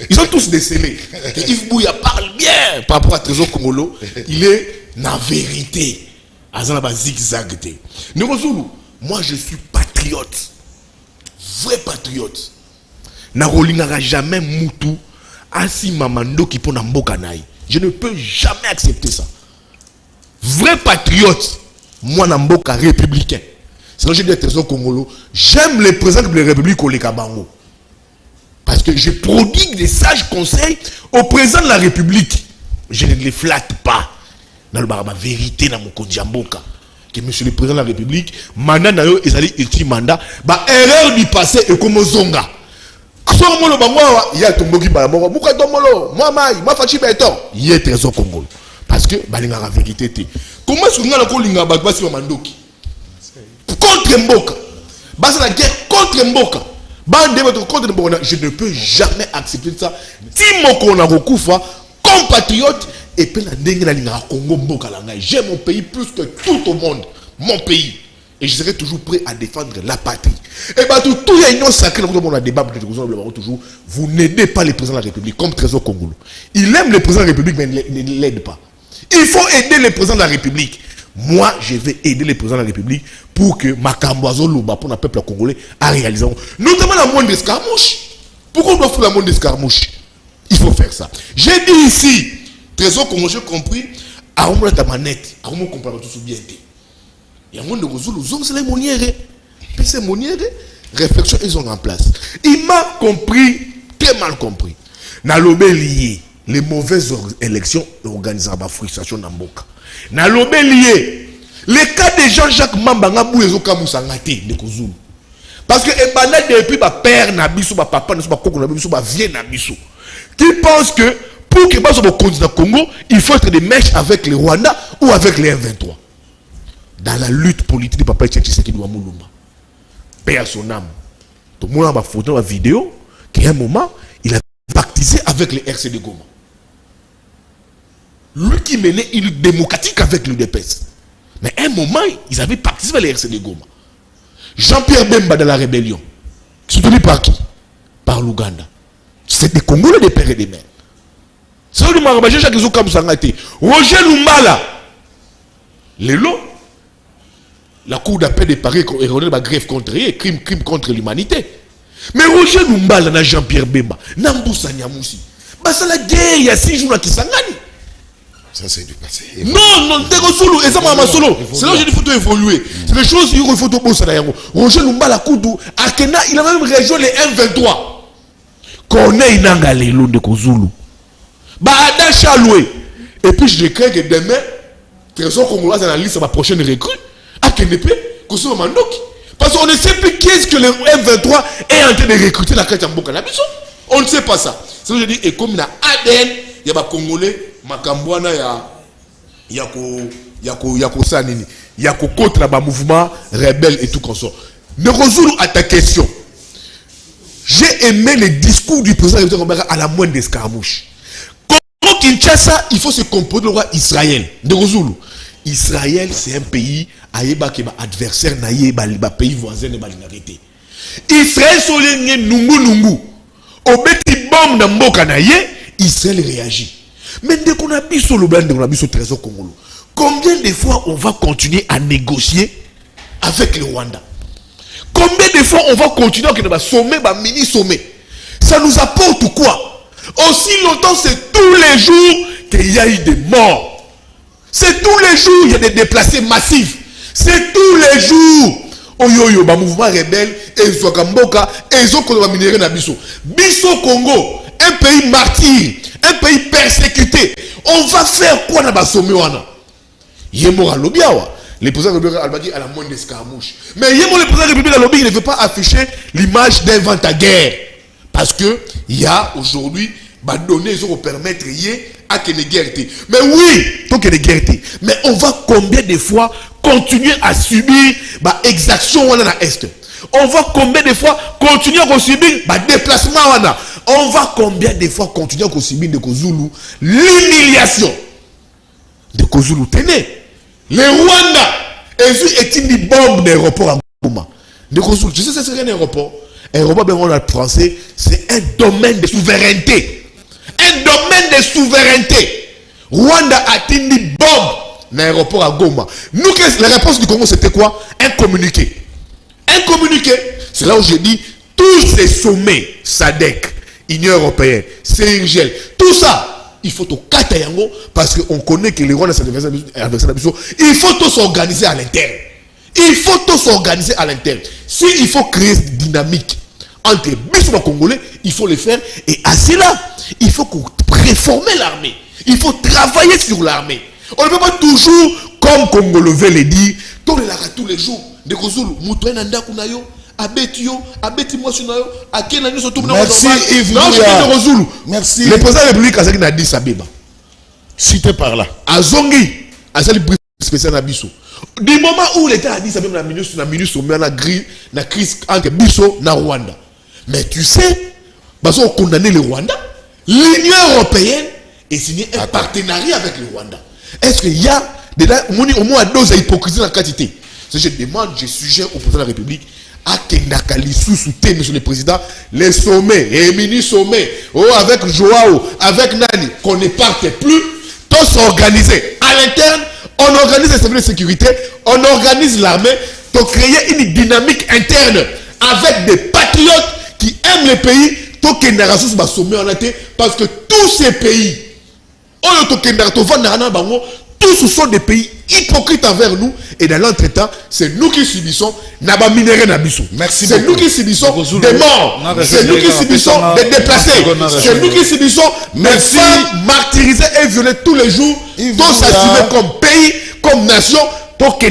Ils ont tous décelé que Yves Bouya parle bien par rapport à Trésor Congolo. Il est la vérité. Zigzag. Moi je suis patriote. Vrai patriote. Narolingara jamais Moutou. Asi Mamando qui pon Mboka naï. Je ne peux jamais accepter ça. Vrai patriote. Moi Namboka républicain. Sinon je dis à Trésor Congolo. J'aime les présidents de la République au Lekabango. Parce que je prodigue des sages conseils au président de la République. Je ne les flatte pas. Dans le barba vérité dans mon Kodjamboka. Que monsieur le président de la République, mandat nayo ezali ultime mandat, ba erreur du passé et comme zonga. Quand moi le bango il y a tomboki ba mo muka tomolo, moi mai, moi fachi beto. Il y a Trésor Congo. Parce que balinga la vérité té. Comment est-ce qu'on a ko linga ba basi mandoki? Contre Mboka. Basa la guerre contre Mboka. Contre Mboka, je ne peux jamais accepter ça. Timoko na rokufa compatriote. Et puis la Congo Mboka Langa. J'aime mon pays plus que tout au monde. Mon pays. Et je serai toujours prêt à défendre la patrie. Et bien tout il y a une sacrée dans le débat toujours. Vous n'aidez pas les présidents de la République comme Trésor Congolo. Il aime les présidents de la République mais il ne l'aide pas. Il faut aider les présidents de la République. Moi, je vais aider les présidents de la République pour que Makamboazo Loba pour le peuple congolais a réalisé. Notamment la moindre escarmouche. Pourquoi on doit faire la moindre escarmouche? Il faut faire ça. J'ai dit ici. Trésor Congo, j'ai compris, à on ta manette, à on comprend tout bien. Il y a un monde de Rosulu, c'est les monières. Puis ces monières, réflexion, ils ont en place. Il m'a compris, très mal compris. N'a l'obé lié, les mauvaises élections organisées à la frustration dans Mboka. N'a l'obé lié, les cas de Jean-Jacques Mambanga Bouyezo Kamoussangate de Kozulu. Parce que Ebana depuis ma père Nabiso, ma papa Nabiso, ma coco Nabiso, ma vieille Nabiso, qui pense que pour que les candidat Congo, il faut être des mèches avec les Rwandais ou avec les M23. Dans la lutte politique de Papa Tshisekedi Moulumba. Paix à son âme. Tout le monde a photo, une vidéo, qu'à un moment, il a pactisé avec les RCD Goma. Lui qui menait une démocratique avec l'UDPS. Mais à un moment, ils avaient pactisé avec les RCD Goma. Jean-Pierre Bemba de la rébellion. Soutenu par qui? Par l'Ouganda. C'est des Congolais des pères et des mères. C'est le Marabajé Jacques Zoukam Sangate. Roger Lumbala. Lélo. La Cour d'appel de Paris est rendue la grève contre eux, crime contre l'humanité. Mais Roger Lumbala n'a Jean-Pierre Bemba. Namboussa Niamoussi. Bah c'est la guerre, il y a 6 jours là qui s'engagent. Ça c'est du passé. Non, t'es solo. Et ça m'a solo. C'est là que j'ai dit qu'il faut évoluer. C'est des choses qu'il faut bosser derrière. Roger Lumbala Koudou. Akena, il a même rejoint les M23. Connaît Inanga Lélo de Kozulu. Baada Chaloué. Et puis je crains que demain, Trésor Congolais dans la liste de ma prochaine recrue, à Kenepe, Kosovo Mandoki. Parce qu'on ne sait plus qui est-ce que le M23 est en train de recruter la carte en Mboka. On ne sait pas ça. C'est ce que je dis, et comme il y a ADN, il y a des Congolais, Makambouana, il y a Sanini, il y a contre le mouvement rebelle et tout comme ça. Ne résoudre à ta question. J'ai aimé le discours du président à la moindre escarmouche. Kinshasa, il faut se composer le roi Israël. De Rosulu. Israël, c'est un pays adversaire, pays voisin de Balinarité. Israël, c'est Nungu. Au bêti bombe dans Mboka naye, Israël réagit. Mais dès qu'on a mis sur le blanc, on a mis sur le Trésor Congolo. Combien de fois on va continuer à négocier avec le Rwanda? Combien de fois on va continuer à sommet, mini-sommet? Ça nous apporte quoi? Aussi longtemps, c'est tous les jours qu'il y a eu des morts. C'est tous les jours il y a des déplacés massifs. C'est tous les jours. Oyoyo, ba mouvement rebelle, et Zwakamboka, et Zoko minéré na biso. Biso Congo, un pays martyr, un pays persécuté. On va faire quoi dans Basomé wana? Yemora Lobiawa. Le président de la République à la moindre escarmouche. Mais Yemora, le président de la République, il ne veut pas afficher l'image d'un vent à guerre. Parce que il y a aujourd'hui données qui vont permettre à que les guerres. Mais oui, tant que les guerres. Mais on va combien de fois continuer à subir bah exaction wana na est. On va combien de fois continuer à subir bah déplacement wana. On va combien de fois continuer à subir de Kozulu l'humiliation de Kozulu. Tenez, le Rwanda est une bombe d'aéroport à Goma. De Kozulu, tu sais c'est un aéroport. Aéroport ben on a français, c'est un domaine de souveraineté. Un domaine de souveraineté. Rwanda a une bombe l'aéroport à Goma. Nous, la réponse du Congo, c'était quoi? Un communiqué. Un communiqué. C'est là où j'ai dit, tous ces sommets, SADC, Union Européenne, CIRGL, tout ça, il faut au Katayango, parce qu'on connaît que les Rwandais sont adversaires. Il faut tous s'organiser à l'interne. Il faut tous s'organiser à l'interne. S'il faut créer cette dynamique entre les Congolais, il faut le faire. Et à cela, il faut qu'on réformer l'armée. Il faut travailler sur l'armée. On ne peut pas toujours, comme Congolais veut le dire, tous les jours, de Kozulu, Moutoué Nanda Kunayo, Abetio, Abetimosunayo, Akenani Sotoumna. Merci Yves Bouya. Merci. Le président de la République a dit qu'il a dit Sabeba. Cité par là. Azongi, a dit le spécial Nabiso. Du moment où l'État a dit Sabeba, la ministre, la crise entre Bisso et Rwanda. Mais tu sais, parce qu'on condamne le Rwanda, l'Union Européenne est signé un partenariat avec le Rwanda. Est-ce qu'il y a au moins deux hypocrisies dans la quantité? Je demande, je suggère au président de la République à Kendakali sous-souté, monsieur le président, les sommets, les mini-sommets, avec Joao, avec Nani, qu'on ne parte plus, tous organisés. À l'interne, on organise les services de sécurité, on organise l'armée pour créer une dynamique interne avec des patriotes qui aiment le pays, parce que tous ces pays, tous sont des pays hypocrites envers nous, et dans l'entretemps, c'est nous qui subissons Merci. C'est nous qui subissons des morts, c'est nous qui subissons des déplacés, c'est nous qui subissons des femmes martyrisées et violées tous les jours, tous s'assumer comme pays, comme nation, pour que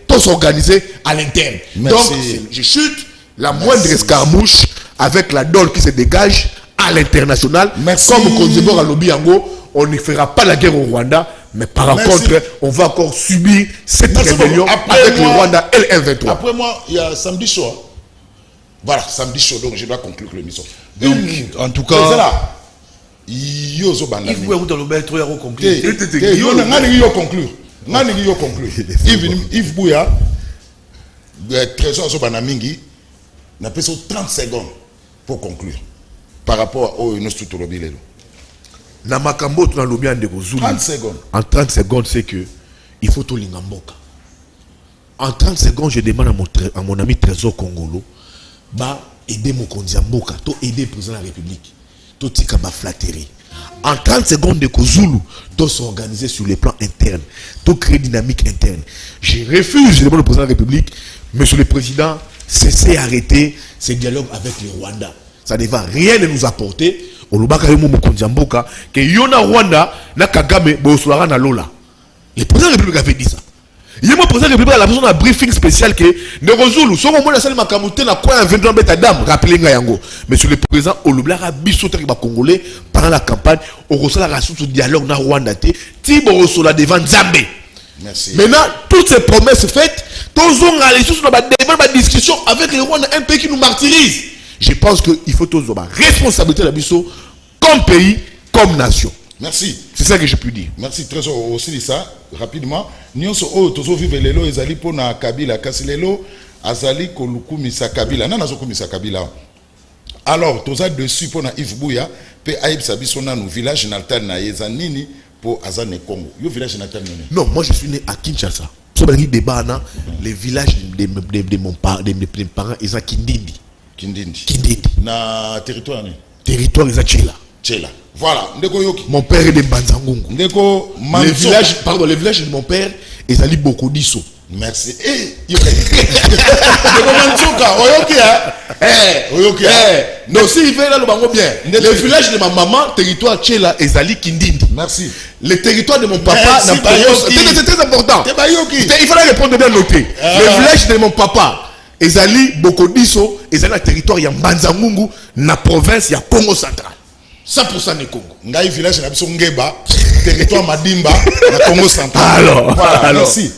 tous s'organiser à l'interne. Donc, je chute la moindre escarmouche avec la dole qui se dégage à l'international. Comme Konzebor à Lobiango, on ne fera pas la guerre au Rwanda, mais par contre, on va encore subir cette rébellion avec le Rwanda et le M23. Après moi, il y a samedi chaud. Voilà, samedi chaud, donc je dois conclure l'émission. Donc, en tout cas, il faut conclure. Yves Bouya, Trésor Zobanamingi, n'a pas 30 secondes pour conclure par rapport au Nostutolobilelo. Na makambo tu na lobi ande ko Zulu. 30 secondes. En 30 secondes, c'est que il faut tout l'ingamboka. En 30 secondes, je demande à mon ami Trésor Congolo, bah aider mon Kondiamboka, to aider le président de la République, to tika ba flatterie. En 30 secondes de Kozulu, to s'organiser sur les plans internes, to créer dynamique interne. Je refuse, je demande au président de la République, monsieur le président, cessez arrêter ces dialogues avec le Rwanda. Ça ne va rien nous apporter. Que Yona Rwanda na Kagame Bosolara na Lola. Le président de la République avait dit ça. Il y a un président de la République a besoin d'un briefing spécial que ne Rozulu, son moment la salle Makamute na quoi un 23 bêta dame, rappelez Ngayango. Monsieur le président, Olublara Bissota qui va congolais pendant la campagne, au reçoit la sous dialogue na Rwanda te, Tibo Rosola devant Zambé. Merci. Maintenant, toutes ces promesses faites, tous ont allé sur la discussion avec le Rwanda, un pays qui nous martyrise. Je pense qu'il faut tous avoir responsabilité de la Bisso comme pays, comme nation. Merci. C'est ça que je peux dire. Merci très aussi ça rapidement. Nous sommes tous vivre lelo ezali pona Kabila kasi lelo azali kolukumisa Kabila. Nana zokumisa Kabila. Alors tous ça dessus pona Yves Bouya pe aib sabiso na nou village natal na Yezanini pour Azane Congo. Yo village natal nini? Non, moi je suis né à Kinshasa. So ba débat na les villages de mon parents ils à Kindindi. Kindindi. Na territoire ni. Territoire ils à Tchela. Voilà, ndeko yoki. Mon père est de Banzangungu. Ndeko les villages de mon père ils allaient beaucoup d'Isso. Merci. Ndeko Mansoka, oyoki oyoki non si il fait là le bango bien. Les villages de ma maman, territoire Tchela ils allaient Kindindi. Merci. Le territoire de mon papa n'a pas c'est très important. Il fallait répondre bien noté. Le village de mon papa Ezali Bokodiso, ezali na territoire ya Mbanzangungu na province ya Congo central. 100% de Congo. Ngai village na biso Ngeba. territoire Madimba, na Congo central. Alors, voilà, alors. merci.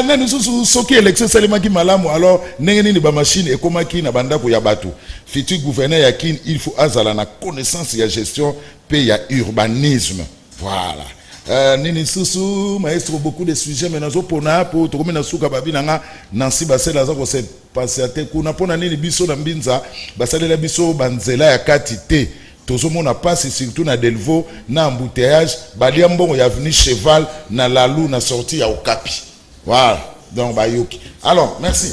Nani susu soki élection salimaki malamu alors ndenge nini ba machine ekomaki na bandako ya bato. Futur gouverneur ya kin il faut azala na connaissance ya gestion pe ya urbanisme. Voilà. Nini susu maestro beaucoup de sujets mais nazo pona po to komena suka babi nanga Nancy Basela za ko se passer ate kuna pona nini biso na mbinza basalela biso banzela ya kati te. Tozo mona passe surtout na Delvaux na embouteillage balia mbongo ya avenue Cheval na Lalou na sortie ya Okapi. Voilà. Donc bayoki. Alors, merci.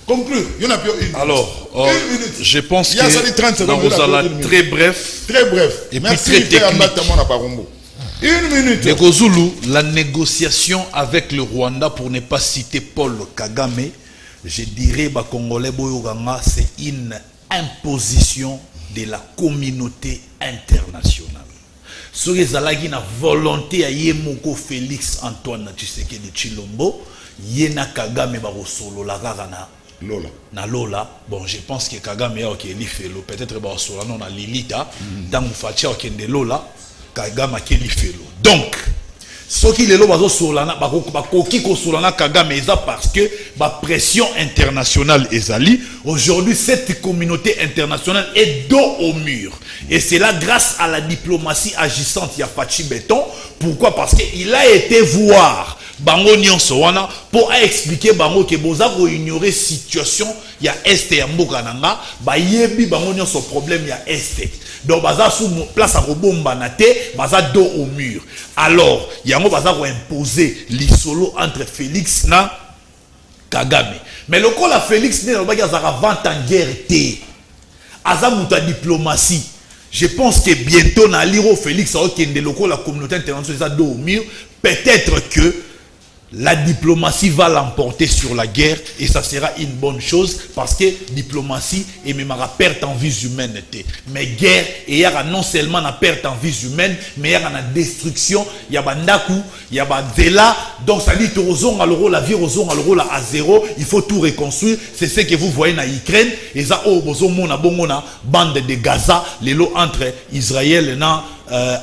Conclure. Il y en a plus une. Alors, une minute. je pense Il y a ça, les 30 que secondes, nous là, allons une minute. très bref. Très bref. Et merci, puis très technique. Une minute. Les Kozulu, la négociation avec le Rwanda, pour ne pas citer Paul Kagame, je dirais, bah, Congolais Boyoganga, c'est une imposition de la communauté internationale. Ce qui est la volonté à Yemoko Félix Antoine Tshisekedi Tshilombo, Yena Kagame Barosolo la Ragana Lola. Na Lola, bon, je pense que Kagame a ok lifelo, peut-être Barosolo non na Lilita, dans Fatia ok de Lola, Kagame a lifelo. Donc, ce qui est là, solana, bakoki ko solana Kagame eza parce que la pression internationale ezali. Aujourd'hui, cette communauté internationale est dos au mur. Et c'est là grâce à la diplomatie agissante, il y a Fachi Béton. Pourquoi? Parce qu'il a été voir Bango Nyonso wana pour expliquer Bango que boza ko ignorer situation il y a est ya mboka nanga ba yebi Bango Nyonso problème il y a est. Donc baza sous place à robomba na te baza dos au mur. Alors yango baza ko imposer l'isolo entre Félix na Kagame. Mais le col à Félix n'est pas vente en guerre té. Azamuta diplomatie. Je pense que bientôt na liro Félix a okende loko la communauté internationale dos au mur. Peut-être que la diplomatie va l'emporter sur la guerre et ça sera une bonne chose parce que diplomatie et même la perte en vie humaine. Mais guerre, il y a non seulement la perte en vie humaine, mais il y a la destruction, il y a bandaku, il y a zela. Donc ça dit que la vie à zéro, il faut tout reconstruire. C'est ce que vous voyez dans Ukraine. Et ça, bande de Gaza, les lots entre Israël et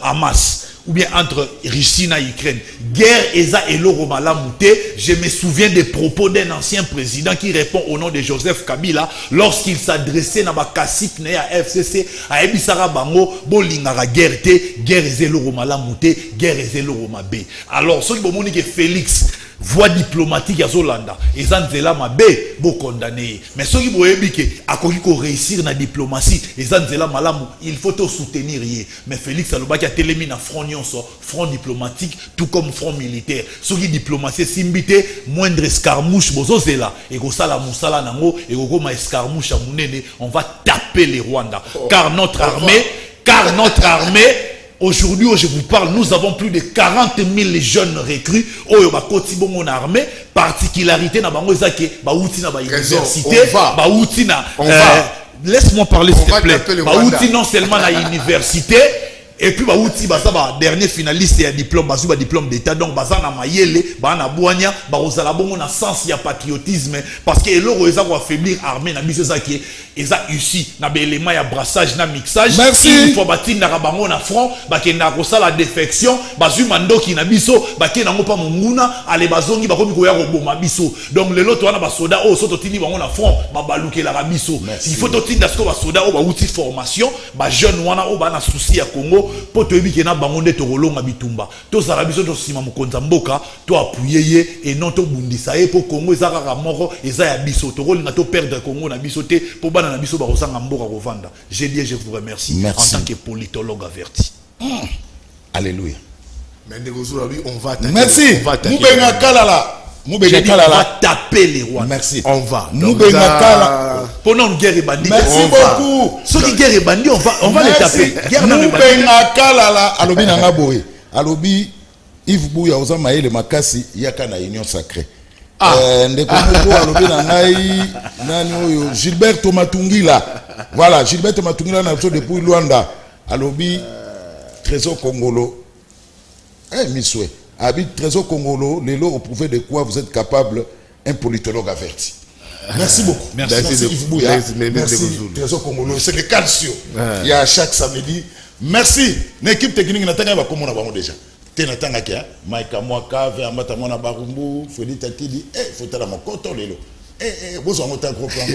Hamas. Ou bien entre Russie et Ukraine. Guerre eza eloro malamuté. Je me souviens des propos d'un ancien président qui répond au nom de Joseph Kabila lorsqu'il s'adressait na bakasik na ya FCC a ebisara bango bolingara guerre te, guerre eza eloro malamuté, guerre eza eloro mabe. Alors ce qui bomoni que Félix voie diplomatique à Zolanda et Zanzela mabe bo condamné. Mais ce qui boyebi que akoki ko réussir na diplomatie et Zanzela malamu, il faut te soutenir yé. Mais Félix alobaki a télémi na front nyonso, front diplomatique tout comme front militaire. Ce qui diplomatie simbité moindre escarmouche bozozela et ko sala musala nango et ko ma escarmouche à munene, on va taper les Rwandais car notre armée aujourd'hui, où je vous parle, nous avons plus de 40 000 jeunes recrues. Oyo ba koti bongo na armée, particularité na bango ezake ba outi na ba université, ba outi na laisse-moi parler s'il te plaît. Ba outi non seulement na université et puis ba outi ba dernier finaliste ya diplôme, ba zuba diplôme d'état donc ba na mayele, ba na boanya, ba ozala bongo na sens ya patriotisme parce que eloko eza ko affaiblir armée na biso zaki eza ici na élément ya brassage na mixage. Merci. Il faut bâtir na bango na front ba ke na ko sala défection ba zuma ndoki na biso ba ke nango pa munguna ale bazongi ba komi ko ya ko boma biso. Donc le lot wana ba soda o soto tini bango na front ba baluke la biso. Il faut totinda ce ko ba soda o ba outil formation ba jeune wana o ba na souci ya Congo po to ebiki na bango nde to rolonga bitumba. To sala biso to sima mokonza mboka to appuyer et non to bundisa e po Congo ezaka ka moko eza ya biso to rolinga to perdre Congo na biso te po bana na biso ba rosanga mboka kovanda. J'ai dit je vous remercie. Merci. En tant que politologue averti. Alléluia. Mais aujourd'hui, on va attaquer. Merci. On va attaquer. Moubenga Kalala. J'ai dit on va taper les rois. Merci. On va. Moubenga Kalala. Pendant une guerre et bandit. Merci beaucoup. Ceux qui guerre et bandit, on va les taper. Guerre dans les bandits. Moubenga Kalala. Alobi nanga boye. Alobi Yves Bouya oza maele makasi yaka na union sacrée. Ndeko moko alobi na ngai nani oyo Gilbert Matungila. Voilà, Gilbert Matungila na so depuis Luanda. Alobi Trésor Congolo. Misoué. Habite Trésor Congolo, Lélo, au prouver de quoi vous êtes capable, un politologue averti. Merci beaucoup. Merci Yves Bouya. Merci Trésor Congolo. C'est le calcio. Il y a chaque samedi. Merci. L'équipe technique n'a pas comme on a déjà. Tena tanga kia, Maïka Mwaka, Vermata Mona Barumbu, Freddy Takidi, faut être à mon coton lélo. Vous en avez un gros plan.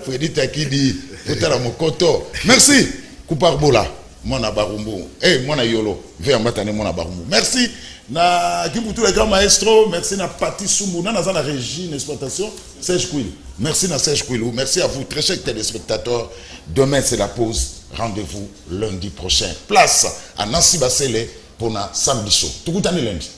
Freddy Takidi, faut être à mon coton. Merci. Koupar Bola, Mona Barumbu, Mona Yolo, Vermata Mona Barumbu. Merci. Na Kibutu le grand maestro, merci na Pati Soumou, na la régie d'exploitation, Serge Kouil. Merci na Serge Kouilou, merci à vous, très chers téléspectateurs. Demain c'est la pause, rendez-vous lundi prochain. Place à Nancy Bassele pour na samedi show. Tout le lundi.